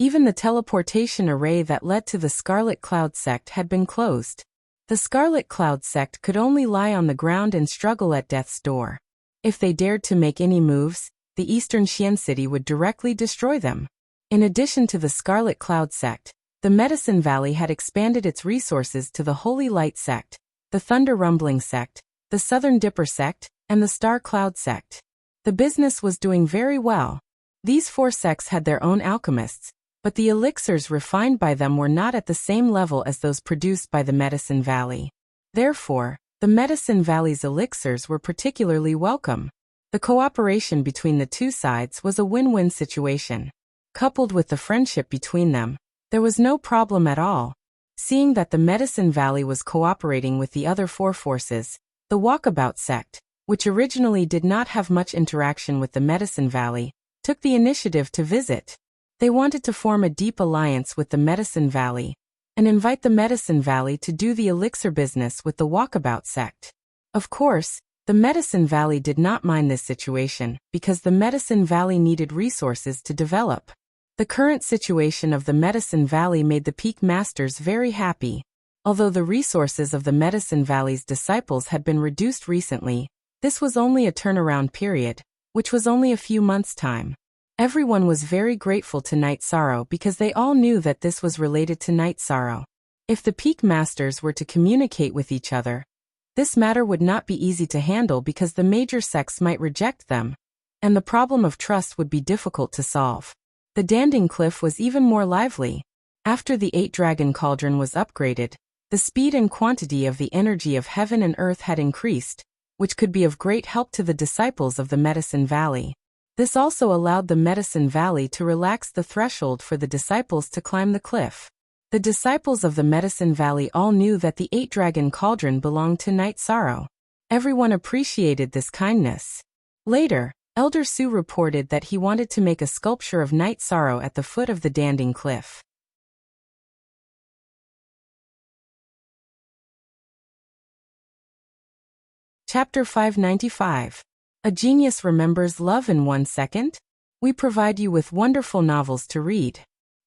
Even the teleportation array that led to the Scarlet Cloud sect had been closed. The Scarlet Cloud sect could only lie on the ground and struggle at death's door. If they dared to make any moves, the Eastern Xian city would directly destroy them. In addition to the Scarlet Cloud sect, the Medicine Valley had expanded its resources to the Holy Light sect, the Thunder Rumbling sect, the Southern Dipper sect, and the Star Cloud sect. The business was doing very well. These 4 sects had their own alchemists, but the elixirs refined by them were not at the same level as those produced by the Medicine Valley. Therefore, the Medicine Valley's elixirs were particularly welcome. The cooperation between the two sides was a win-win situation. Coupled with the friendship between them, there was no problem at all. Seeing that the Medicine Valley was cooperating with the other 4 forces, the Walkabout sect, which originally did not have much interaction with the Medicine Valley, took the initiative to visit. They wanted to form a deep alliance with the Medicine Valley and invite the Medicine Valley to do the elixir business with the Walkabout sect. Of course, the Medicine Valley did not mind this situation because the Medicine Valley needed resources to develop. The current situation of the Medicine Valley made the Peak Masters very happy. Although the resources of the Medicine Valley's disciples had been reduced recently, this was only a turnaround period, which was only a few months' time. Everyone was very grateful to Knight Sorrow because they all knew that this was related to Knight Sorrow. If the Peak Masters were to communicate with each other, this matter would not be easy to handle because the major sects might reject them, and the problem of trust would be difficult to solve. The Danding Cliff was even more lively. After the 8-Dragon Cauldron was upgraded, the speed and quantity of the energy of heaven and earth had increased, which could be of great help to the disciples of the Medicine Valley. This also allowed the Medicine Valley to relax the threshold for the disciples to climb the cliff. The disciples of the Medicine Valley all knew that the 8-Dragon Cauldron belonged to Knight Sorrow. Everyone appreciated this kindness. Later, Elder Su reported that he wanted to make a sculpture of Knight Sorrow at the foot of the Danding Cliff. Chapter 595. A Genius Remembers Love in 1 Second? We provide you with wonderful novels to read.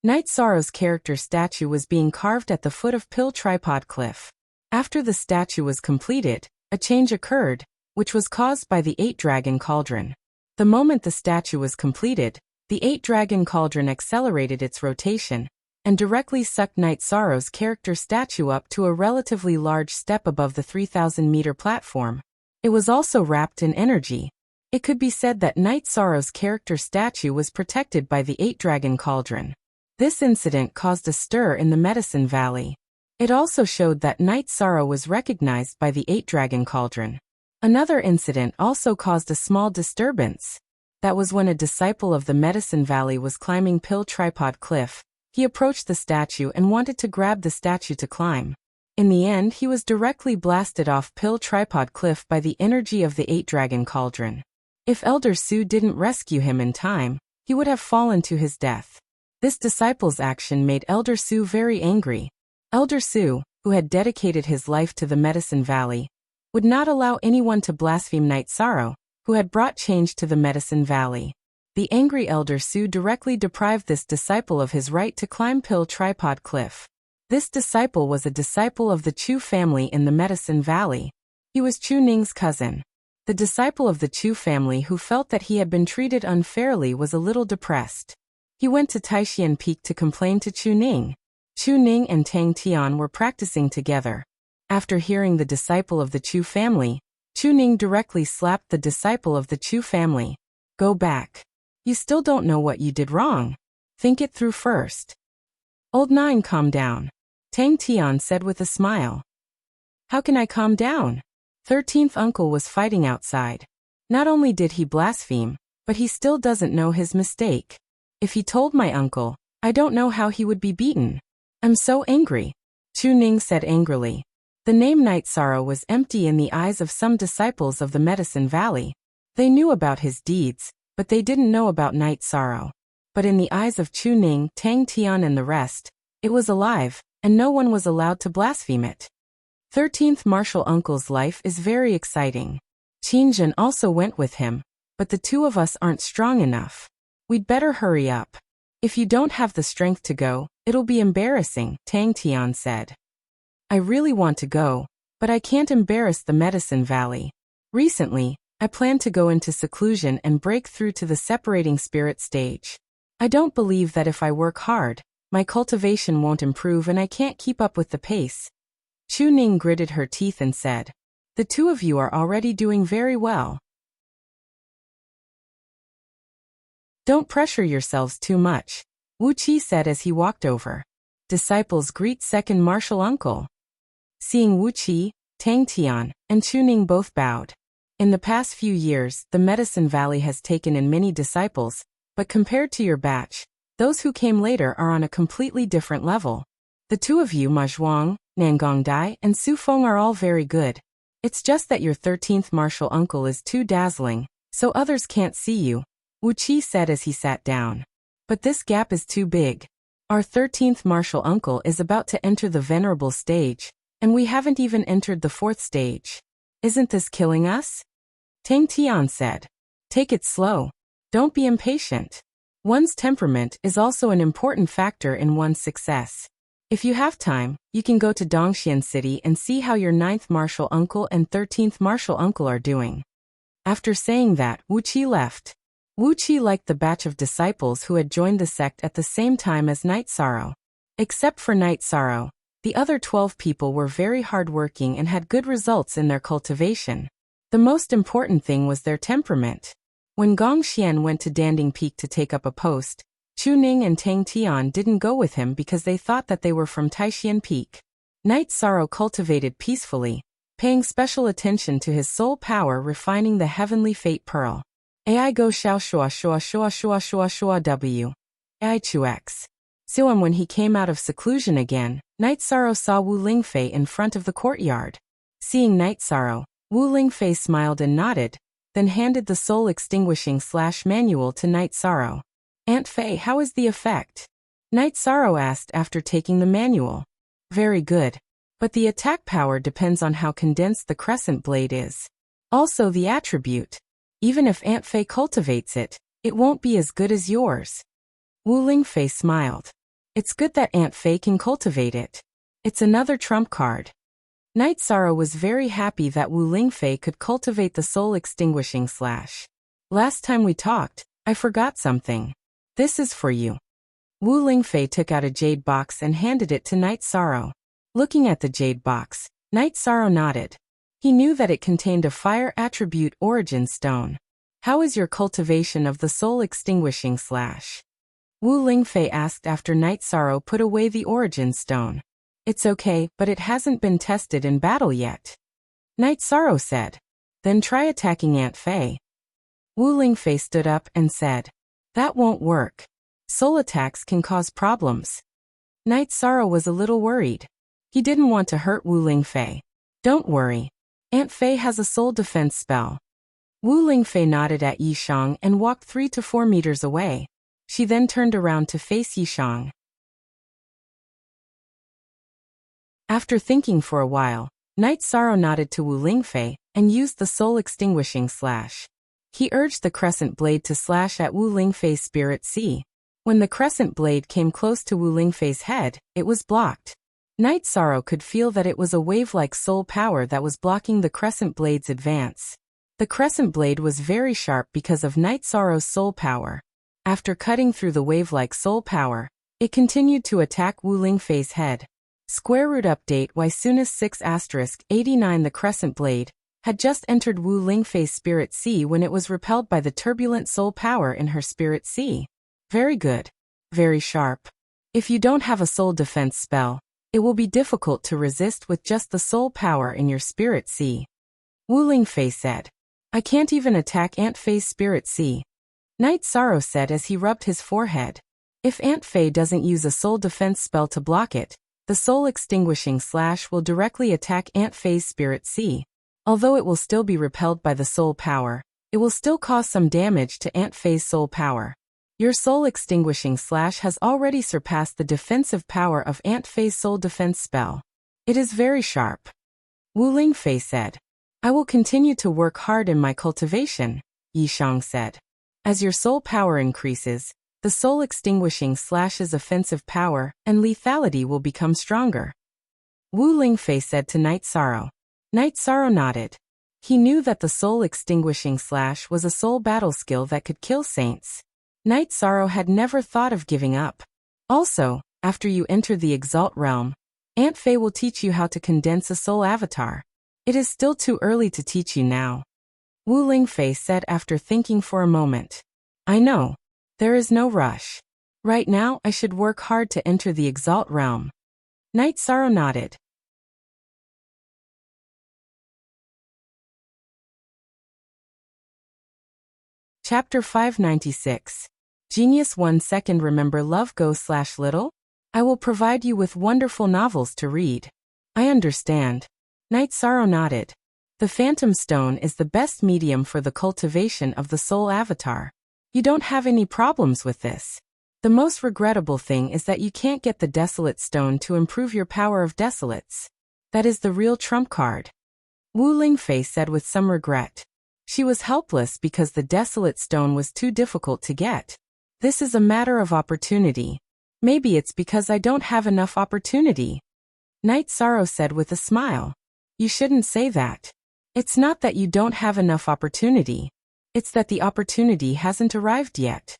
Knight Sorrow's character statue was being carved at the foot of Pill Tripod Cliff. After the statue was completed, a change occurred, which was caused by the 8-Dragon Cauldron. The moment the statue was completed, the 8-Dragon Cauldron accelerated its rotation and directly sucked Knight Sorrow's character statue up to a relatively large step above the 3,000-meter platform. It was also wrapped in energy. It could be said that Knight Sorrow's character statue was protected by the 8-Dragon Cauldron. This incident caused a stir in the Medicine Valley. It also showed that Knight Sorrow was recognized by the 8-Dragon Cauldron. Another incident also caused a small disturbance. That was when a disciple of the Medicine Valley was climbing Pill Tripod Cliff. He approached the statue and wanted to grab the statue to climb. In the end, he was directly blasted off Pill Tripod Cliff by the energy of the 8-Dragon Cauldron. If Elder Su didn't rescue him in time, he would have fallen to his death. This disciple's action made Elder Su very angry. Elder Su, who had dedicated his life to the Medicine Valley, would not allow anyone to blaspheme Knight Sorrow, who had brought change to the Medicine Valley. The angry Elder Su directly deprived this disciple of his right to climb Pill Tripod Cliff. This disciple was a disciple of the Chu family in the Medicine Valley. He was Chu Ning's cousin. The disciple of the Chu family who felt that he had been treated unfairly was a little depressed. He went to Taixian Peak to complain to Chu Ning. Chu Ning and Tang Tian were practicing together. After hearing the disciple of the Chu family, Chu Ning directly slapped the disciple of the Chu family. Go back. You still don't know what you did wrong. Think it through first. Old Nine, calm down. Tang Tian said with a smile. How can I calm down? 13th uncle was fighting outside. Not only did he blaspheme, but he still doesn't know his mistake. If he told my uncle, I don't know how he would be beaten. I'm so angry. Chu Ning said angrily. The name Night Sorrow was empty in the eyes of some disciples of the Medicine Valley. They knew about his deeds, but they didn't know about Night Sorrow. But in the eyes of Chu Ning, Tang Tian and the rest, it was alive, and no one was allowed to blaspheme it. 13th Martial Uncle's life is very exciting. Qin Jin also went with him, but the two of us aren't strong enough. We'd better hurry up. If you don't have the strength to go, it'll be embarrassing, Tang Tian said. I really want to go, but I can't embarrass the Medicine Valley. Recently, I plan to go into seclusion and break through to the separating spirit stage. I don't believe that if I work hard, my cultivation won't improve and I can't keep up with the pace. Chu Ning gritted her teeth and said, the two of you are already doing very well. Don't pressure yourselves too much, Wu Qi said as he walked over. Disciples greet second martial uncle. Seeing Wu Qi, Tang Tian, and Chu Ning both bowed. In the past few years, the Medicine Valley has taken in many disciples, but compared to your batch, those who came later are on a completely different level. The two of you, Ma Zhuang, Nangong Dai, and Su Feng are all very good. It's just that your 13th martial uncle is too dazzling, so others can't see you, Wu Qi said as he sat down. But this gap is too big. Our 13th martial uncle is about to enter the venerable stage, and we haven't even entered the 4th stage. Isn't this killing us? Tang Tian said. Take it slow. Don't be impatient. One's temperament is also an important factor in one's success. If you have time, you can go to Dongxian City and see how your 9th martial uncle and 13th martial uncle are doing. After saying that, Wu Qi left. Wu Qi liked the batch of disciples who had joined the sect at the same time as Night Sorrow. Except for Night Sorrow, the other 12 people were very hardworking and had good results in their cultivation. The most important thing was their temperament. When Gong Xian went to Danding Peak to take up a post, Chu Ning and Tang Tian didn't go with him because they thought that they were from Taixian Peak. Night Sorrow cultivated peacefully, paying special attention to his soul power, refining the heavenly fate pearl. Ai go xiao shua shua shua shua shua shua w. Ai chu x. Suam. When he came out of seclusion again, Night Sorrow saw Wu Lingfei in front of the courtyard. Seeing Night Sorrow, Wu Lingfei smiled and nodded, then handed the soul extinguishing / manual to Night Sorrow. Aunt Fei, how is the effect? Night Sorrow asked after taking the manual. Very good. But the attack power depends on how condensed the crescent blade is. Also the attribute. Even if Aunt Fei cultivates it, it won't be as good as yours. Wu Lingfei smiled. It's good that Aunt Fei can cultivate it. It's another trump card. Night Sorrow was very happy that Wu Lingfei could cultivate the soul extinguishing / Last time we talked, I forgot something. This is for you. Wu Lingfei took out a jade box and handed it to Night Sorrow. Looking at the jade box, Night Sorrow nodded. He knew that it contained a fire attribute origin stone. How is your cultivation of the soul extinguishing / Wu Lingfei asked after Night Sorrow put away the origin stone. It's okay, but it hasn't been tested in battle yet. Night Sorrow said. Then try attacking Aunt Fei. Wu Lingfei stood up and said. That won't work. Soul attacks can cause problems. Night Sorrow was a little worried. He didn't want to hurt Wu Lingfei. Don't worry. Aunt Fei has a soul defense spell. Wu Lingfei nodded at Yishang and walked 3 to 4 meters away. She then turned around to face Yishang. After thinking for a while, Night Sorrow nodded to Wu Lingfei and used the soul extinguishing / He urged the crescent blade to slash at Wu Lingfei's spirit sea. When the crescent blade came close to Wu Lingfei's head, it was blocked. Night Sorrow could feel that it was a wave-like soul power that was blocking the Crescent Blade's advance. The Crescent Blade was very sharp because of Night Sorrow's soul power. After cutting through the wave-like soul power, it continued to attack Wu Lingfei's head. Square root update Y Sunis 6*89 The Crescent Blade had just entered Wu Lingfei's Spirit Sea when it was repelled by the turbulent soul power in her Spirit Sea. Very good. Very sharp. If you don't have a soul defense spell, it will be difficult to resist with just the soul power in your Spirit Sea. Wu Lingfei said. I can't even attack Aunt Fei's Spirit Sea. Night Sorrow said as he rubbed his forehead. If Aunt Fei doesn't use a soul defense spell to block it, the soul extinguishing slash will directly attack Aunt Fei's Spirit Sea. Although it will still be repelled by the soul power, it will still cause some damage to Aunt Fei's soul power. Your soul extinguishing slash has already surpassed the defensive power of Aunt Fei's soul defense spell. It is very sharp. Wu Lingfei said. I will continue to work hard in my cultivation, Yishang said. As your soul power increases, the soul extinguishing slash's offensive power and lethality will become stronger. Wu Lingfei said to Night Sorrow. Night Sorrow nodded. He knew that the soul extinguishing slash was a soul battle skill that could kill saints. Night Sorrow had never thought of giving up. Also, after you enter the Exalt realm, Aunt Fei will teach you how to condense a soul avatar. It is still too early to teach you now. Wu Lingfei said after thinking for a moment. I know. There is no rush. Right now I should work hard to enter the Exalt realm. Night Sorrow nodded. Chapter 596. Genius 1 second Remember love go/little? I will provide you with wonderful novels to read. I understand. Night Sorrow nodded. The Phantom Stone is the best medium for the cultivation of the soul avatar. You don't have any problems with this. The most regrettable thing is that you can't get the Desolate Stone to improve your power of Desolates. That is the real trump card. Wu Lingfei said with some regret. She was helpless because the Desolate Stone was too difficult to get. This is a matter of opportunity. Maybe it's because I don't have enough opportunity. Night Sorrow said with a smile. You shouldn't say that. It's not that you don't have enough opportunity. It's that the opportunity hasn't arrived yet.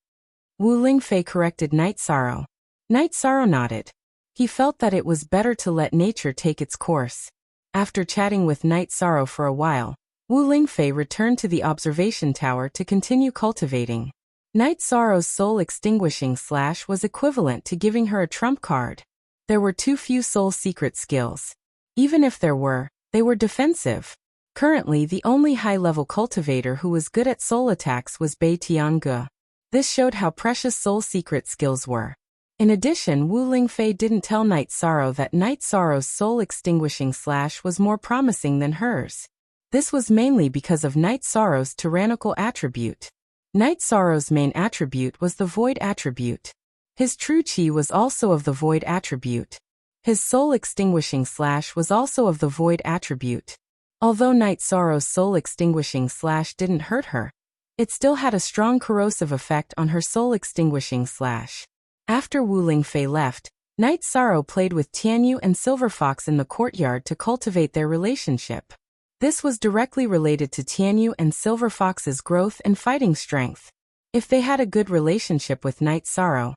Wu Lingfei corrected Night Sorrow. Night Sorrow nodded. He felt that it was better to let nature take its course. After chatting with Night Sorrow for a while, Wu Lingfei returned to the observation tower to continue cultivating. Night Sorrow's soul extinguishing slash was equivalent to giving her a trump card. There were too few soul secret skills. Even if there were, they were defensive. Currently the only high-level cultivator who was good at soul attacks was Bai Tiange. This showed how precious soul secret skills were. In addition, Wu Lingfei didn't tell Night Sorrow that Night Sorrow's soul extinguishing slash was more promising than hers. This was mainly because of Night Sorrow's tyrannical attribute. Night Sorrow's main attribute was the Void attribute. His true chi was also of the Void attribute. His soul extinguishing slash was also of the Void attribute. Although Night Sorrow's soul extinguishing slash didn't hurt her, it still had a strong corrosive effect on her soul extinguishing slash. After Wu Lingfei left, Night Sorrow played with Tianyu and Silver Fox in the courtyard to cultivate their relationship. This was directly related to Tianyu and Silver Fox's growth and fighting strength. If they had a good relationship with Night Sorrow,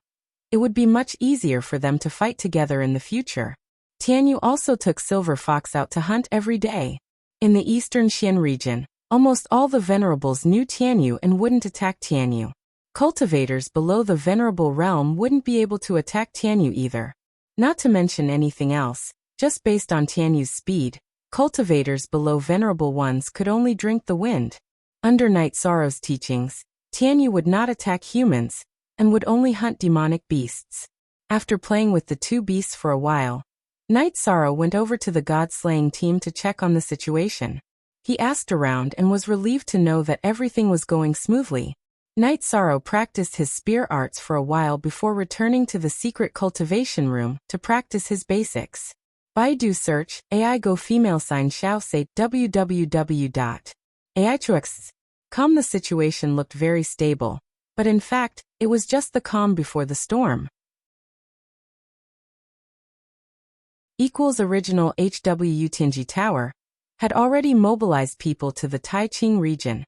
it would be much easier for them to fight together in the future. Tianyu also took Silver Fox out to hunt every day. In the eastern Xian region, almost all the venerables knew Tianyu and wouldn't attack Tianyu. Cultivators below the venerable realm wouldn't be able to attack Tianyu either. Not to mention anything else, just based on Tianyu's speed, cultivators below venerable ones could only drink the wind. Under Night Sorrow's teachings, Tianyu would not attack humans, and would only hunt demonic beasts. After playing with the two beasts for a while, Night Sorrow went over to the god-slaying team to check on the situation. He asked around and was relieved to know that everything was going smoothly. Night Sorrow practiced his spear arts for a while before returning to the secret cultivation room to practice his basics. Baidu search, AI go female sign Xiao say www.aichux.com. The situation looked very stable, but in fact, it was just the calm before the storm. equals original HW Tianji Tower, had already mobilized people to the Taiqing region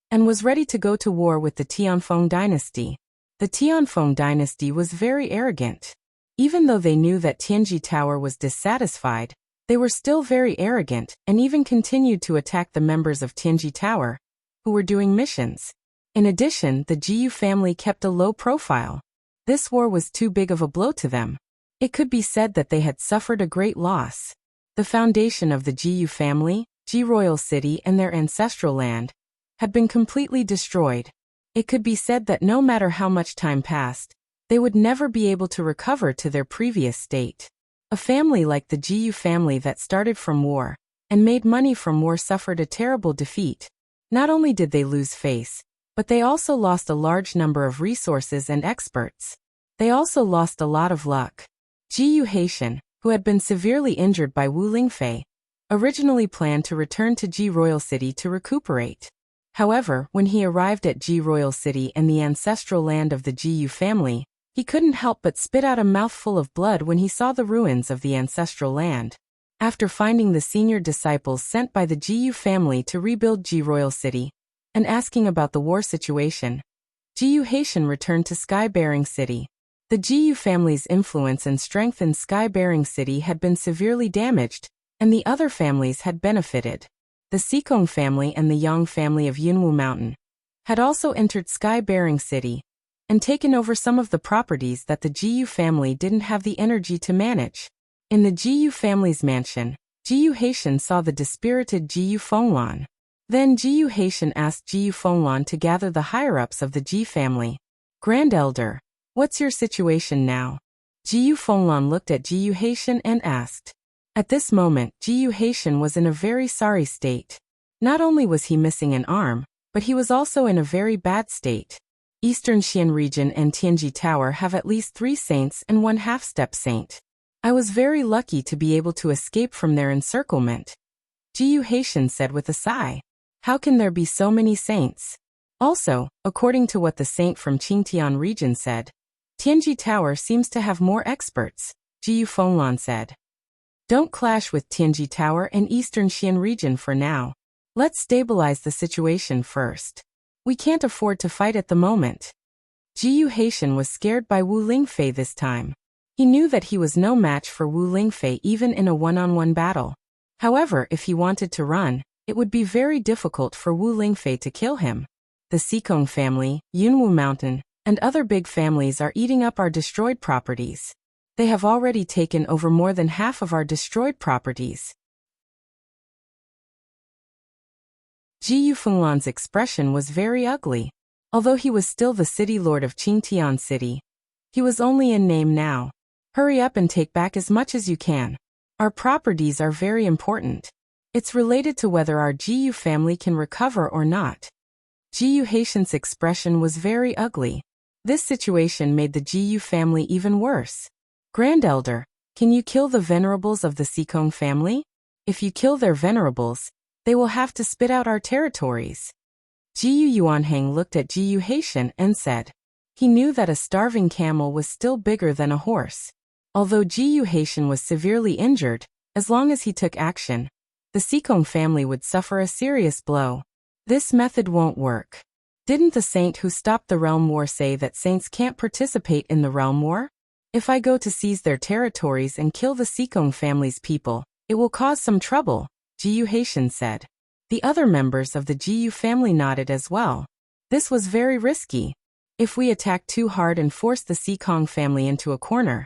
and was ready to go to war with the Tianfeng dynasty. The Tianfeng dynasty was very arrogant. Even though they knew that Tianji Tower was dissatisfied, they were still very arrogant and even continued to attack the members of Tianji Tower, who were doing missions. In addition, the Jiyu family kept a low profile. This war was too big of a blow to them. It could be said that they had suffered a great loss. The foundation of the Jiyu family, Ji royal city and their ancestral land, had been completely destroyed. It could be said that no matter how much time passed, they would never be able to recover to their previous state. A family like the Jiyu family that started from war and made money from war suffered a terrible defeat. Not only did they lose face, but they also lost a large number of resources and experts. They also lost a lot of luck. Jiyu Haitian, who had been severely injured by Wu Lingfei, originally planned to return to Ji royal city to recuperate. However, when he arrived at Ji royal city and the ancestral land of the Jiyu family, he couldn't help but spit out a mouthful of blood when he saw the ruins of the ancestral land. After finding the senior disciples sent by the Jiyu family to rebuild Ji royal city and asking about the war situation, Jiyu Haitian returned to Sky-bearing city. The Jiyu family's influence and strength in Sky-bearing city had been severely damaged, and the other families had benefited. The Sikong family and the Yang family of Yunwu Mountain had also entered Sky-bearing city and taken over some of the properties that the Jiyu family didn't have the energy to manage. In the Jiyu family's mansion, Jiyu Haitian saw the dispirited Jiyu Fenglan. Then Jiyu Haitian asked Jiyu Fenglan to gather the higher-ups of the Ji family. Grand Elder, what's your situation now? Jiyu Fenglan looked at Jiyu Haitian and asked. At this moment, Jiyu Haitian was in a very sorry state. Not only was he missing an arm, but he was also in a very bad state. Eastern Xian region and Tianji Tower have at least 3 saints and 1 half-step saint. I was very lucky to be able to escape from their encirclement. Jiyu Haitian said with a sigh. How can there be so many saints? Also, according to what the saint from Qingtian region said, Tianji Tower seems to have more experts, Jiyu Fenglan said. Don't clash with Tianji Tower and Eastern Xian region for now. Let's stabilize the situation first. We can't afford to fight at the moment. Jiyu Haitian was scared by Wu Lingfei this time. He knew that he was no match for Wu Lingfei even in a one-on-one battle. However, if he wanted to run, it would be very difficult for Wu Lingfei to kill him. The Sikong family, Yunwu Mountain, and other big families are eating up our destroyed properties. They have already taken over more than half of our destroyed properties. Jiyu Fenglan's expression was very ugly. Although he was still the city lord of Qingtian City, he was only in name now. Hurry up and take back as much as you can. Our properties are very important. It's related to whether our Jiyu family can recover or not. Jiyu Haitian's expression was very ugly. This situation made the Jiyu family even worse. Grand Elder, can you kill the venerables of the Sikong family? If you kill their venerables, they will have to spit out our territories. Jiyu Yuanhang looked at Jiyu Haitian and said. He knew that a starving camel was still bigger than a horse. Although Jiyu Haitian was severely injured, as long as he took action, the Sikong family would suffer a serious blow. This method won't work. Didn't the saint who stopped the realm war say that saints can't participate in the realm war? If I go to seize their territories and kill the Sikong family's people, it will cause some trouble, Jiyu Haitian said. The other members of the Jiyu family nodded as well. This was very risky. If we attack too hard and force the Sikong family into a corner,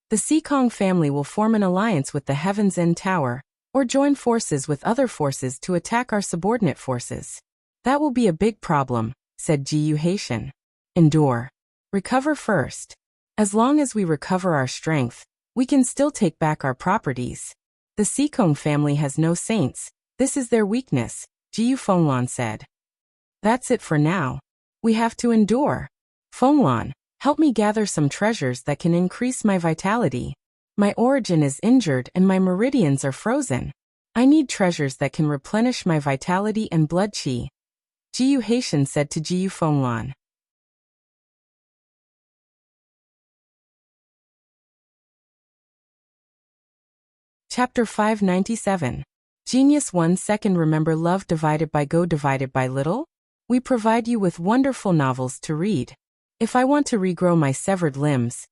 the Sikong family will form an alliance with the Heaven's End Tower, or join forces with other forces to attack our subordinate forces. That will be a big problem, said Jiyu Haitian. Endure. Recover first. As long as we recover our strength, we can still take back our properties. The Sikong family has no saints. This is their weakness, Jiyu Fenglan said. That's it for now. We have to endure. Fenglan, help me gather some treasures that can increase my vitality. My origin is injured and my meridians are frozen. I need treasures that can replenish my vitality and blood qi. Jiyu Haitian said to Jiyu Fenglan. Chapter 597. Genius 1 Second Remember love divided by go divided by little? We provide you with wonderful novels to read. If I want to regrow my severed limbs,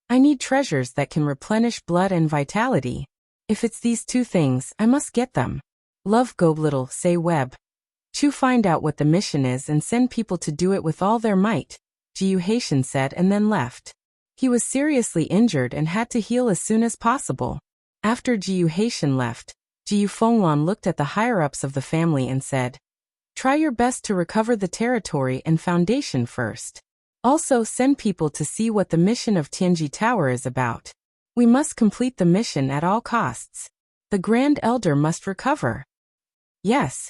I need treasures that can replenish blood and vitality. If it's these two things, I must get them. Love go little, say Webb. To find out what the mission is and send people to do it with all their might, Jiu Haitian said and then left. He was seriously injured and had to heal as soon as possible. After Jiu Haitian left, Jiu Fenglan looked at the higher-ups of the family and said, "Try your best to recover the territory and foundation first. Also send people to see what the mission of Tianji Tower is about. We must complete the mission at all costs. The Grand Elder must recover." Yes.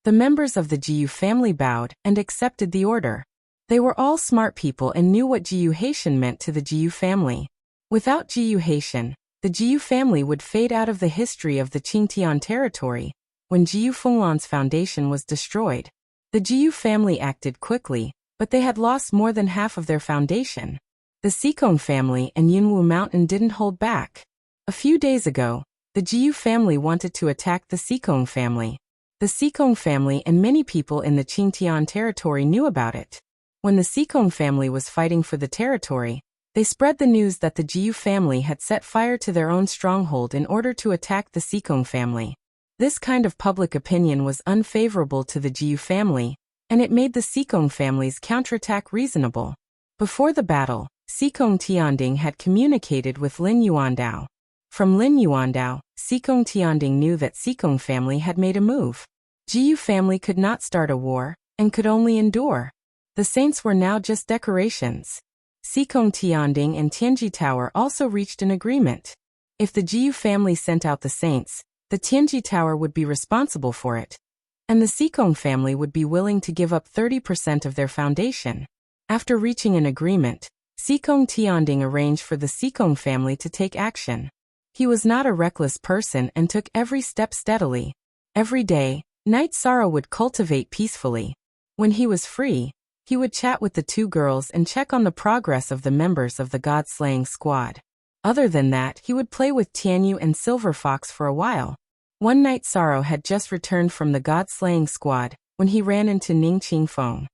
The members of the Jiu family bowed and accepted the order. They were all smart people and knew what Jiu Haitian meant to the Jiu family. Without Jiu Haitian, the Jiu family would fade out of the history of the Qingtian territory. When Jiu Fenglan's foundation was destroyed, the Jiu family acted quickly, but they had lost more than half of their foundation. The Sikong family and Yunwu Mountain didn't hold back. A few days ago, the Jiu family wanted to attack the Sikong family. The Sikong family and many people in the Qingtian territory knew about it. When the Sikong family was fighting for the territory, they spread the news that the Jiu family had set fire to their own stronghold in order to attack the Sikong family. This kind of public opinion was unfavorable to the Jiu family, and it made the Sikong family's counterattack reasonable. Before the battle, Sikong Tianding had communicated with Lin Yuandao. From Lin Yuandao, Sikong Tianding knew that Sikong family had made a move. Jiu family could not start a war, and could only endure. The saints were now just decorations. Sikong Tianding and Tianji Tower also reached an agreement. If the Jiu family sent out the saints, the Tianji Tower would be responsible for it. And the Sikong family would be willing to give up 30% of their foundation. After reaching an agreement, Sikong Tianding arranged for the Sikong family to take action. He was not a reckless person and took every step steadily. Every day, Knight Sorrow would cultivate peacefully. When he was free, he would chat with the two girls and check on the progress of the members of the God-slaying squad. Other than that, he would play with Tianyu and Silver Fox for a while. One night Sorrow had just returned from the God-slaying squad, when he ran into Ning Qingfeng.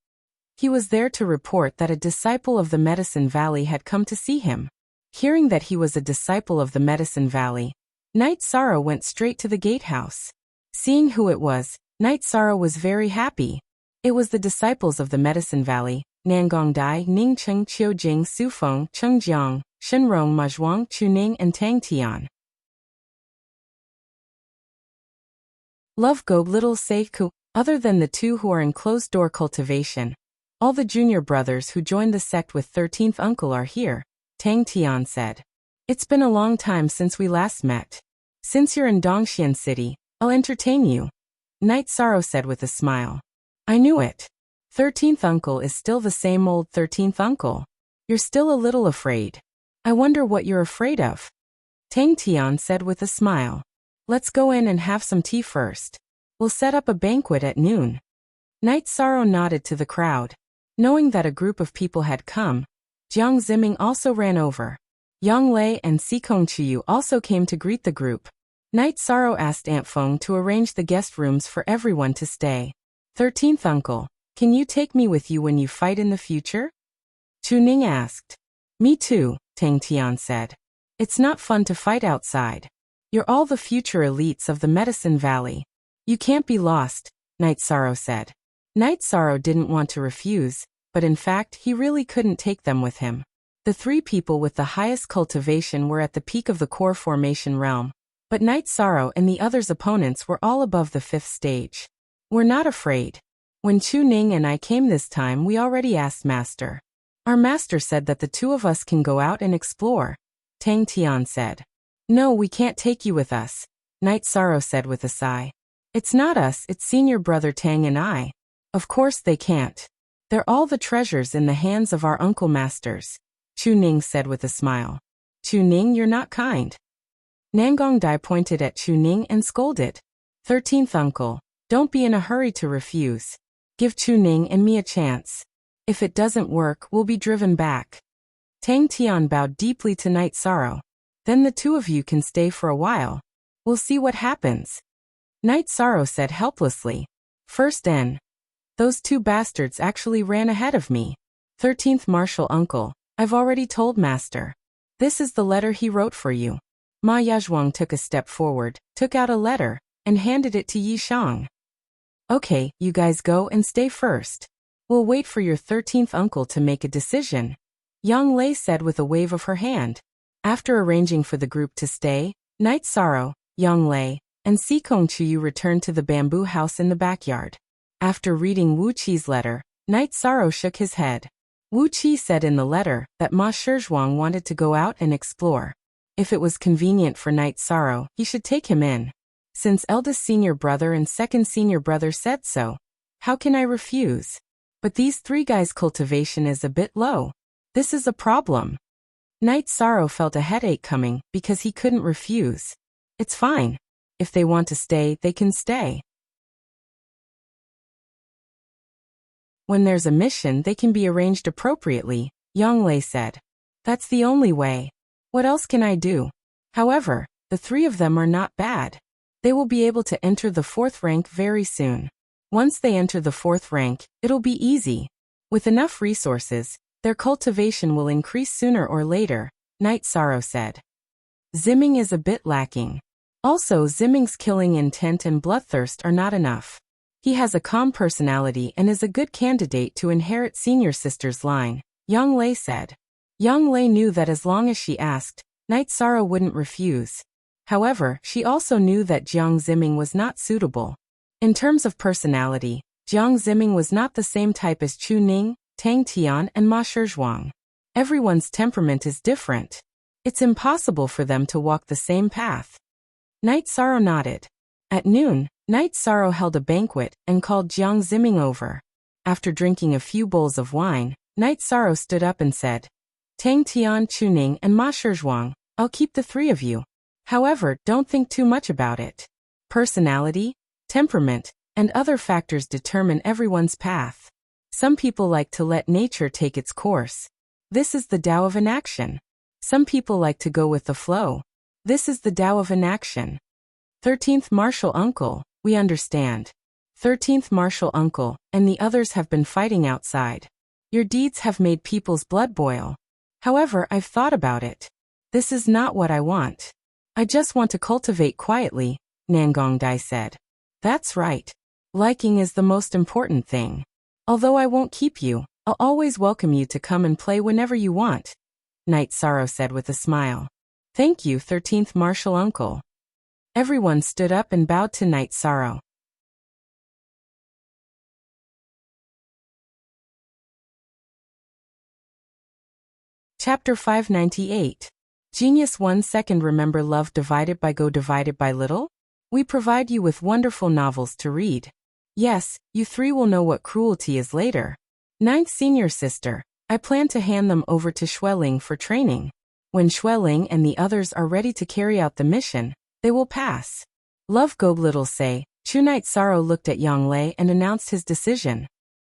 He was there to report that a disciple of the Medicine Valley had come to see him. Hearing that he was a disciple of the Medicine Valley, Knight Sorrow went straight to the gatehouse. Seeing who it was, Knight Sorrow was very happy. It was the disciples of the Medicine Valley, Nangongdai, Ningcheng, Qiujing, Sufeng, Chengjiang, Shenrong, Mazhuang, Chuning, and Tang Tian. Love go little Seiku. Other than the two who are in closed-door cultivation, all the junior brothers who joined the sect with 13th uncle are here, Tang Tian said. It's been a long time since we last met. Since you're in Dongxian City, I'll entertain you, Knight Sorrow said with a smile. I knew it. 13th uncle is still the same old 13th uncle. You're still a little afraid. I wonder what you're afraid of. Tang Tian said with a smile. Let's go in and have some tea first. We'll set up a banquet at noon. Knight Sorrow nodded to the crowd. Knowing that a group of people had come, Jiang Ziming also ran over. Yang Lei and Sikong Chiyu also came to greet the group. Knight Sorrow asked Aunt Feng to arrange the guest rooms for everyone to stay. 13th uncle, can you take me with you when you fight in the future? Chu Ning asked. Me too, Tang Tian said. It's not fun to fight outside. You're all the future elites of the Medicine Valley. You can't be lost, Knight Sorrow said. Knight Sorrow didn't want to refuse, but in fact he really couldn't take them with him. The three people with the highest cultivation were at the peak of the core formation realm, but Knight Sorrow and the others' opponents were all above the 5th stage. We're not afraid. When Chu Ning and I came this time we already asked Master. Our master said that the two of us can go out and explore, Tang Tian said. No, we can't take you with us, Knight Sorrow said with a sigh. It's not us, it's senior brother Tang and I. Of course they can't. They're all the treasures in the hands of our uncle masters, Chu Ning said with a smile. Chu Ning, you're not kind. Nangong Dai pointed at Chu Ning and scolded. 13th uncle, don't be in a hurry to refuse. Give Chu Ning and me a chance. If it doesn't work, we'll be driven back. Tang Tian bowed deeply to Knight Sorrow. Then the two of you can stay for a while. We'll see what happens. Night Sorrow said helplessly. First N. Those two bastards actually ran ahead of me. 13th Martial Uncle, I've already told Master. This is the letter he wrote for you. Ma Yazhuang took a step forward, took out a letter, and handed it to Yi Shang. Okay, you guys go and stay first. We'll wait for your 13th uncle to make a decision, Yang Lei said with a wave of her hand. After arranging for the group to stay, Night Sorrow, Yang Lei, and Sikong Chuyu returned to the bamboo house in the backyard. After reading Wu Qi's letter, Night Sorrow shook his head. Wu Qi said in the letter that Ma Shizhuang wanted to go out and explore. If it was convenient for Night Sorrow, he should take him in. Since eldest senior brother and second senior brother said so, how can I refuse? But these three guys' cultivation is a bit low. This is a problem. Night Sorrow felt a headache coming because he couldn't refuse. It's fine. If they want to stay, they can stay. When there's a mission, they can be arranged appropriately, Yang Lei said. That's the only way. What else can I do? However, the three of them are not bad. They will be able to enter the 4th rank very soon. Once they enter the 4th rank, it'll be easy. With enough resources, their cultivation will increase sooner or later, Night Sorrow said. Zimming is a bit lacking. Also, Zimming's killing intent and bloodthirst are not enough. He has a calm personality and is a good candidate to inherit senior sister's line, Yang Lei said. Yang Lei knew that as long as she asked, Night Sorrow wouldn't refuse. However, she also knew that Jiang Zimming was not suitable. In terms of personality, Jiang Zimming was not the same type as Chu Ning, Tang Tian and Ma Shizhuang. Everyone's temperament is different. It's impossible for them to walk the same path. Night Sorrow nodded. At noon, Night Sorrow held a banquet and called Jiang Zimming over. After drinking a few bowls of wine, Night Sorrow stood up and said, Tang Tian, Chu Ning and Ma Shizhuang, I'll keep the three of you. However, don't think too much about it. Personality, temperament, and other factors determine everyone's path. Some people like to let nature take its course. This is the Tao of inaction. Some people like to go with the flow. This is the Tao of inaction. 13th Martial Uncle, we understand. 13th Martial Uncle, and the others have been fighting outside. Your deeds have made people's blood boil. However, I've thought about it. This is not what I want. I just want to cultivate quietly, Nangong Dai said. That's right. Liking is the most important thing. Although I won't keep you, I'll always welcome you to come and play whenever you want, Night Sorrow said with a smile. Thank you, 13th Martial Uncle. Everyone stood up and bowed to Night Sorrow. Chapter 598. Genius 1 second. Remember love divided by go divided by little? We provide you with wonderful novels to read. Yes, you three will know what cruelty is later. 9th senior sister, I plan to hand them over to Xueling for training. When Xueling and the others are ready to carry out the mission, they will pass. Love Go Little say, Chu Night Sorrow looked at Yang Lei and announced his decision.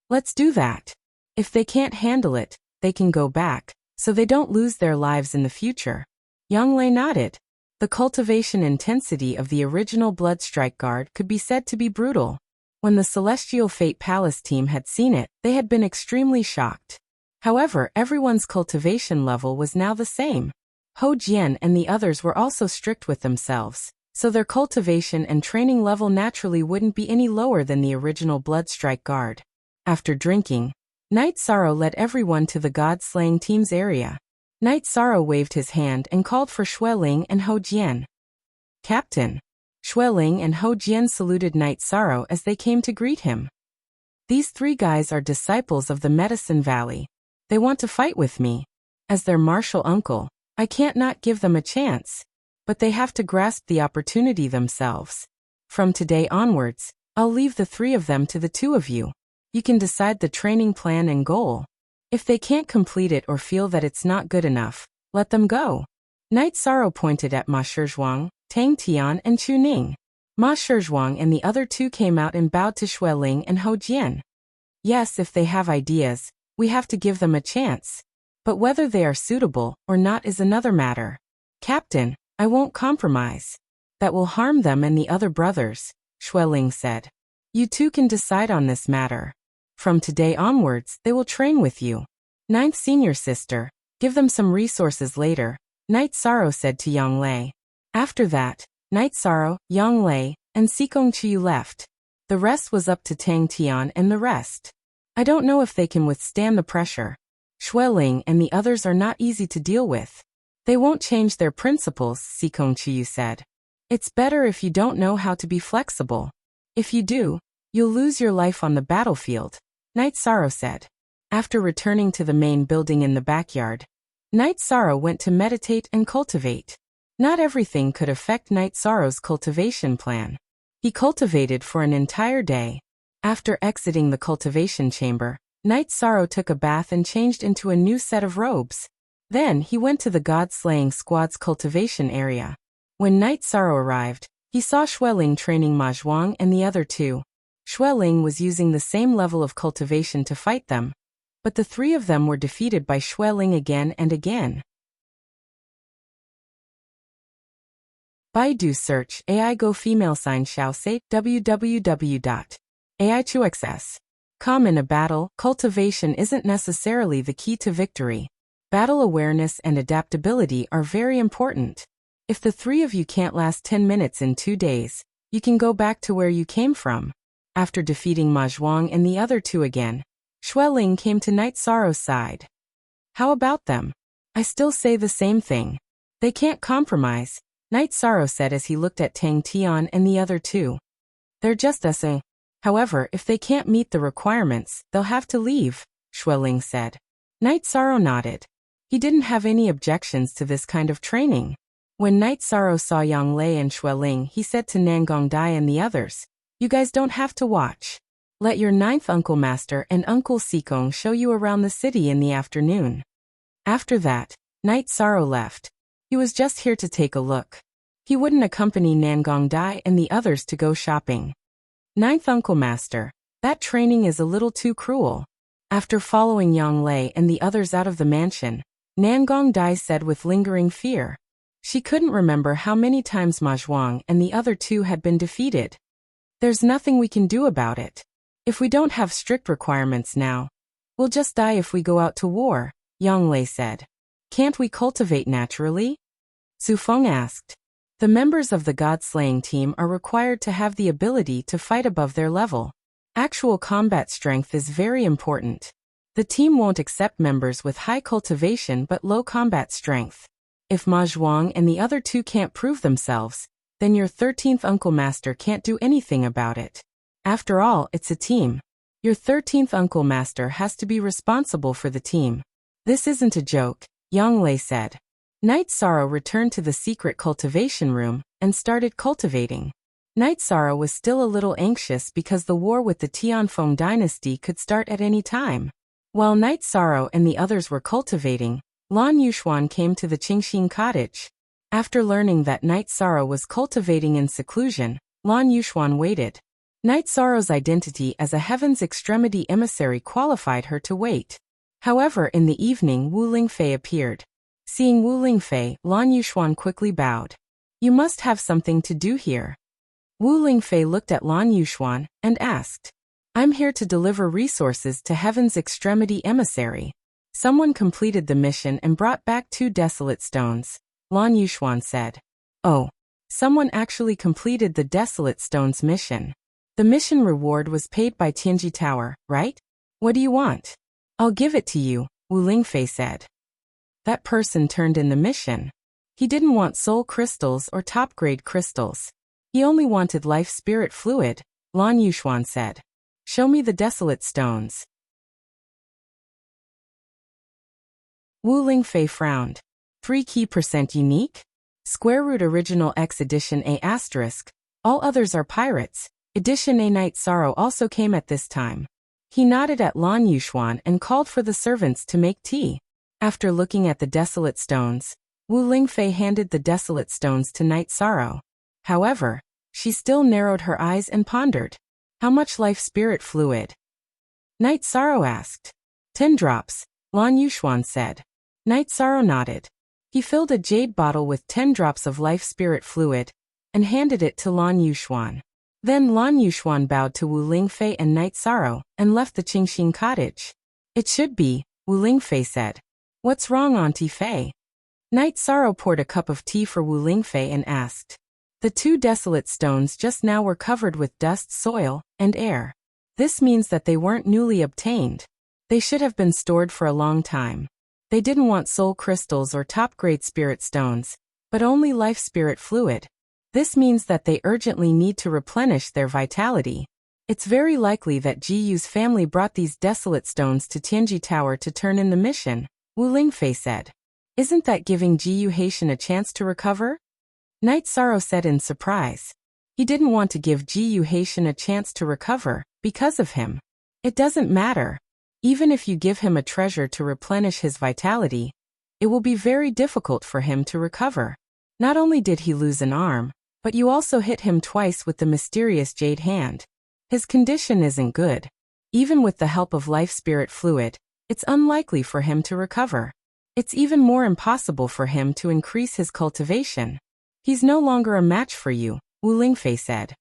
Let's do that. If they can't handle it, they can go back, so they don't lose their lives in the future. Yang Lei nodded. The cultivation intensity of the original Blood Strike Guard could be said to be brutal. When the Celestial Fate Palace team had seen it, they had been extremely shocked. However, everyone's cultivation level was now the same. Ho Jian and the others were also strict with themselves, so their cultivation and training level naturally wouldn't be any lower than the original Blood Strike Guard. After drinking, Night Sorrow led everyone to the God-slaying team's area. Night Sorrow waved his hand and called for Xueling and Ho Jian. Captain. Xueling and Ho Jian saluted Night Sorrow as they came to greet him. These three guys are disciples of the Medicine Valley. They want to fight with me. As their martial uncle, I can't not give them a chance. But they have to grasp the opportunity themselves. From today onwards, I'll leave the three of them to the two of you. You can decide the training plan and goal. If they can't complete it or feel that it's not good enough, let them go. Night Sorrow pointed at Ma Shizhuang, Tang Tian and Chu Ning. Ma Shizhuang and the other two came out and bowed to Xueling and Ho Jian. Yes, if they have ideas, we have to give them a chance. But whether they are suitable or not is another matter. Captain, I won't compromise. that will harm them and the other brothers, Xueling said. You two can decide on this matter. From today onwards, they will train with you. Ninth senior sister, give them some resources later, Night Sorrow said to Yang Lei. After that, Night Sorrow, Yang Lei, and Sikong Chiyu left. The rest was up to Tang Tian and the rest. I don't know if they can withstand the pressure. Xueling and the others are not easy to deal with. They won't change their principles, Sikong Chiyu said. It's better if you don't know how to be flexible. If you do, you'll lose your life on the battlefield, Night Sorrow said. After returning to the main building in the backyard, Night Sorrow went to meditate and cultivate. Not everything could affect Night Sorrow's cultivation plan. He cultivated for an entire day. After exiting the cultivation chamber, Night Sorrow took a bath and changed into a new set of robes. Then he went to the God-slaying squad's cultivation area. When Night Sorrow arrived, he saw Xueling training Ma Zhuang and the other two. Xueling was using the same level of cultivation to fight them, but the three of them were defeated by Xueling again and again. Baidu search AI Go female sign Xiao say www.aichuxs.com. In a battle, cultivation isn't necessarily the key to victory. Battle awareness and adaptability are very important. If the three of you can't last 10 minutes in 2 days, you can go back to where you came from. After defeating Ma Zhuang and the other two again, Xueling came to Night Sorrow's side. How about them? I still say the same thing. They can't compromise, Night Sorrow said as he looked at Tang Tian and the other two. They're just us. However, if they can't meet the requirements, they'll have to leave, Xueling said. Night Sorrow nodded. He didn't have any objections to this kind of training. When Night Sorrow saw Yang Lei and Xueling, he said to Nangong Dai and the others, you guys don't have to watch. Let your ninth Uncle Master and Uncle Sikong show you around the city in the afternoon. After that, Night Sorrow left. He was just here to take a look. He wouldn't accompany Nangong Dai and the others to go shopping. Ninth Uncle Master, that training is a little too cruel. After following Yang Lei and the others out of the mansion, Nangong Dai said with lingering fear. She couldn't remember how many times Ma Zhuang and the other two had been defeated. There's nothing we can do about it. If we don't have strict requirements now, we'll just die if we go out to war, Yang Lei said. Can't we cultivate naturally? Su Feng asked. The members of the God-slaying team are required to have the ability to fight above their level. Actual combat strength is very important. The team won't accept members with high cultivation but low combat strength. If Ma Zhuang and the other two can't prove themselves, then your 13th Uncle Master can't do anything about it. After all, it's a team. Your 13th Uncle Master has to be responsible for the team. This isn't a joke, Yang Lei said. Night Sorrow returned to the secret cultivation room and started cultivating. Night Sorrow was still a little anxious because the war with the Tianfeng dynasty could start at any time. While Night Sorrow and the others were cultivating, Lan Yuxuan came to the Qingxin cottage. After learning that Night Sorrow was cultivating in seclusion, Lan Yuxuan waited. Night Sorrow's identity as a Heaven's Extremity emissary qualified her to wait. However, in the evening Wu Lingfei appeared. Seeing Wu Lingfei, Lan Yuxuan quickly bowed. You must have something to do here. Wu Lingfei looked at Lan Yuxuan and asked, I'm here to deliver resources to Heaven's Extremity emissary. Someone completed the mission and brought back 2 desolate stones, Lan Yuxuan said. Oh, someone actually completed the desolate stones mission. The mission reward was paid by Tianji Tower, right? What do you want? I'll give it to you, Wu Lingfei said. That person turned in the mission. He didn't want soul crystals or top-grade crystals. He only wanted life spirit fluid, Lan Yuxuan said. Show me the desolate stones. Wu Lingfei frowned. 3 key % unique? Square root original X edition A asterisk. All others are pirates. Edition A Night Sorrow also came at this time. He nodded at Lan Yuxuan and called for the servants to make tea. After looking at the desolate stones, Wu Lingfei handed the desolate stones to Night Sorrow. However, she still narrowed her eyes and pondered. How much life spirit fluid? Night Sorrow asked. 10 drops, Lan Yuxuan said. Night Sorrow nodded. He filled a jade bottle with 10 drops of life spirit fluid, and handed it to Lan Yuxuan. Then Lan Yuxuan bowed to Wu Lingfei and Night Sorrow, and left the Qingxin cottage. It should be, Wu Lingfei said. What's wrong, Auntie Fei? Night Sorrow poured a cup of tea for Wu Lingfei and asked. The two desolate stones just now were covered with dust, soil, and air. This means that they weren't newly obtained. They should have been stored for a long time. They didn't want soul crystals or top-grade spirit stones, but only life spirit fluid. This means that they urgently need to replenish their vitality. It's very likely that Ji Yu's family brought these desolate stones to Tianji Tower to turn in the mission, Wu Lingfei said. Isn't that giving Ji Yu Haitian a chance to recover? Night Sorrow said in surprise. He didn't want to give Ji Yu Haitian a chance to recover, because of him. It doesn't matter. Even if you give him a treasure to replenish his vitality, it will be very difficult for him to recover. Not only did he lose an arm, but you also hit him twice with the mysterious jade hand. His condition isn't good. Even with the help of life spirit fluid, it's unlikely for him to recover. It's even more impossible for him to increase his cultivation. He's no longer a match for you, Wu Lingfei said.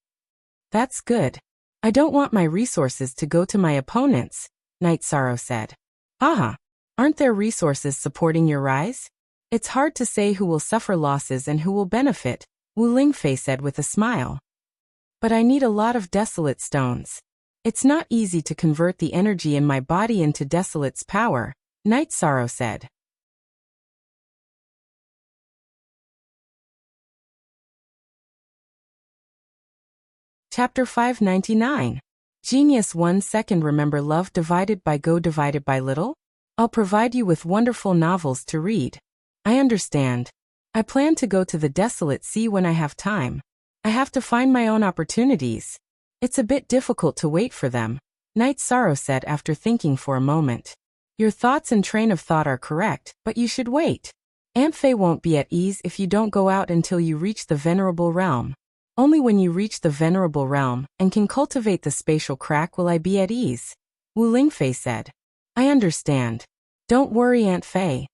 That's good. I don't want my resources to go to my opponents, Night Sorrow said. Aha! Aren't there resources supporting your rise? It's hard to say who will suffer losses and who will benefit, Wu Lingfei said with a smile. But I need a lot of desolate stones. It's not easy to convert the energy in my body into desolate's power, Night Sorrow said. Chapter 599. Genius 1 Second. Remember love divided by go divided by little? I'll provide you with wonderful novels to read. I understand. I plan to go to the desolate sea when I have time. I have to find my own opportunities. It's a bit difficult to wait for them, Night Sorrow said after thinking for a moment. Your thoughts and train of thought are correct, but you should wait. Aunt Fei won't be at ease if you don't go out until you reach the Venerable Realm. Only when you reach the Venerable Realm and can cultivate the spatial crack will I be at ease, Wu Lingfei said. I understand. Don't worry, Aunt Fei.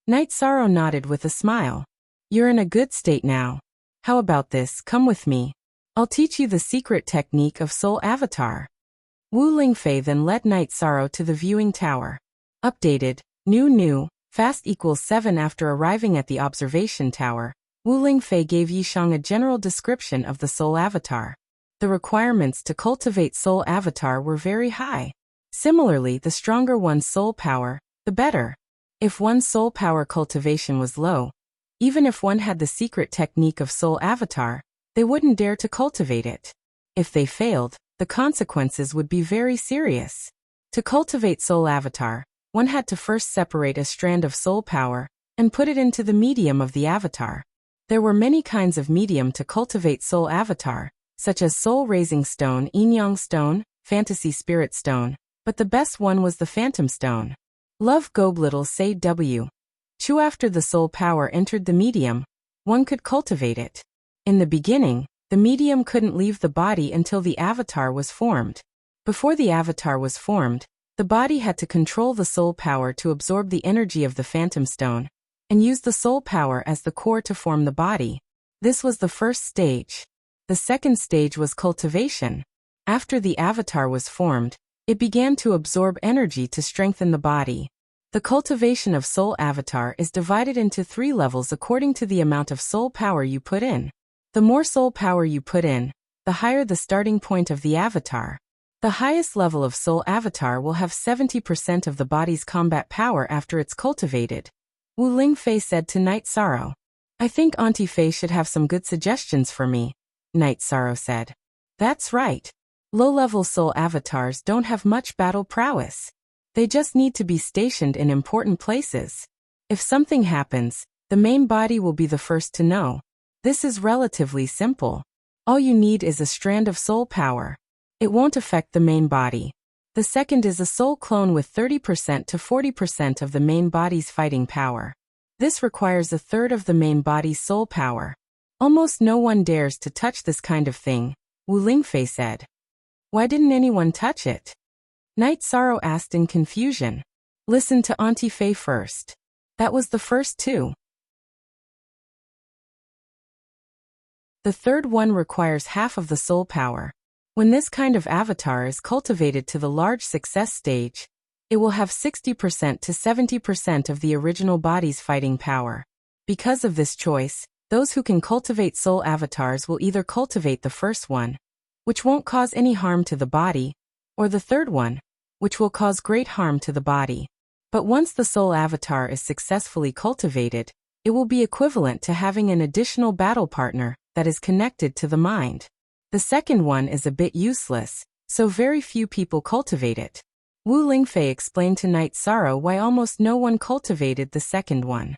Night Sorrow nodded with a smile. You're in a good state now. How about this? Come with me. I'll teach you the secret technique of Soul Avatar. Wu Lingfei then led Night Sorrow to the viewing tower. Updated, new, fast equals 7. After arriving at the observation tower, Wu Lingfei gave Yishang a general description of the Soul Avatar. The requirements to cultivate Soul Avatar were very high. Similarly, the stronger one's soul power, the better. If one's soul power cultivation was low, even if one had the secret technique of Soul Avatar, they wouldn't dare to cultivate it. If they failed, the consequences would be very serious. To cultivate Soul Avatar, one had to first separate a strand of soul power and put it into the medium of the avatar. There were many kinds of medium to cultivate Soul Avatar, such as Soul Raising Stone, Yin-Yang Stone, Fantasy Spirit Stone, but the best one was the Phantom Stone. Love Goblittle say W. Chu. After the soul power entered the medium, one could cultivate it. In the beginning, the medium couldn't leave the body until the avatar was formed. Before the avatar was formed, the body had to control the soul power to absorb the energy of the Phantom Stone, and use the soul power as the core to form the body. This was the first stage. The second stage was cultivation. After the avatar was formed, it began to absorb energy to strengthen the body. The cultivation of Soul Avatar is divided into 3 levels according to the amount of soul power you put in. The more soul power you put in, the higher the starting point of the avatar. The highest level of Soul Avatar will have 70% of the body's combat power after it's cultivated, Wu Lingfei said to Night Sorrow. I think Auntie Fei should have some good suggestions for me, Night Sorrow said. That's right. Low-level soul avatars don't have much battle prowess. They just need to be stationed in important places. If something happens, the main body will be the first to know. This is relatively simple. All you need is a strand of soul power. It won't affect the main body. The second is a soul clone with 30% to 40% of the main body's fighting power. This requires a third of the main body's soul power. Almost no one dares to touch this kind of thing, Wu Lingfei said. Why didn't anyone touch it? Night Sorrow asked in confusion. Listen to Auntie Fei first. That was the first 2. The third one requires half of the soul power. When this kind of avatar is cultivated to the large success stage, it will have 60% to 70% of the original body's fighting power. Because of this choice, those who can cultivate soul avatars will either cultivate the first one, which won't cause any harm to the body, or the third one, which will cause great harm to the body. But once the soul avatar is successfully cultivated, it will be equivalent to having an additional battle partner that is connected to the mind. The second one is a bit useless, so very few people cultivate it. Wu Lingfei explained to Night Sorrow why almost no one cultivated the second one.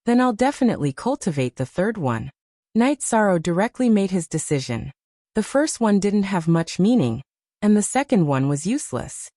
Then I'll definitely cultivate the third one. Night Sorrow directly made his decision. The first one didn't have much meaning, and the second one was useless.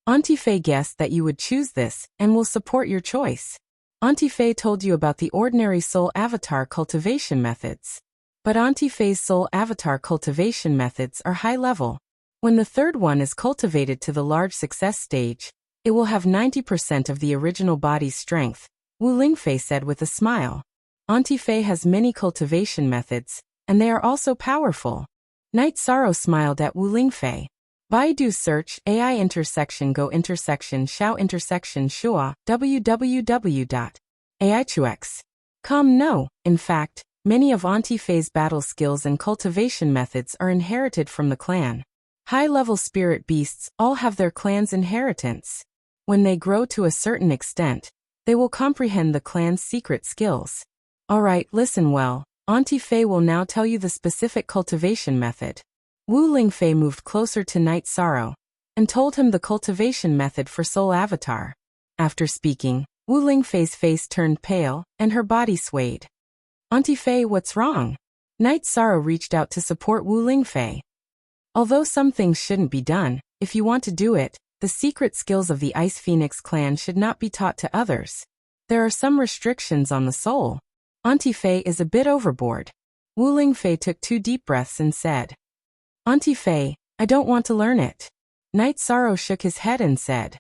Auntie Fei guessed that you would choose this and will support your choice. Auntie Fei told you about the ordinary soul avatar cultivation methods. But Auntie Fei's soul avatar cultivation methods are high level. When the third one is cultivated to the large success stage, it will have 90% of the original body's strength, Wu Lingfei said with a smile. Auntie Fei has many cultivation methods, and they are also powerful. Night Sorrow smiled at Wu Lingfei. Baidu search AI_Xiao_Shua www.aichux.com. No, in fact, many of Auntie Fei's battle skills and cultivation methods are inherited from the clan. High-level spirit beasts all have their clan's inheritance. When they grow to a certain extent, they will comprehend the clan's secret skills. Alright, listen well. Auntie Fei will now tell you the specific cultivation method. Wu Lingfei moved closer to Night Sorrow and told him the cultivation method for Soul Avatar. After speaking, Wu Lingfei's face turned pale and her body swayed. Auntie Fei, what's wrong? Night Sorrow reached out to support Wu Lingfei. Although some things shouldn't be done, if you want to do it, the secret skills of the Ice Phoenix clan should not be taught to others. There are some restrictions on the soul. Auntie Fei is a bit overboard. Wu Lingfei took 2 deep breaths and said, Auntie Fei, I don't want to learn it. Night Sorrow shook his head and said,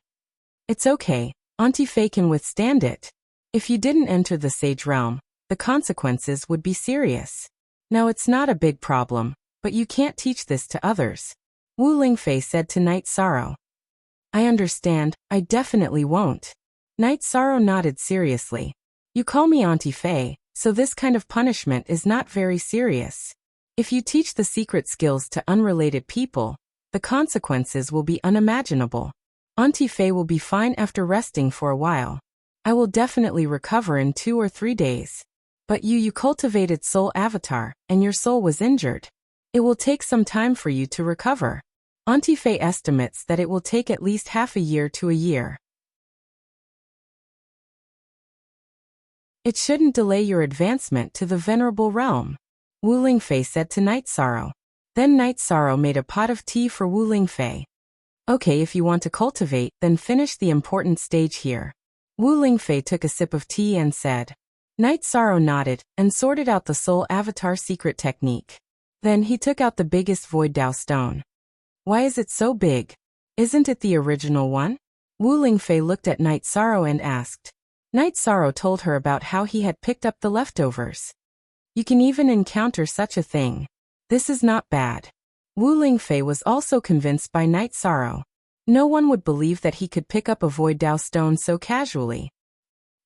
It's okay, Auntie Fei can withstand it. If you didn't enter the Sage Realm, the consequences would be serious. Now it's not a big problem, but you can't teach this to others. Wu Lingfei said to Night Sorrow. I understand, I definitely won't. Night Sorrow nodded seriously. You call me Auntie Fei, so this kind of punishment is not very serious. If you teach the secret skills to unrelated people, the consequences will be unimaginable. Auntie Fei will be fine after resting for a while. I will definitely recover in 2 or 3 days. But you cultivated soul avatar, and your soul was injured. It will take some time for you to recover. Auntie Fei estimates that it will take at least half a year to a year. It shouldn't delay your advancement to the venerable realm, Wu Lingfei said to Night Sorrow. Then Night Sorrow made a pot of tea for Wu Lingfei. Okay, if you want to cultivate, then finish the important stage here. Wu Lingfei took a sip of tea and said. Night Sorrow nodded and sorted out the soul avatar secret technique. Then he took out the biggest Void Dao stone. Why is it so big? Isn't it the original one? Wu Lingfei looked at Night Sorrow and asked. Night Sorrow told her about how he had picked up the leftovers. You can even encounter such a thing. This is not bad. Wu Lingfei was also convinced by Night Sorrow. No one would believe that he could pick up a Void Dao stone so casually.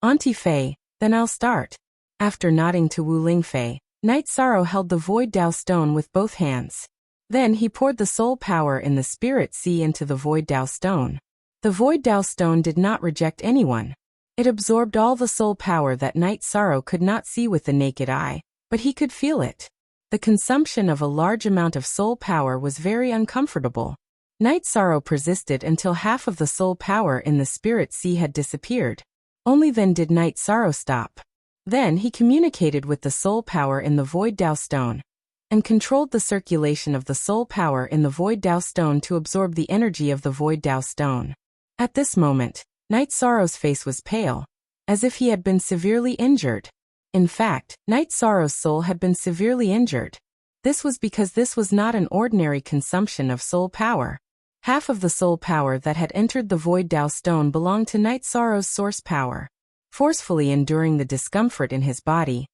Auntie Fei, then I'll start. After nodding to Wu Lingfei, Night Sorrow held the Void Dao stone with both hands. Then he poured the soul power in the Spirit Sea into the Void Dao stone. The Void Dao stone did not reject anyone. It absorbed all the soul power that Night Sorrow could not see with the naked eye, but he could feel it. The consumption of a large amount of soul power was very uncomfortable. Night Sorrow persisted until half of the soul power in the Spirit Sea had disappeared. Only then did Night Sorrow stop. Then he communicated with the soul power in the Void Dao stone, and controlled the circulation of the soul power in the Void Dao stone to absorb the energy of the Void Dao stone. At this moment, Night Sorrow's face was pale, as if he had been severely injured. In fact, Night Sorrow's soul had been severely injured. This was because this was not an ordinary consumption of soul power. Half of the soul power that had entered the Void Dao stone belonged to Night Sorrow's source power. Forcefully enduring the discomfort in his body,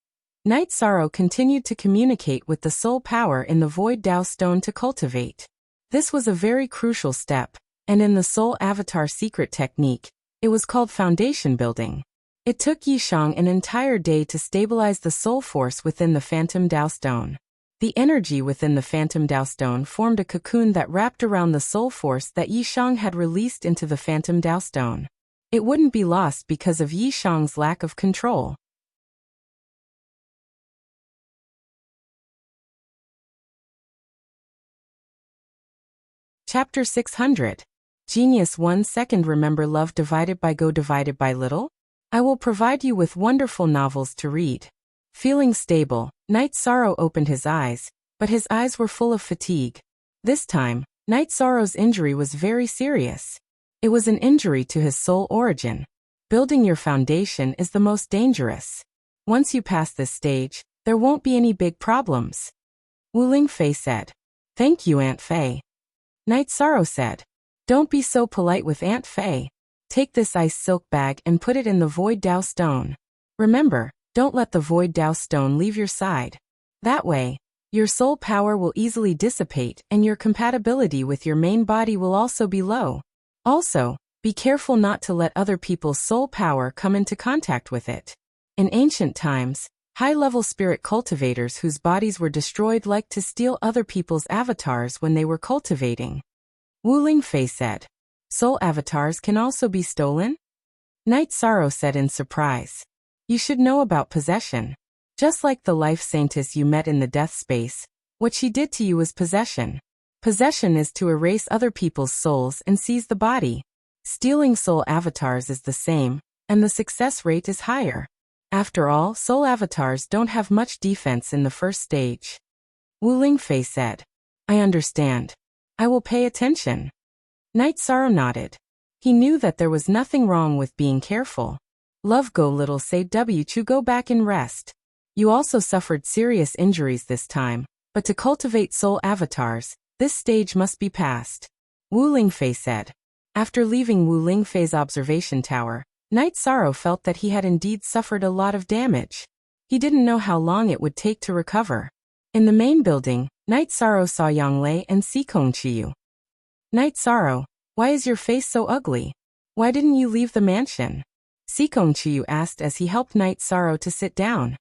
Night Sorrow continued to communicate with the soul power in the Void Dao Stone to cultivate. This was a very crucial step, and in the Soul Avatar secret technique, it was called foundation building. It took Yishang an entire day to stabilize the soul force within the Phantom Dao Stone. The energy within the Phantom Dao Stone formed a cocoon that wrapped around the soul force that Yishang had released into the Phantom Dao Stone. It wouldn't be lost because of Yishang's lack of control. Chapter 600. Genius 1 Second. Remember love divided by go divided by little? I will provide you with wonderful novels to read. Feeling stable, Night Sorrow opened his eyes, but his eyes were full of fatigue. This time, Night Sorrow's injury was very serious. It was an injury to his soul origin. Building your foundation is the most dangerous. Once you pass this stage, there won't be any big problems. Wu Lingfei said. Thank you, Aunt Fei. Night Sorrow said. Don't be so polite with Aunt Fei. Take this ice silk bag and put it in the Void Dao Stone. Remember, don't let the Void Dao Stone leave your side. That way, your soul power will easily dissipate and your compatibility with your main body will also be low. Also, be careful not to let other people's soul power come into contact with it. In ancient times, high-level spirit cultivators whose bodies were destroyed liked to steal other people's avatars when they were cultivating. Wu Lingfei said. Soul avatars can also be stolen? Night Sorrow said in surprise. You should know about possession. Just like the life saintess you met in the death space, what she did to you was possession. Possession is to erase other people's souls and seize the body. Stealing soul avatars is the same, and the success rate is higher. After all, soul avatars don't have much defense in the first stage. Wu Lingfei said. I understand. I will pay attention. Night Sorrow nodded. He knew that there was nothing wrong with being careful. Love go little say W go back and rest. You also suffered serious injuries this time, but to cultivate soul avatars, this stage must be passed. Wu Lingfei said. After leaving Wu Lingfei's observation tower, Night Sorrow felt that he had indeed suffered a lot of damage. He didn't know how long it would take to recover. In the main building, Night Sorrow saw Yang Lei and Sikong Chiyu. Night Sorrow, why is your face so ugly? Why didn't you leave the mansion? Sikong Chiyu asked as he helped Night Sorrow to sit down.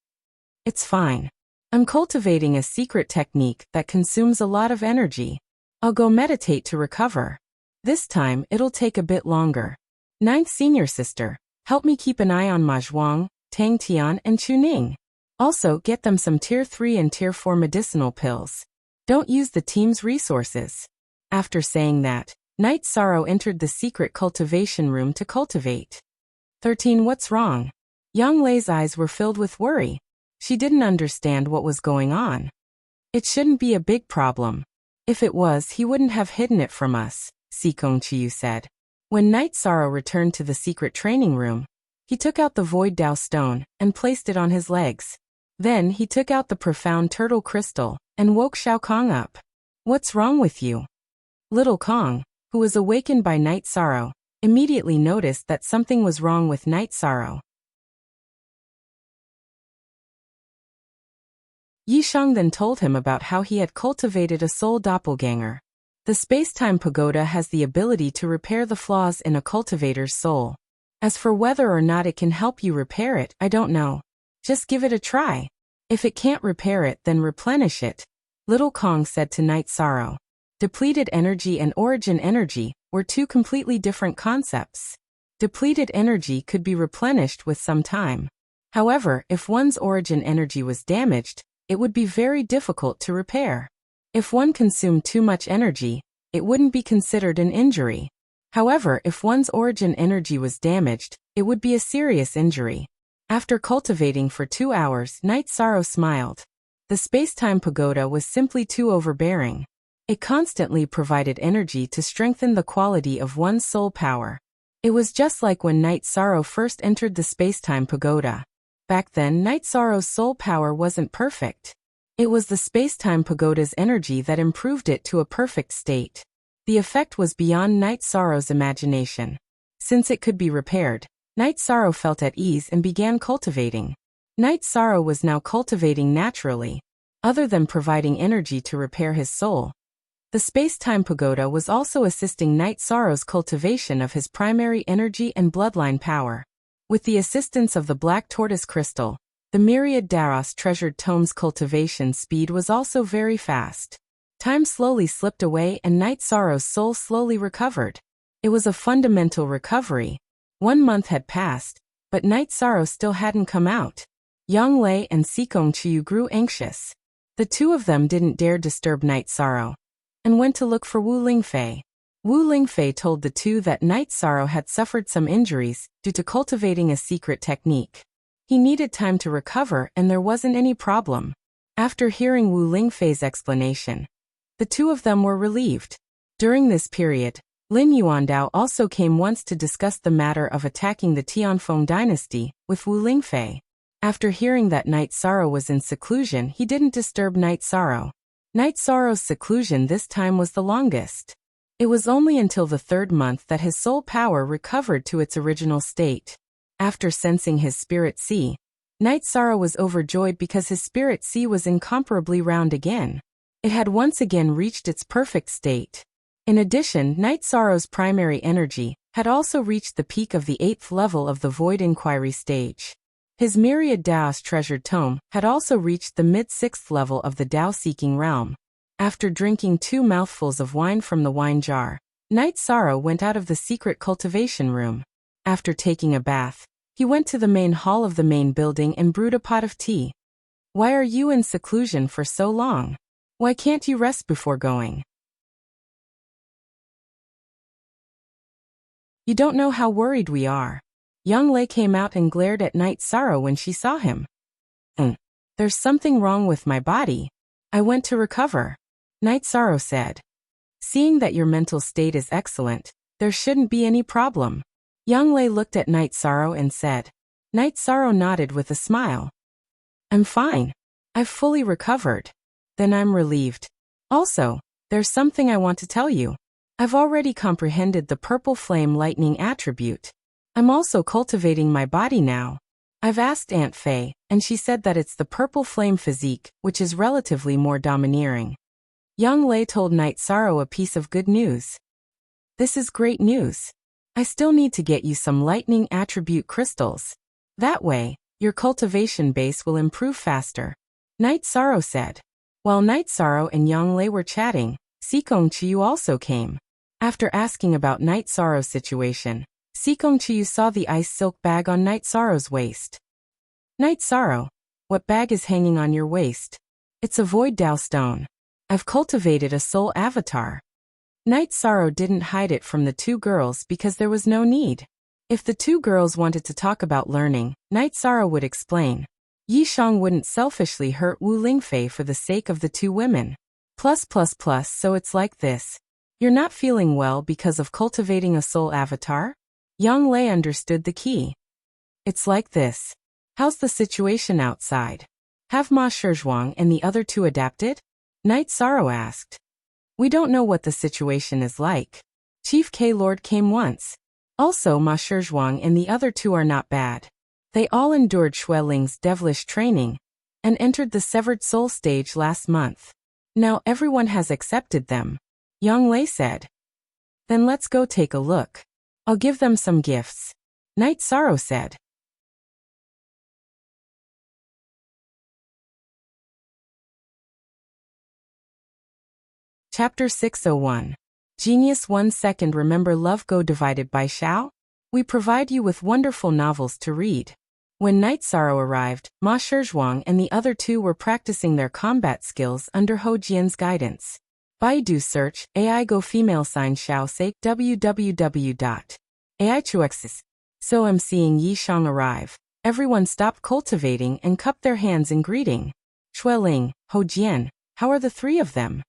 It's fine. I'm cultivating a secret technique that consumes a lot of energy. I'll go meditate to recover. This time, it'll take a bit longer. Ninth senior sister, help me keep an eye on Ma Zhuang, Tang Tian and Chu Ning. Also, get them some Tier 3 and Tier 4 medicinal pills. Don't use the team's resources. After saying that, Night Sorrow entered the secret cultivation room to cultivate. 13. What's wrong? Yang Lei's eyes were filled with worry. She didn't understand what was going on. It shouldn't be a big problem. If it was, he wouldn't have hidden it from us, Sikong Chiyu said. When Night Sorrow returned to the secret training room, he took out the Void Dao Stone and placed it on his legs. Then he took out the profound turtle crystal and woke Xiao Kong up. What's wrong with you? Little Kong, who was awakened by Night Sorrow, immediately noticed that something was wrong with Night Sorrow. Yishang then told him about how he had cultivated a soul doppelganger. The space-time pagoda has the ability to repair the flaws in a cultivator's soul. As for whether or not it can help you repair it, I don't know. Just give it a try. If it can't repair it, then replenish it, Little Kong said to Night Sorrow. Depleted energy and origin energy were two completely different concepts. Depleted energy could be replenished with some time. However, if one's origin energy was damaged, it would be very difficult to repair. If one consumed too much energy, it wouldn't be considered an injury. However, if one's origin energy was damaged, it would be a serious injury. After cultivating for 2 hours, Night Sorrow smiled. The space-time pagoda was simply too overbearing. It constantly provided energy to strengthen the quality of one's soul power. It was just like when Night Sorrow first entered the space-time pagoda. Back then, Night Sorrow's soul power wasn't perfect. It was the space-time pagoda's energy that improved it to a perfect state. The effect was beyond Night Sorrow's imagination. Since it could be repaired, Night Sorrow felt at ease and began cultivating. Night Sorrow was now cultivating naturally, other than providing energy to repair his soul. The space-time pagoda was also assisting Night Sorrow's cultivation of his primary energy and bloodline power. With the assistance of the black tortoise crystal, the myriad Daros treasured tome's cultivation speed was also very fast. Time slowly slipped away and Night Sorrow's soul slowly recovered. It was a fundamental recovery. 1 month had passed, but Night Sorrow still hadn't come out. Yang Lei and Sikong Chiyu grew anxious. The two of them didn't dare disturb Night Sorrow, and went to look for Wu Lingfei. Wu Lingfei told the two that Night Sorrow had suffered some injuries due to cultivating a secret technique. He needed time to recover and there wasn't any problem. After hearing Wu Lingfei's explanation, the two of them were relieved. During this period, Lin Yuandao also came once to discuss the matter of attacking the Tianfeng dynasty with Wu Lingfei. After hearing that Night Sorrow was in seclusion, he didn't disturb Night Sorrow. Night Sorrow's seclusion this time was the longest. It was only until the 3rd month that his soul power recovered to its original state. After sensing his spirit sea, Night Sorrow was overjoyed because his spirit sea was incomparably round again. It had once again reached its perfect state. In addition, Night Sorrow's primary energy had also reached the peak of the 8th level of the Void Inquiry stage. His myriad Daos treasured tome had also reached the mid-6th level of the Dao-seeking realm. After drinking 2 mouthfuls of wine from the wine jar, Night Sorrow went out of the secret cultivation room. After taking a bath, he went to the main hall of the main building and brewed a pot of tea. Why are you in seclusion for so long? Why can't you rest before going? You don't know how worried we are. Yang Lei came out and glared at Night Sorrow when she saw him. There's something wrong with my body. I went to recover. Night Sorrow said. Seeing that your mental state is excellent, there shouldn't be any problem. Yang Lei looked at Night Sorrow and said. Night Sorrow nodded with a smile. I'm fine. I've fully recovered. Then I'm relieved. Also, there's something I want to tell you. I've already comprehended the purple flame lightning attribute. I'm also cultivating my body now. I've asked Aunt Fei, and she said that it's the purple flame physique, which is relatively more domineering. Yang Lei told Night Sorrow a piece of good news. This is great news. I still need to get you some lightning attribute crystals. That way, your cultivation base will improve faster. Night Sorrow said. While Night Sorrow and Yang Lei were chatting, Sikong Chiyu also came. After asking about Night Sorrow's situation, Sikong Chiyu saw the ice silk bag on Night Sorrow's waist. Night Sorrow, what bag is hanging on your waist? It's a void Dao stone. I've cultivated a soul avatar. Night Sorrow didn't hide it from the two girls because there was no need. If the two girls wanted to talk about learning, Night Sorrow would explain. Yi Shang wouldn't selfishly hurt Wu Lingfei for the sake of the two women. So it's like this. You're not feeling well because of cultivating a soul avatar? Yang Lei understood the key. It's like this. How's the situation outside? Have Ma Shizhuang and the other two adapted? Night Sorrow asked. We don't know what the situation is like. Chief K-Lord came once. Also Ma Shizhuang and the other two are not bad. They all endured Xueling's devilish training and entered the severed soul stage last month. Now everyone has accepted them. Yang Lei said. Then let's go take a look. I'll give them some gifts. Night Sorrow said. Chapter 601. Genius 1 second. Remember love go divided by Xiao? We provide you with wonderful novels to read. When Night Sorrow arrived, Ma Shizhuang and the other two were practicing their combat skills under Ho Jian's guidance. Baidu search, AI go female sign Xiao say www.aichuxis. So I'm seeing Yi Shang arrive. Everyone stopped cultivating and cupped their hands in greeting. Xueling, Ho Jian, how are the three of them?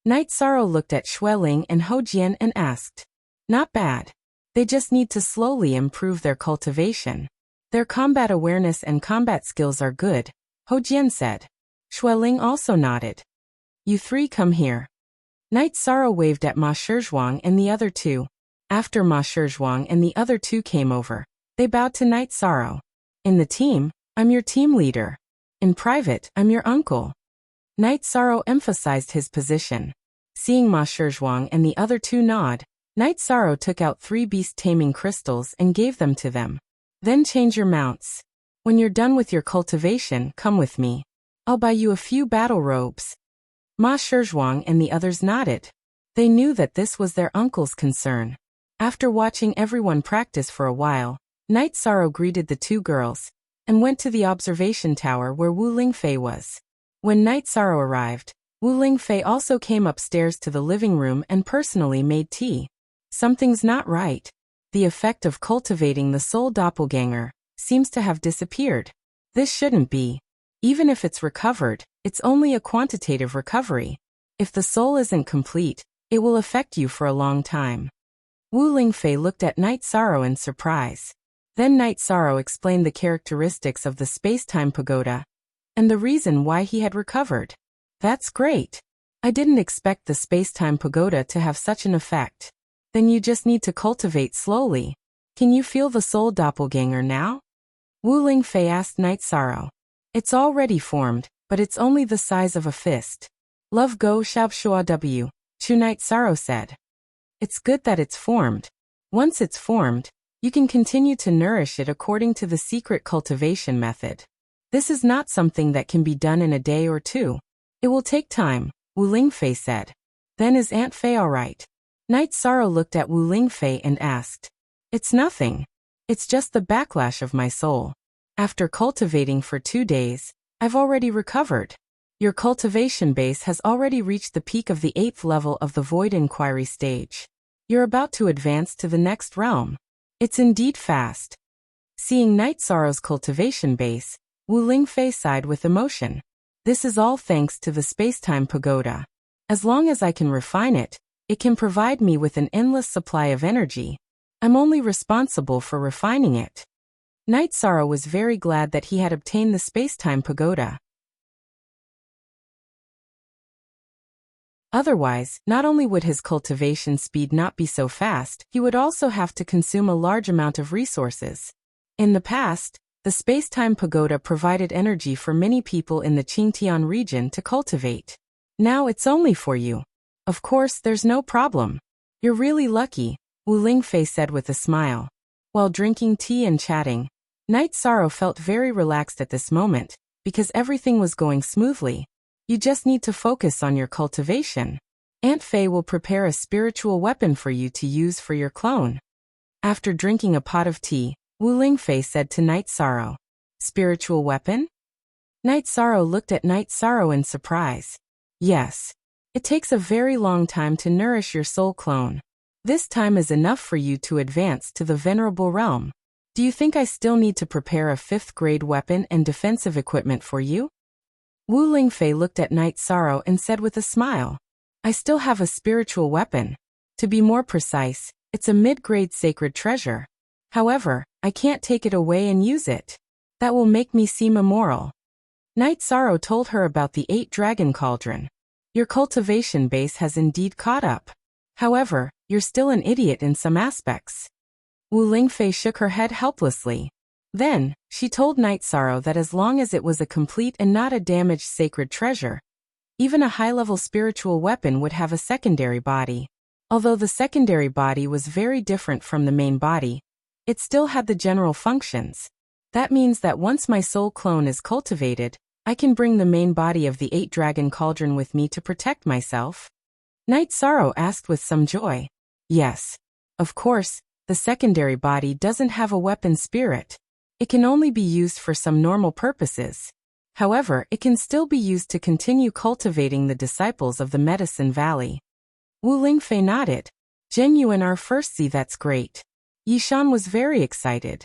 Night Sorrow looked at Xueling and Ho Jian and asked. Not bad. They just need to slowly improve their cultivation. Their combat awareness and combat skills are good, Ho Jian said. Xueling also nodded. You three come here. Night Sorrow waved at Ma Shizhuang and the other two. After Ma Shizhuang and the other two came over, they bowed to Night Sorrow. In the team, I'm your team leader. In private, I'm your uncle. Night Sorrow emphasized his position. Seeing Ma Shizhuang and the other two nod, Night Sorrow took out 3 beast-taming crystals and gave them to them. Then change your mounts. When you're done with your cultivation, come with me. I'll buy you a few battle robes. Ma Shizhuang and the others nodded. They knew that this was their uncle's concern. After watching everyone practice for a while, Night Sorrow greeted the 2 girls and went to the observation tower where Wu Lingfei was. When Night Sorrow arrived, Wu Lingfei also came upstairs to the living room and personally made tea. Something's not right. The effect of cultivating the soul doppelganger seems to have disappeared. This shouldn't be. Even if it's recovered, it's only a quantitative recovery. If the soul isn't complete, it will affect you for a long time. Wu Lingfei looked at Night Sorrow in surprise. Then Night Sorrow explained the characteristics of the space-time pagoda and the reason why he had recovered. That's great. I didn't expect the space-time pagoda to have such an effect. Then you just need to cultivate slowly. Can you feel the soul doppelganger now? Wu Lingfei asked Night Sorrow. It's already formed, but it's only the size of a fist. Love go shab shua w, Chu Night Sorrow said. It's good that it's formed. Once it's formed, you can continue to nourish it according to the secret cultivation method. This is not something that can be done in a day or 2. It will take time, Wu Lingfei said. Then is Aunt Fei all right? Night Sorrow looked at Wu Lingfei and asked. It's nothing. It's just the backlash of my soul. After cultivating for 2 days, I've already recovered. Your cultivation base has already reached the peak of the 8th level of the Void Inquiry stage. You're about to advance to the next realm. It's indeed fast. Seeing Night Sorrow's cultivation base, Wu Lingfei sighed with emotion. This is all thanks to the space-time pagoda. As long as I can refine it, it can provide me with an endless supply of energy. I'm only responsible for refining it. Night Sorrow was very glad that he had obtained the space-time pagoda. Otherwise, not only would his cultivation speed not be so fast, he would also have to consume a large amount of resources. In the past, the space-time pagoda provided energy for many people in the Qingtian region to cultivate. Now it's only for you. Of course, there's no problem. You're really lucky, Wu Lingfei said with a smile. While drinking tea and chatting, Night Sorrow felt very relaxed at this moment, because everything was going smoothly. You just need to focus on your cultivation. Aunt Fei will prepare a spiritual weapon for you to use for your clone. After drinking a pot of tea, Wu Lingfei said to Night Sorrow, Spiritual weapon? Night Sorrow looked at Night Sorrow in surprise. Yes. It takes a very long time to nourish your soul clone. This time is enough for you to advance to the venerable realm. Do you think I still need to prepare a 5th grade weapon and defensive equipment for you? Wu Lingfei looked at Night Sorrow and said with a smile. I still have a spiritual weapon. To be more precise, it's a mid-grade sacred treasure. However, I can't take it away and use it. That will make me seem immoral. Night Sorrow told her about the 8-dragon cauldron. Your cultivation base has indeed caught up. However, you're still an idiot in some aspects. Wu Lingfei shook her head helplessly. Then, she told Night Sorrow that as long as it was a complete and not a damaged sacred treasure, even a high-level spiritual weapon would have a secondary body. Although the secondary body was very different from the main body, it still had the general functions. That means that once my soul clone is cultivated, I can bring the main body of the 8-dragon cauldron with me to protect myself. Night Sorrow asked with some joy. Yes. Of course, the secondary body doesn't have a weapon spirit. It can only be used for some normal purposes. However, it can still be used to continue cultivating the disciples of the Medicine Valley. Wu Lingfei nodded. Genuine our first see that's great. Yishan was very excited.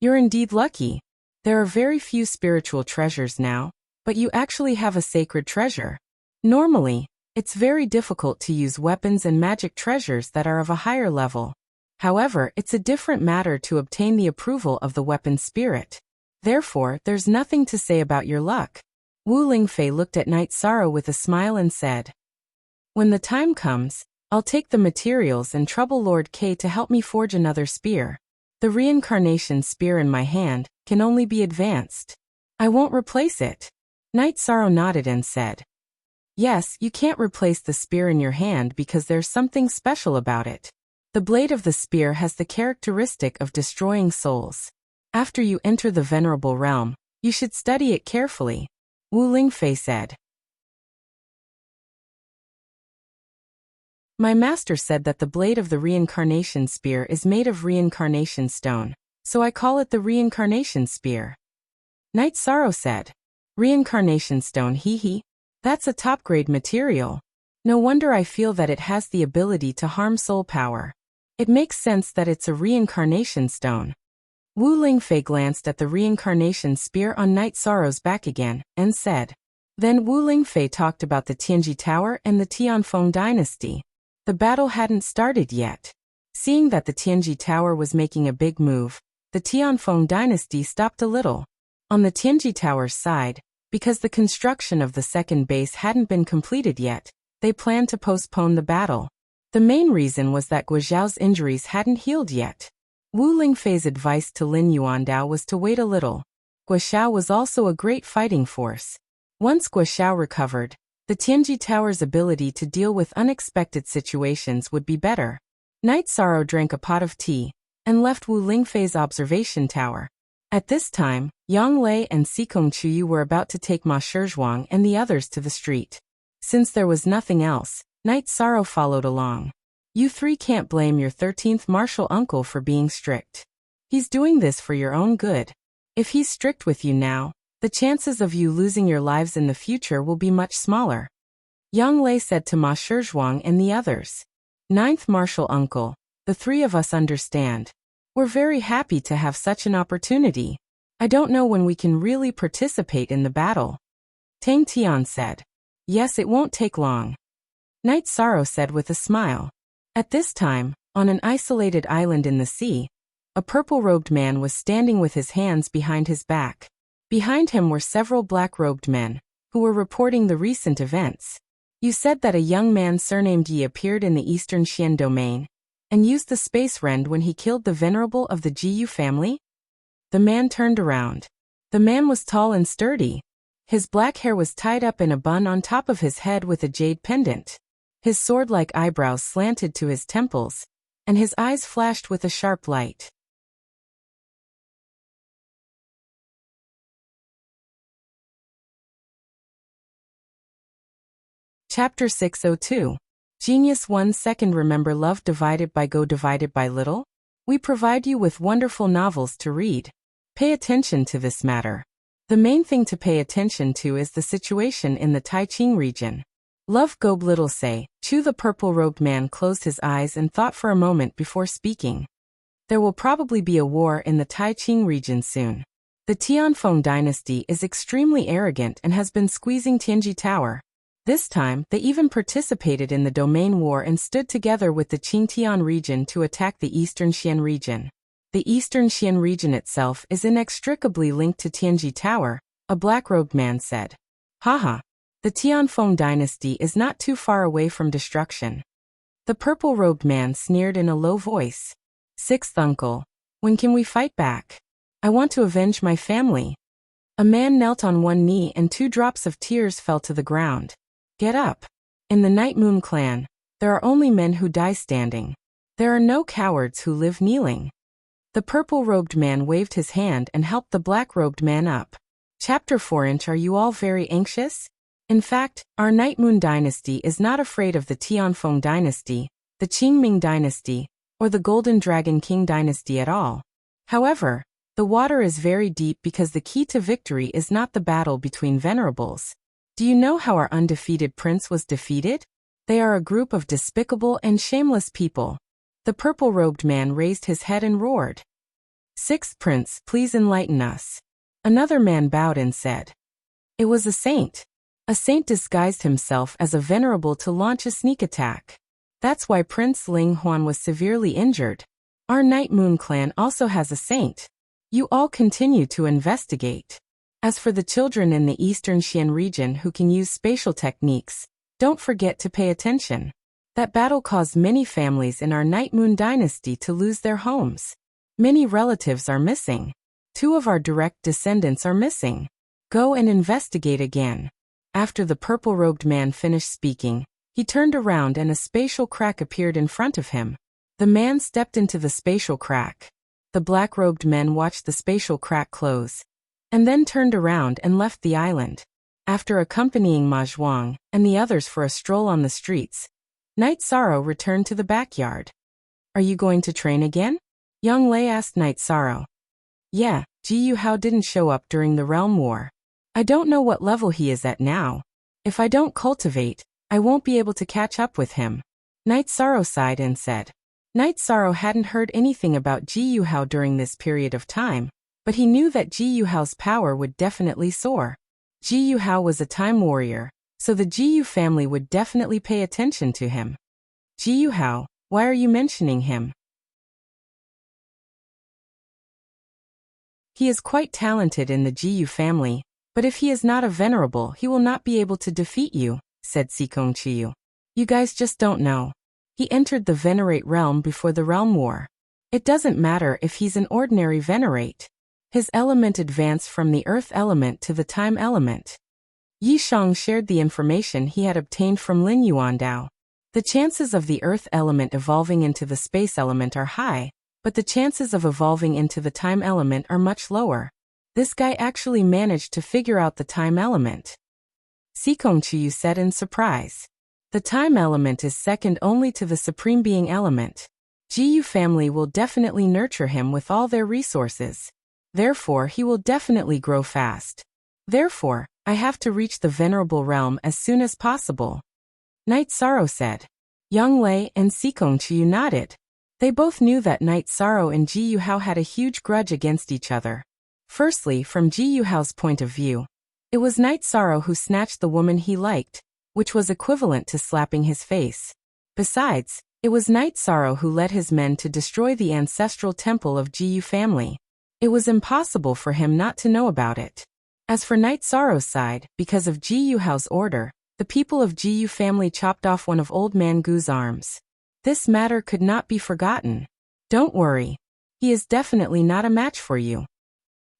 You're indeed lucky. There are very few spiritual treasures now, but you actually have a sacred treasure. Normally, it's very difficult to use weapons and magic treasures that are of a higher level. However, it's a different matter to obtain the approval of the weapon spirit. Therefore, there's nothing to say about your luck. Wu Lingfei looked at Night Sorrow with a smile and said, When the time comes, I'll take the materials and trouble Lord K to help me forge another spear. The reincarnation spear in my hand can only be advanced. I won't replace it. Night Sorrow nodded and said, yes, you can't replace the spear in your hand because there's something special about it. The blade of the spear has the characteristic of destroying souls. After you enter the venerable realm, you should study it carefully, Wu Lingfei said. My master said that the blade of the reincarnation spear is made of reincarnation stone, so I call it the reincarnation spear. Night Sorrow said, reincarnation stone, hee. That's a top-grade material. No wonder I feel that it has the ability to harm soul power. It makes sense that it's a reincarnation stone. Wu Lingfei glanced at the reincarnation spear on Night Sorrow's back again, and said. Then Wu Lingfei talked about the Tianji Tower and the Tianfeng dynasty. The battle hadn't started yet. Seeing that the Tianji Tower was making a big move, the Tianfeng dynasty stopped a little. On the Tianji Tower's side, because the construction of the second base hadn't been completed yet, they planned to postpone the battle. The main reason was that Guozhao's injuries hadn't healed yet. Wu Lingfei's advice to Lin Yuandao was to wait a little. Guozhao was also a great fighting force. Once Guozhao recovered, the Tianji Tower's ability to deal with unexpected situations would be better. Night Sorrow drank a pot of tea and left Wu Lingfei's observation tower. At this time, Yang Lei and Sikong Chuyu were about to take Ma Shizhuang and the others to the street. Since there was nothing else, Night Sorrow followed along. You three can't blame your 13th martial uncle for being strict. He's doing this for your own good. If he's strict with you now, the chances of you losing your lives in the future will be much smaller. Yang Lei said to Ma Shizhuang and the others. 9th martial uncle, the three of us understand. We're very happy to have such an opportunity. I don't know when we can really participate in the battle. Tang Tian said. Yes, it won't take long. Night Sorrow said with a smile. At this time, on an isolated island in the sea, a purple-robed man was standing with his hands behind his back. Behind him were several black-robed men, who were reporting the recent events. You said that a young man surnamed Yi appeared in the Eastern Xian domain, and used the space rend when he killed the venerable of the Jiyu family? The man turned around. The man was tall and sturdy. His black hair was tied up in a bun on top of his head with a jade pendant. His sword-like eyebrows slanted to his temples, and his eyes flashed with a sharp light. Chapter 602. Genius 1 Second. Remember love divided by go divided by little? We provide you with wonderful novels to read. Pay attention to this matter. The main thing to pay attention to is the situation in the Taiqing region. Love Gob Little say, Chu the purple-robed man closed his eyes and thought for a moment before speaking. There will probably be a war in the Taiqing region soon. The Tianfeng dynasty is extremely arrogant and has been squeezing Tianji Tower. This time, they even participated in the domain war and stood together with the Qingtian region to attack the Eastern Xian region. The Eastern Xian region itself is inextricably linked to Tianji Tower, a black-robed man said. Haha. The Tianfeng dynasty is not too far away from destruction. The purple-robed man sneered in a low voice. 6th uncle. When can we fight back? I want to avenge my family. A man knelt on one knee and 2 drops of tears fell to the ground. Get up. In the Night Moon clan, there are only men who die standing. There are no cowards who live kneeling. The purple-robed man waved his hand and helped the black-robed man up. Chapter 4. Are you all very anxious? In fact, our Night Moon dynasty is not afraid of the Tianfeng dynasty, the Qingming dynasty, or the Golden Dragon King dynasty at all. However, the water is very deep because the key to victory is not the battle between venerables. Do you know how our undefeated prince was defeated? They are a group of despicable and shameless people. The purple-robed man raised his head and roared. 6th prince, please enlighten us. Another man bowed and said. It was a saint. A saint disguised himself as a venerable to launch a sneak attack. That's why Prince Ling Huan was severely injured. Our Night Moon clan also has a saint. You all continue to investigate. As for the children in the Eastern Xian region who can use spatial techniques, don't forget to pay attention. That battle caused many families in our Night Moon dynasty to lose their homes. Many relatives are missing. 2 of our direct descendants are missing. Go and investigate again. After the purple-robed man finished speaking, he turned around and a spatial crack appeared in front of him. The man stepped into the spatial crack. The black-robed men watched the spatial crack close, and then turned around and left the island. After accompanying Ma Zhuang and the others for a stroll on the streets, Night Sorrow returned to the backyard. Are you going to train again? Young Lei asked Night Sorrow. Yeah, Ji Yuhao didn't show up during the Realm War. I don't know what level he is at now. If I don't cultivate, I won't be able to catch up with him. Night Sorrow sighed and said. Night Sorrow hadn't heard anything about Ji Yuhao during this period of time, but he knew that Ji Yuhao's power would definitely soar. Ji Yuhao was a time warrior, so the Ji Yu family would definitely pay attention to him. Ji Yuhao, why are you mentioning him? He is quite talented in the Ji Yu family, but if he is not a venerable, he will not be able to defeat you, said Sikong Chiyu. You guys just don't know. He entered the Venerate realm before the Realm War. It doesn't matter if he's an ordinary Venerate. His element advanced from the Earth element to the Time element. Yi Shang shared the information he had obtained from Lin Yuandao. The chances of the Earth element evolving into the Space element are high, but the chances of evolving into the Time element are much lower. This guy actually managed to figure out the Time element. Sikong Chiyu said in surprise. The Time element is second only to the Supreme Being element. Ji Yu family will definitely nurture him with all their resources. Therefore, he will definitely grow fast. Therefore, I have to reach the Venerable Realm as soon as possible. Night Sorrow said. Young Lei and Sikong Chiyu nodded. They both knew that Night Sorrow and Ji Yuhao had a huge grudge against each other. Firstly, from Ji Yuhao's point of view, it was Night Sorrow who snatched the woman he liked, which was equivalent to slapping his face. Besides, it was Night Sorrow who led his men to destroy the ancestral temple of Ji Yu family. It was impossible for him not to know about it. As for Night Sorrow's side, because of Ji Yuhao's order, the people of Ji Yu family chopped off one of Old Man Gu's arms. This matter could not be forgotten. Don't worry. He is definitely not a match for you.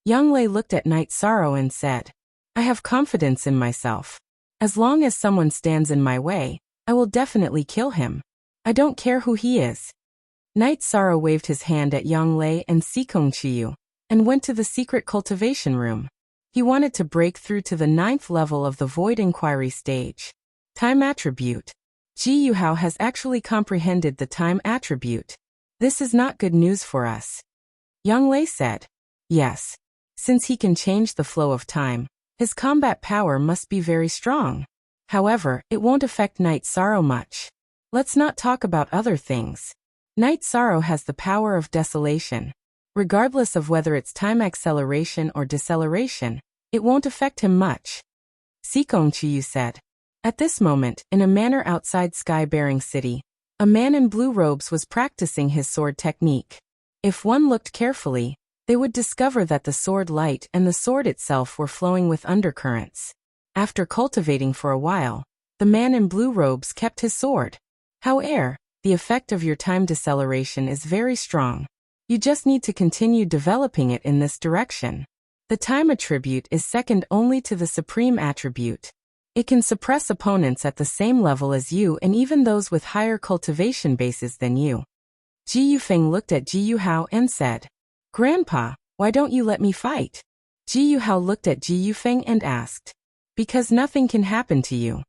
Young Lei looked at Night Sorrow and said, I have confidence in myself. As long as someone stands in my way, I will definitely kill him. I don't care who he is. Night Sorrow waved his hand at Young Lei and Sikong Chiyu, and went to the secret cultivation room. He wanted to break through to the 9th level of the Void Inquiry stage. Time attribute. Ji Yuhao has actually comprehended the time attribute. This is not good news for us. Young Lei said. Yes. Since he can change the flow of time, his combat power must be very strong. However, it won't affect Night Sorrow much. Let's not talk about other things. Night Sorrow has the power of desolation. Regardless of whether it's time acceleration or deceleration, it won't affect him much. Sikong Chiyu said. At this moment, in a manor outside Sky-bearing City, a man in blue robes was practicing his sword technique. If one looked carefully, they would discover that the sword light and the sword itself were flowing with undercurrents. After cultivating for a while, the man in blue robes kept his sword. However, the effect of your time deceleration is very strong. You just need to continue developing it in this direction. The time attribute is second only to the supreme attribute. It can suppress opponents at the same level as you and even those with higher cultivation bases than you. Ji Yufeng looked at Ji Yuhao and said, Grandpa, why don't you let me fight? Ji Yuhao looked at Ji Yufeng and asked, Because nothing can happen to you.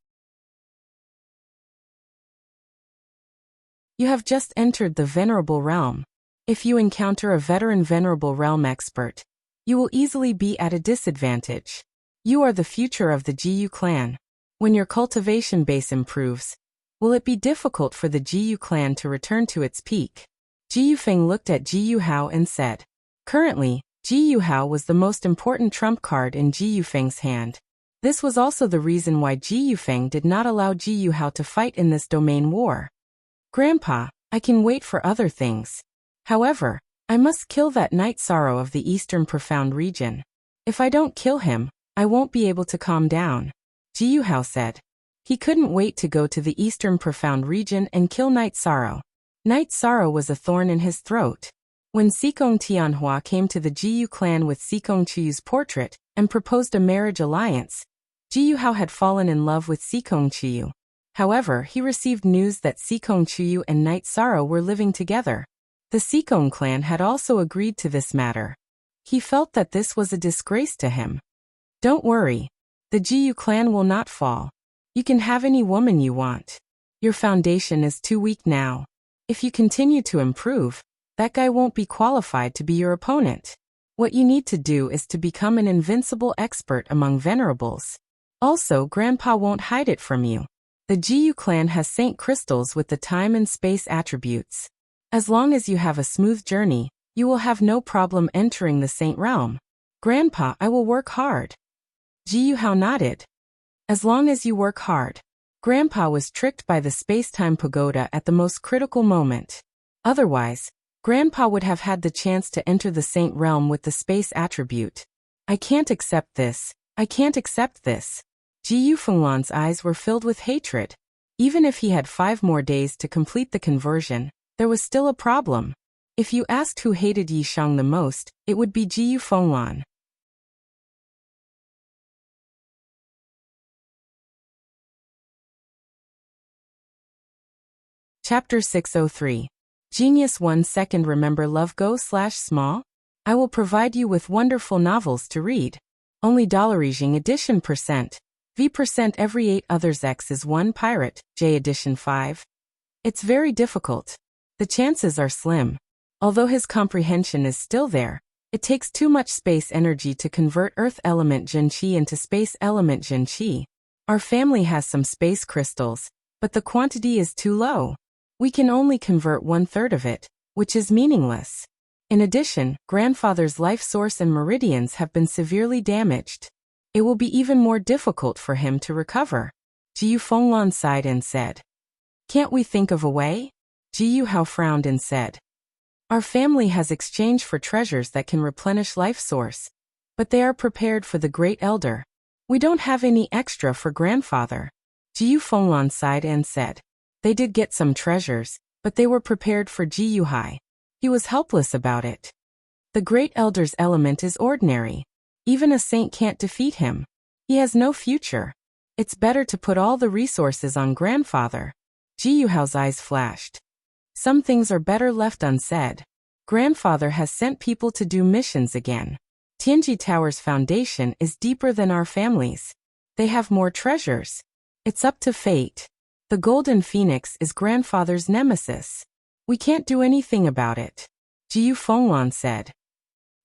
You have just entered the Venerable Realm. If you encounter a veteran Venerable Realm expert, you will easily be at a disadvantage. You are the future of the Ji Yu clan. When your cultivation base improves, will it be difficult for the Ji Yu clan to return to its peak? Ji Yufeng looked at Ji Yuhao and said, Currently, Ji Yuhao was the most important trump card in Ji Yufeng's hand. This was also the reason why Ji Yufeng did not allow Ji Yuhao to fight in this domain war. Grandpa, I can wait for other things. However, I must kill that Night Sorrow of the Eastern Profound region. If I don't kill him, I won't be able to calm down. Ji Yuhao said. He couldn't wait to go to the Eastern Profound region and kill Night Sorrow. Night Sorrow was a thorn in his throat. When Sikong Tianhua came to the Jiyu clan with Sikong Chiyu's portrait and proposed a marriage alliance, Jiyu Hao had fallen in love with Sikong Chiyu. However, he received news that Sikong Chiyu and Knight Sorrow were living together. The Sikong clan had also agreed to this matter. He felt that this was a disgrace to him. Don't worry. The Jiyu clan will not fall. You can have any woman you want. Your foundation is too weak now. If you continue to improve, that guy won't be qualified to be your opponent. What you need to do is to become an invincible expert among venerables. Also, Grandpa won't hide it from you. The Jiyu clan has saint crystals with the time and space attributes. As long as you have a smooth journey, you will have no problem entering the saint realm. Grandpa, I will work hard. Jiyu Hao nodded. As long as you work hard. Grandpa was tricked by the space-time pagoda at the most critical moment. Otherwise, Grandpa would have had the chance to enter the saint realm with the space attribute. I can't accept this. I can't accept this. Jiyu Fenglan's eyes were filled with hatred. Even if he had 5 more days to complete the conversion, there was still a problem. If you asked who hated Yi Shang the most, it would be Jiyu Fenglan. Chapter 603. Genius 1 second. Remember love go/small? I will provide you with wonderful novels to read. Only $Dollarizing edition %. V% every 8 others. X is 1 pirate, J edition 5. It's very difficult. The chances are slim. Although his comprehension is still there, it takes too much space energy to convert earth element Zhenqi into space element Zhenqi. Our family has some space crystals, but the quantity is too low. We can only convert 1/3 of it, which is meaningless. In addition, grandfather's life source and meridians have been severely damaged. It will be even more difficult for him to recover. Jiyu Fenglan sighed and said. Can't we think of a way? Jiyu Hao frowned and said. Our family has exchanged for treasures that can replenish life source, but they are prepared for the great elder. We don't have any extra for grandfather. Jiyu Fenglan sighed and said. They did get some treasures, but they were prepared for Jiyu Hai. He was helpless about it. The great elder's element is ordinary. Even a saint can't defeat him. He has no future. It's better to put all the resources on grandfather. Jiyu Hao's eyes flashed. Some things are better left unsaid. Grandfather has sent people to do missions again. Tianji Tower's foundation is deeper than our family's. They have more treasures. It's up to fate. The Golden Phoenix is grandfather's nemesis. We can't do anything about it. Jiyu Fenglan said.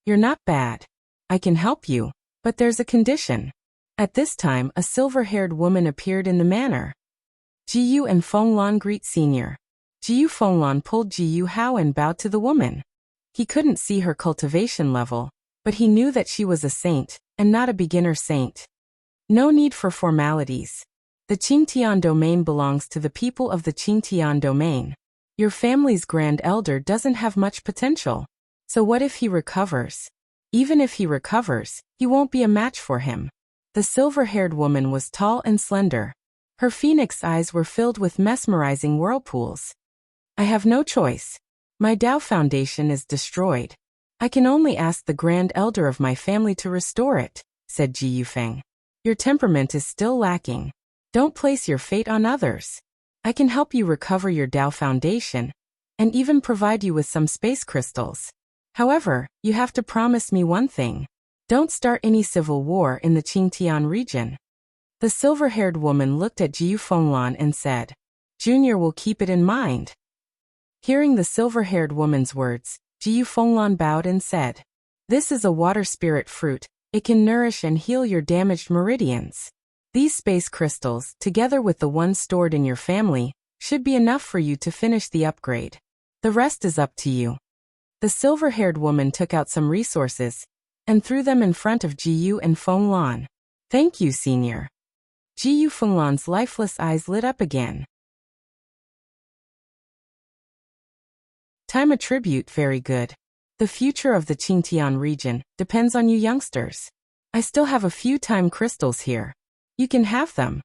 You're not bad. I can help you, but there's a condition. At this time, a silver-haired woman appeared in the manor. Jiyu and Fenglan greet senior. Jiyu Fenglan pulled Jiyu Hao and bowed to the woman. He couldn't see her cultivation level, but he knew that she was a saint, and not a beginner saint. No need for formalities. The Qingtian domain belongs to the people of the Qingtian domain. Your family's grand elder doesn't have much potential. So what if he recovers? Even if he recovers, he won't be a match for him. The silver-haired woman was tall and slender. Her phoenix eyes were filled with mesmerizing whirlpools. I have no choice. My Dao foundation is destroyed. I can only ask the grand elder of my family to restore it, said Ji Yufeng. Your temperament is still lacking. Don't place your fate on others. I can help you recover your Dao foundation, and even provide you with some space crystals. However, you have to promise me one thing. Don't start any civil war in the Qingtian region. The silver-haired woman looked at Jiyu Fenglan and said, Junior will keep it in mind. Hearing the silver-haired woman's words, Jiyu Fenglan bowed and said, This is a water spirit fruit. It can nourish and heal your damaged meridians. These space crystals, together with the ones stored in your family, should be enough for you to finish the upgrade. The rest is up to you. The silver-haired woman took out some resources and threw them in front of Jiyu and Fenglan. Thank you, senior. Jiyu Fenglan's lifeless eyes lit up again. Time attribute very good. The future of the Qingtian region depends on you youngsters. I still have a few time crystals here. You can have them.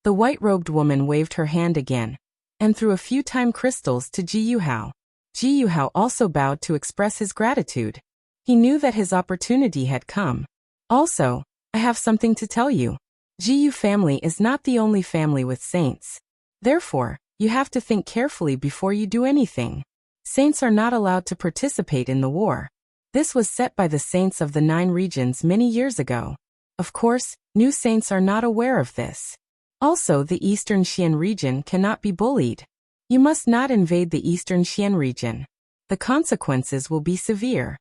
The white-robed woman waved her hand again and threw a few time crystals to Jiyu Hao. Ji Yuhao also bowed to express his gratitude. He knew that his opportunity had come. Also, I have something to tell you. Ji Yu family is not the only family with saints. Therefore, you have to think carefully before you do anything. Saints are not allowed to participate in the war. This was set by the saints of the 9 regions many years ago. Of course, new saints are not aware of this. Also, the Eastern Xian region cannot be bullied. You must not invade the Eastern Xian region. The consequences will be severe.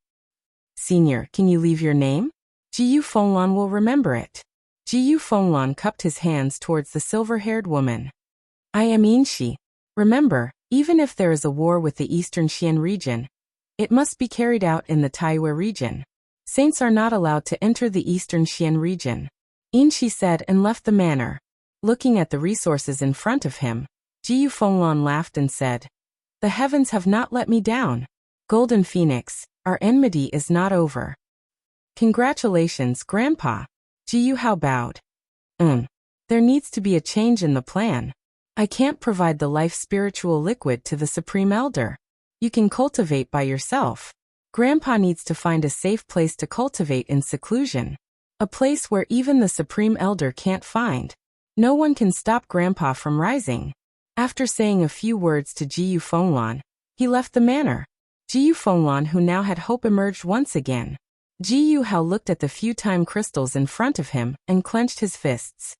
Senior, can you leave your name? Ji Yu Fenglan will remember it. Ji Yu Fenglan cupped his hands towards the silver-haired woman. I am Yinxi. Remember, even if there is a war with the Eastern Xian region, it must be carried out in the Taiyue region. Saints are not allowed to enter the Eastern Xian region. Yinxi said and left the manor. Looking at the resources in front of him, Ji Yu Fenglan laughed and said, The heavens have not let me down. Golden Phoenix, our enmity is not over. Congratulations, Grandpa. Ji Yuhao bowed. There needs to be a change in the plan. I can't provide the life spiritual liquid to the Supreme Elder. You can cultivate by yourself. Grandpa needs to find a safe place to cultivate in seclusion. A place where even the Supreme Elder can't find. No one can stop Grandpa from rising. After saying a few words to Ji Yu Fenglan, he left the manor. Ji Yu Fenglan, who now had hope, emerged once again. Ji Yuhao looked at the few time crystals in front of him and clenched his fists.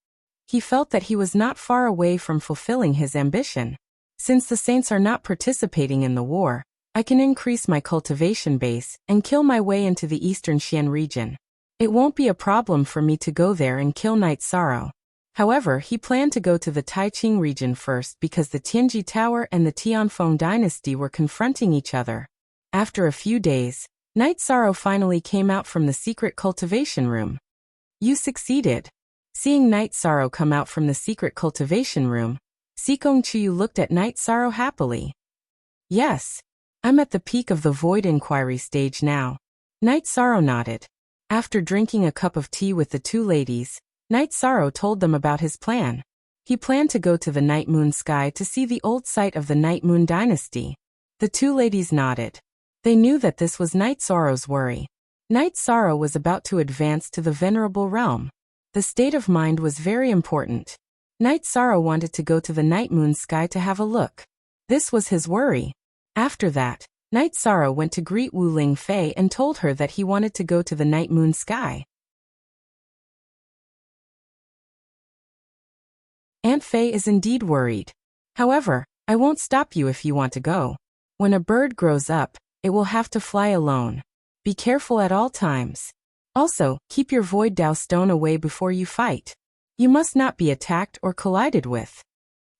He felt that he was not far away from fulfilling his ambition. Since the saints are not participating in the war, I can increase my cultivation base and kill my way into the Eastern Xian region. It won't be a problem for me to go there and kill Night Sorrow. However, he planned to go to the Taiqing region first because the Tianji Tower and the Tianfeng dynasty were confronting each other. After a few days, Night Sorrow finally came out from the secret cultivation room. You succeeded. Seeing Night Sorrow come out from the secret cultivation room, Sikong Chuyu looked at Night Sorrow happily. Yes. I'm at the peak of the void inquiry stage now. Night Sorrow nodded. After drinking a cup of tea with the 2 ladies, Night Sorrow told them about his plan. He planned to go to the Night Moon Sky to see the old site of the Night Moon dynasty. The 2 ladies nodded. They knew that this was Night Sorrow's worry. Night Sorrow was about to advance to the Venerable Realm. The state of mind was very important. Night Sorrow wanted to go to the Night Moon Sky to have a look. This was his worry. After that, Night Sorrow went to greet Wu Ling Fei and told her that he wanted to go to the Night Moon Sky. Aunt Fei is indeed worried. However, I won't stop you if you want to go. When a bird grows up, it will have to fly alone. Be careful at all times. Also, keep your Void Dao stone away before you fight. You must not be attacked or collided with.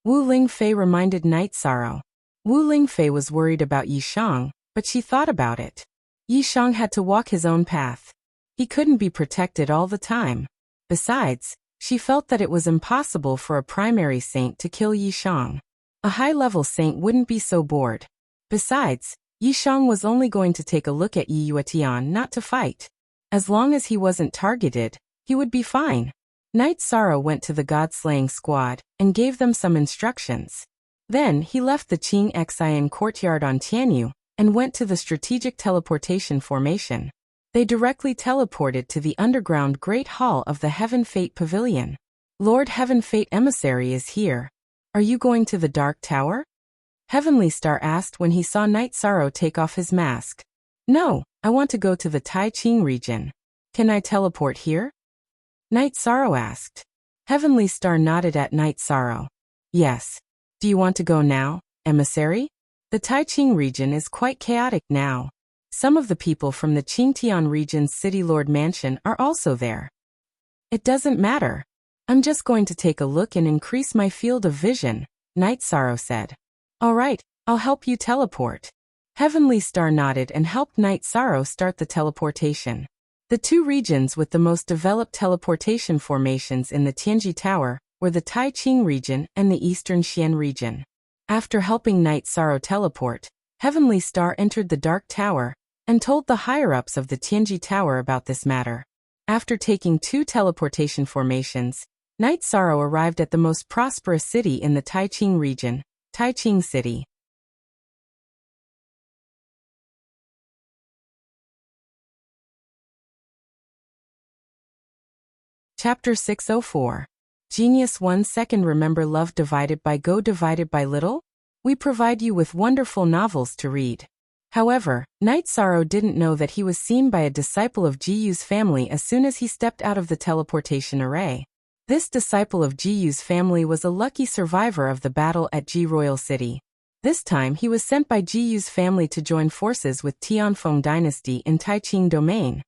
Wu Ling Fei reminded Night Sorrow. Wu Ling Fei was worried about Yi Shang, but she thought about it. Yi Shang had to walk his own path. He couldn't be protected all the time. Besides, she felt that it was impossible for a primary saint to kill Yi Shang. A high-level saint wouldn't be so bored. Besides, Yi Shang was only going to take a look at Yi Yuetian, not to fight. As long as he wasn't targeted, he would be fine. Night Sorrow went to the God-slaying squad and gave them some instructions. Then he left the Qing Xian courtyard on Tianyu and went to the strategic teleportation formation. They directly teleported to the underground Great Hall of the Heaven Fate Pavilion. Lord Heaven Fate Emissary is here. Are you going to the Dark Tower? Heavenly Star asked when he saw Night Sorrow take off his mask. No, I want to go to the Taiqing region. Can I teleport here? Night Sorrow asked. Heavenly Star nodded at Night Sorrow. Yes. Do you want to go now, Emissary? The Taiqing region is quite chaotic now. Some of the people from the Qingtian region's City Lord Mansion are also there. It doesn't matter. I'm just going to take a look and increase my field of vision, Night Sorrow said. All right, I'll help you teleport. Heavenly Star nodded and helped Night Sorrow start the teleportation. The 2 regions with the most developed teleportation formations in the Tianji Tower were the Taiqing region and the Eastern Xian region. After helping Night Sorrow teleport, Heavenly Star entered the Dark Tower and told the higher-ups of the Tianji Tower about this matter. After taking 2 teleportation formations, Night Sorrow arrived at the most prosperous city in the Taiqing region, Taiqing City. Chapter 604. Genius 1 Second Remember Love Divided by Go Divided by Little? We provide you with wonderful novels to read. However, Night Sorrow didn't know that he was seen by a disciple of Jiyu's family as soon as he stepped out of the teleportation array. This disciple of Jiyu's family was a lucky survivor of the battle at Ji Royal City. This time he was sent by Jiyu's family to join forces with Tianfeng Dynasty in Taiqing Domain.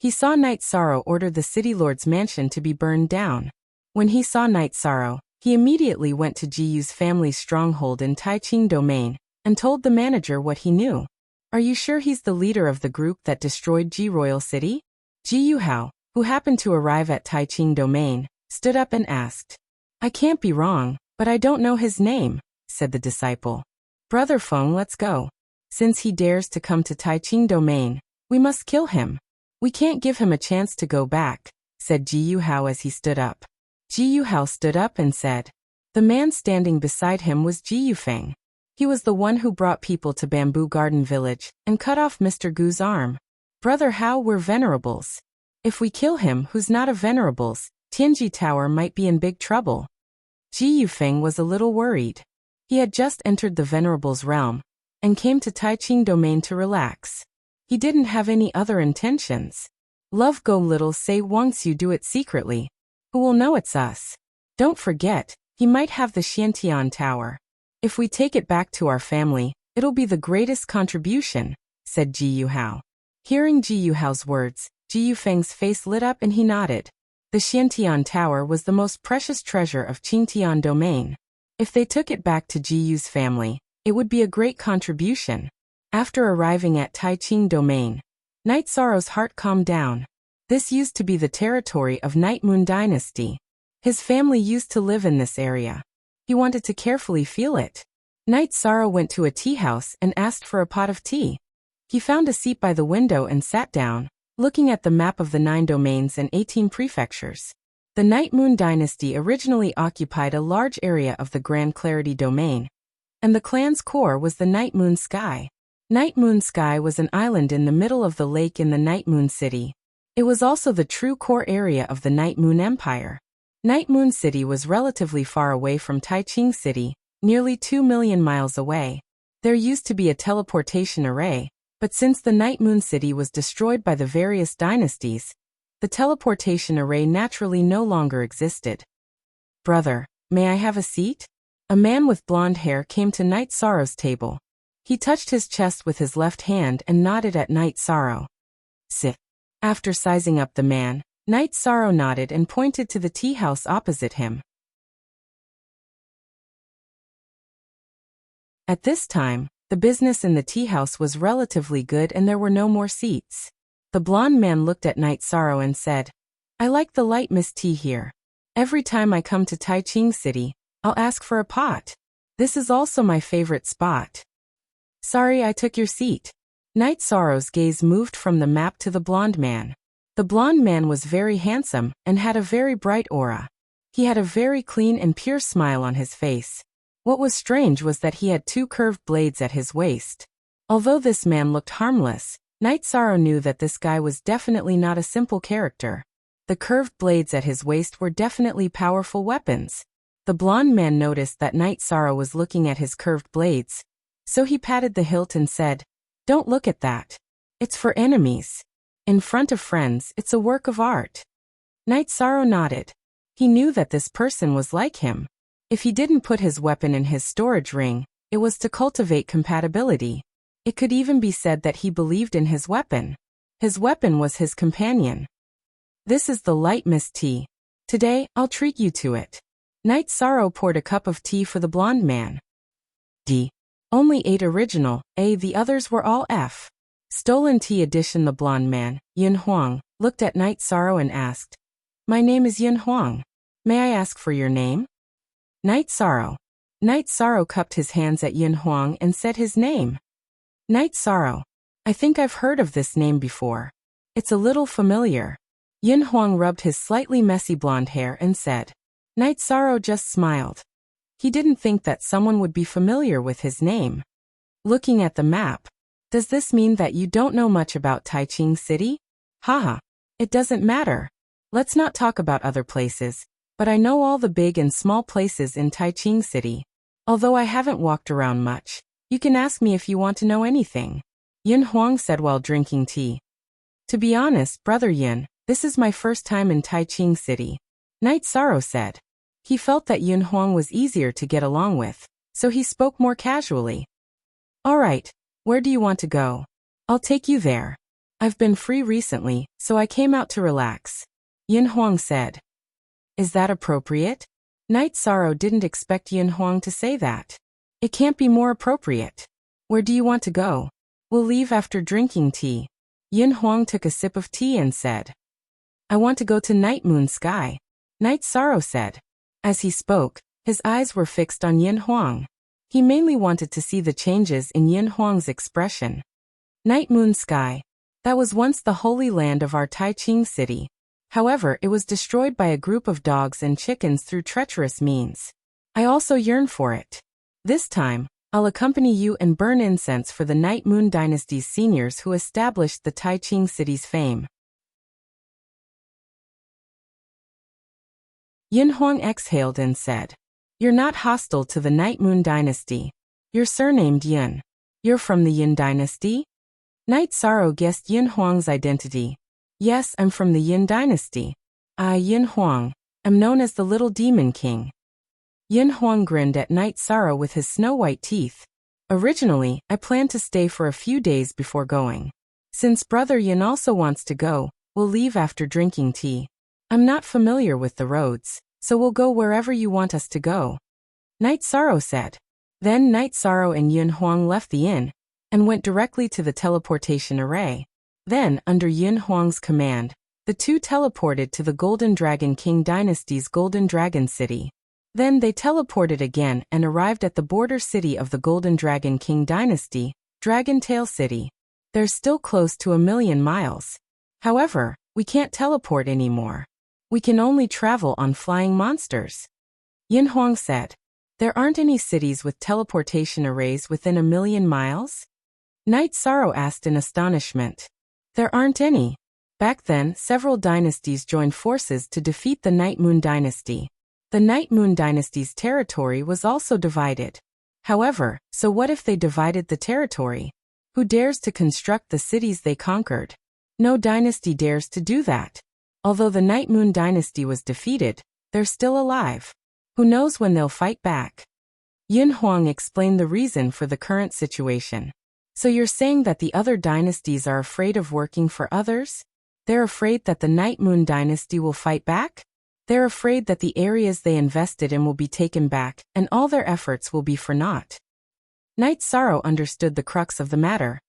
He saw Night Sorrow order the city lord's mansion to be burned down. When he saw Night Sorrow, he immediately went to Jiyu's family's stronghold in Taiqing Domain and told the manager what he knew. Are you sure he's the leader of the group that destroyed Ji Royal City? Jiyu Hao, who happened to arrive at Taiqing Domain, stood up and asked. I can't be wrong, but I don't know his name, said the disciple. Brother Feng, let's go. Since he dares to come to Taiqing Domain, we must kill him. We can't give him a chance to go back, said Jiyu Hao as he stood up. Jiyu Hao stood up and said. The man standing beside him was Jiyu Feng. He was the one who brought people to Bamboo Garden Village and cut off Mr. Gu's arm. Brother Hao, we're venerables. If we kill him who's not a venerables, Tianji Tower might be in big trouble. Jiyu Feng was a little worried. He had just entered the venerables realm and came to Taiqing Domain to relax. He didn't have any other intentions. Love go little say once you do it secretly. Who will know it's us? Don't forget, he might have the Xiantian Tower. If we take it back to our family, it'll be the greatest contribution, said Jiyu Hao. Hearing Jiyu Hao's words, Jiyu Feng's face lit up and he nodded. The Xiantian Tower was the most precious treasure of Qingtian Domain. If they took it back to Jiyu's family, it would be a great contribution. After arriving at Taiqing Domain, Night Sorrow's heart calmed down. This used to be the territory of Night Moon Dynasty. His family used to live in this area. He wanted to carefully feel it. Night Sorrow went to a tea house and asked for a pot of tea. He found a seat by the window and sat down, looking at the map of the 9 domains and 18 prefectures. The Night Moon Dynasty originally occupied a large area of the Grand Clarity Domain, and the clan's core was the Night Moon Sky. Night Moon Sky was an island in the middle of the lake in the Night Moon City. It was also the true core area of the Night Moon Empire. Night Moon City was relatively far away from Taiqing City, nearly 2 million miles away. There used to be a teleportation array, but since the Night Moon City was destroyed by the various dynasties, the teleportation array naturally no longer existed. Brother, may I have a seat? A man with blonde hair came to Night Sorrow's table. He touched his chest with his left hand and nodded at Night Sorrow. Sit. After sizing up the man, Night Sorrow nodded and pointed to the tea house opposite him. At this time, the business in the tea house was relatively good and there were no more seats. The blonde man looked at Night Sorrow and said, I like the light mist tea here. Every time I come to Taiqing City, I'll ask for a pot. This is also my favorite spot. Sorry I took your seat. Night Sorrow's gaze moved from the map to the blonde man. The blonde man was very handsome and had a very bright aura. He had a very clean and pure smile on his face. What was strange was that he had 2 curved blades at his waist. Although this man looked harmless, Night Sorrow knew that this guy was definitely not a simple character. The curved blades at his waist were definitely powerful weapons. The blonde man noticed that Night Sorrow was looking at his curved blades, so he patted the hilt and said, Don't look at that. It's for enemies. In front of friends, it's a work of art. Night Sorrow nodded. He knew that this person was like him. If he didn't put his weapon in his storage ring, it was to cultivate compatibility. It could even be said that he believed in his weapon. His weapon was his companion. This is the light mist tea. Today, I'll treat you to it. Night Sorrow poured a cup of tea for the blonde man. D. Only 8 original, A. The others were all F. Stolen tea edition. The blonde man, Yin Huang, looked at Night Sorrow and asked, My name is Yin Huang. May I ask for your name? Night Sorrow. Night Sorrow cupped his hands at Yin Huang and said his name. Night Sorrow. I think I've heard of this name before. It's a little familiar. Yin Huang rubbed his slightly messy blonde hair and said. Night Sorrow just smiled. He didn't think that someone would be familiar with his name. Looking at the map, does this mean that you don't know much about Taiqing City? Haha. It doesn't matter. Let's not talk about other places, but I know all the big and small places in Taiching City. Although I haven't walked around much, you can ask me if you want to know anything, Yin Huang said while drinking tea. To be honest, Brother Yin, this is my first time in Taiching City, Night Sorrow said. He felt that Yin Huang was easier to get along with, so he spoke more casually. All right, where do you want to go? I'll take you there. I've been free recently, so I came out to relax, Yin Huang said. Is that appropriate? Night Sorrow didn't expect Yin Huang to say that. It can't be more appropriate. Where do you want to go? We'll leave after drinking tea. Yin Huang took a sip of tea and said. I want to go to Night Moon Sky, Night Sorrow said. As he spoke, his eyes were fixed on Yin Huang. He mainly wanted to see the changes in Yin Huang's expression. Night Moon Sky. That was once the holy land of our Taiching City. However, it was destroyed by a group of dogs and chickens through treacherous means. I also yearn for it. This time, I'll accompany you and burn incense for the Night Moon Dynasty's seniors who established the Taiching City's fame. Yin Huang exhaled and said, You're not hostile to the Night Moon Dynasty. You're surnamed Yin. You're from the Yin Dynasty? Night Sorrow guessed Yin Huang's identity. Yes, I'm from the Yin Dynasty. I, Yin Huang, am known as the Little Demon King. Yin Huang grinned at Night Sorrow with his snow-white teeth. Originally, I planned to stay for a few days before going. Since Brother Yin also wants to go, we'll leave after drinking tea. I'm not familiar with the roads, so we'll go wherever you want us to go, Night Sorrow said. Then Night Sorrow and Yin Huang left the inn and went directly to the teleportation array. Then, under Yin Huang's command, the two teleported to the Golden Dragon King Dynasty's Golden Dragon City. Then they teleported again and arrived at the border city of the Golden Dragon King Dynasty, Dragon Tail City. They're still close to 1,000,000 miles. However, we can't teleport anymore. We can only travel on flying monsters, Yin Huang said. There aren't any cities with teleportation arrays within 1,000,000 miles? Night Sorrow asked in astonishment. There aren't any. Back then, several dynasties joined forces to defeat the Night Moon Dynasty. The Night Moon Dynasty's territory was also divided. However, so what if they divided the territory? Who dares to construct the cities they conquered? No dynasty dares to do that. Although the Night Moon Dynasty was defeated, they're still alive. Who knows when they'll fight back? Yin Huang explained the reason for the current situation. So you're saying that the other dynasties are afraid of working for others? They're afraid that the Night Moon Dynasty will fight back? They're afraid that the areas they invested in will be taken back, and all their efforts will be for naught. Night Sorrow understood the crux of the matter.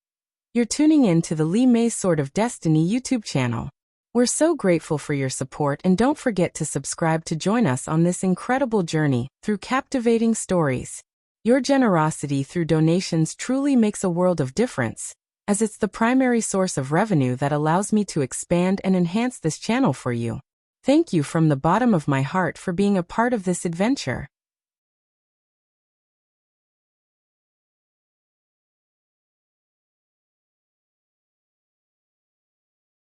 You're tuning in to the Li Mei's Sword of Destiny YouTube channel. We're so grateful for your support, and don't forget to subscribe to join us on this incredible journey through captivating stories. Your generosity through donations truly makes a world of difference, as it's the primary source of revenue that allows me to expand and enhance this channel for you. Thank you from the bottom of my heart for being a part of this adventure.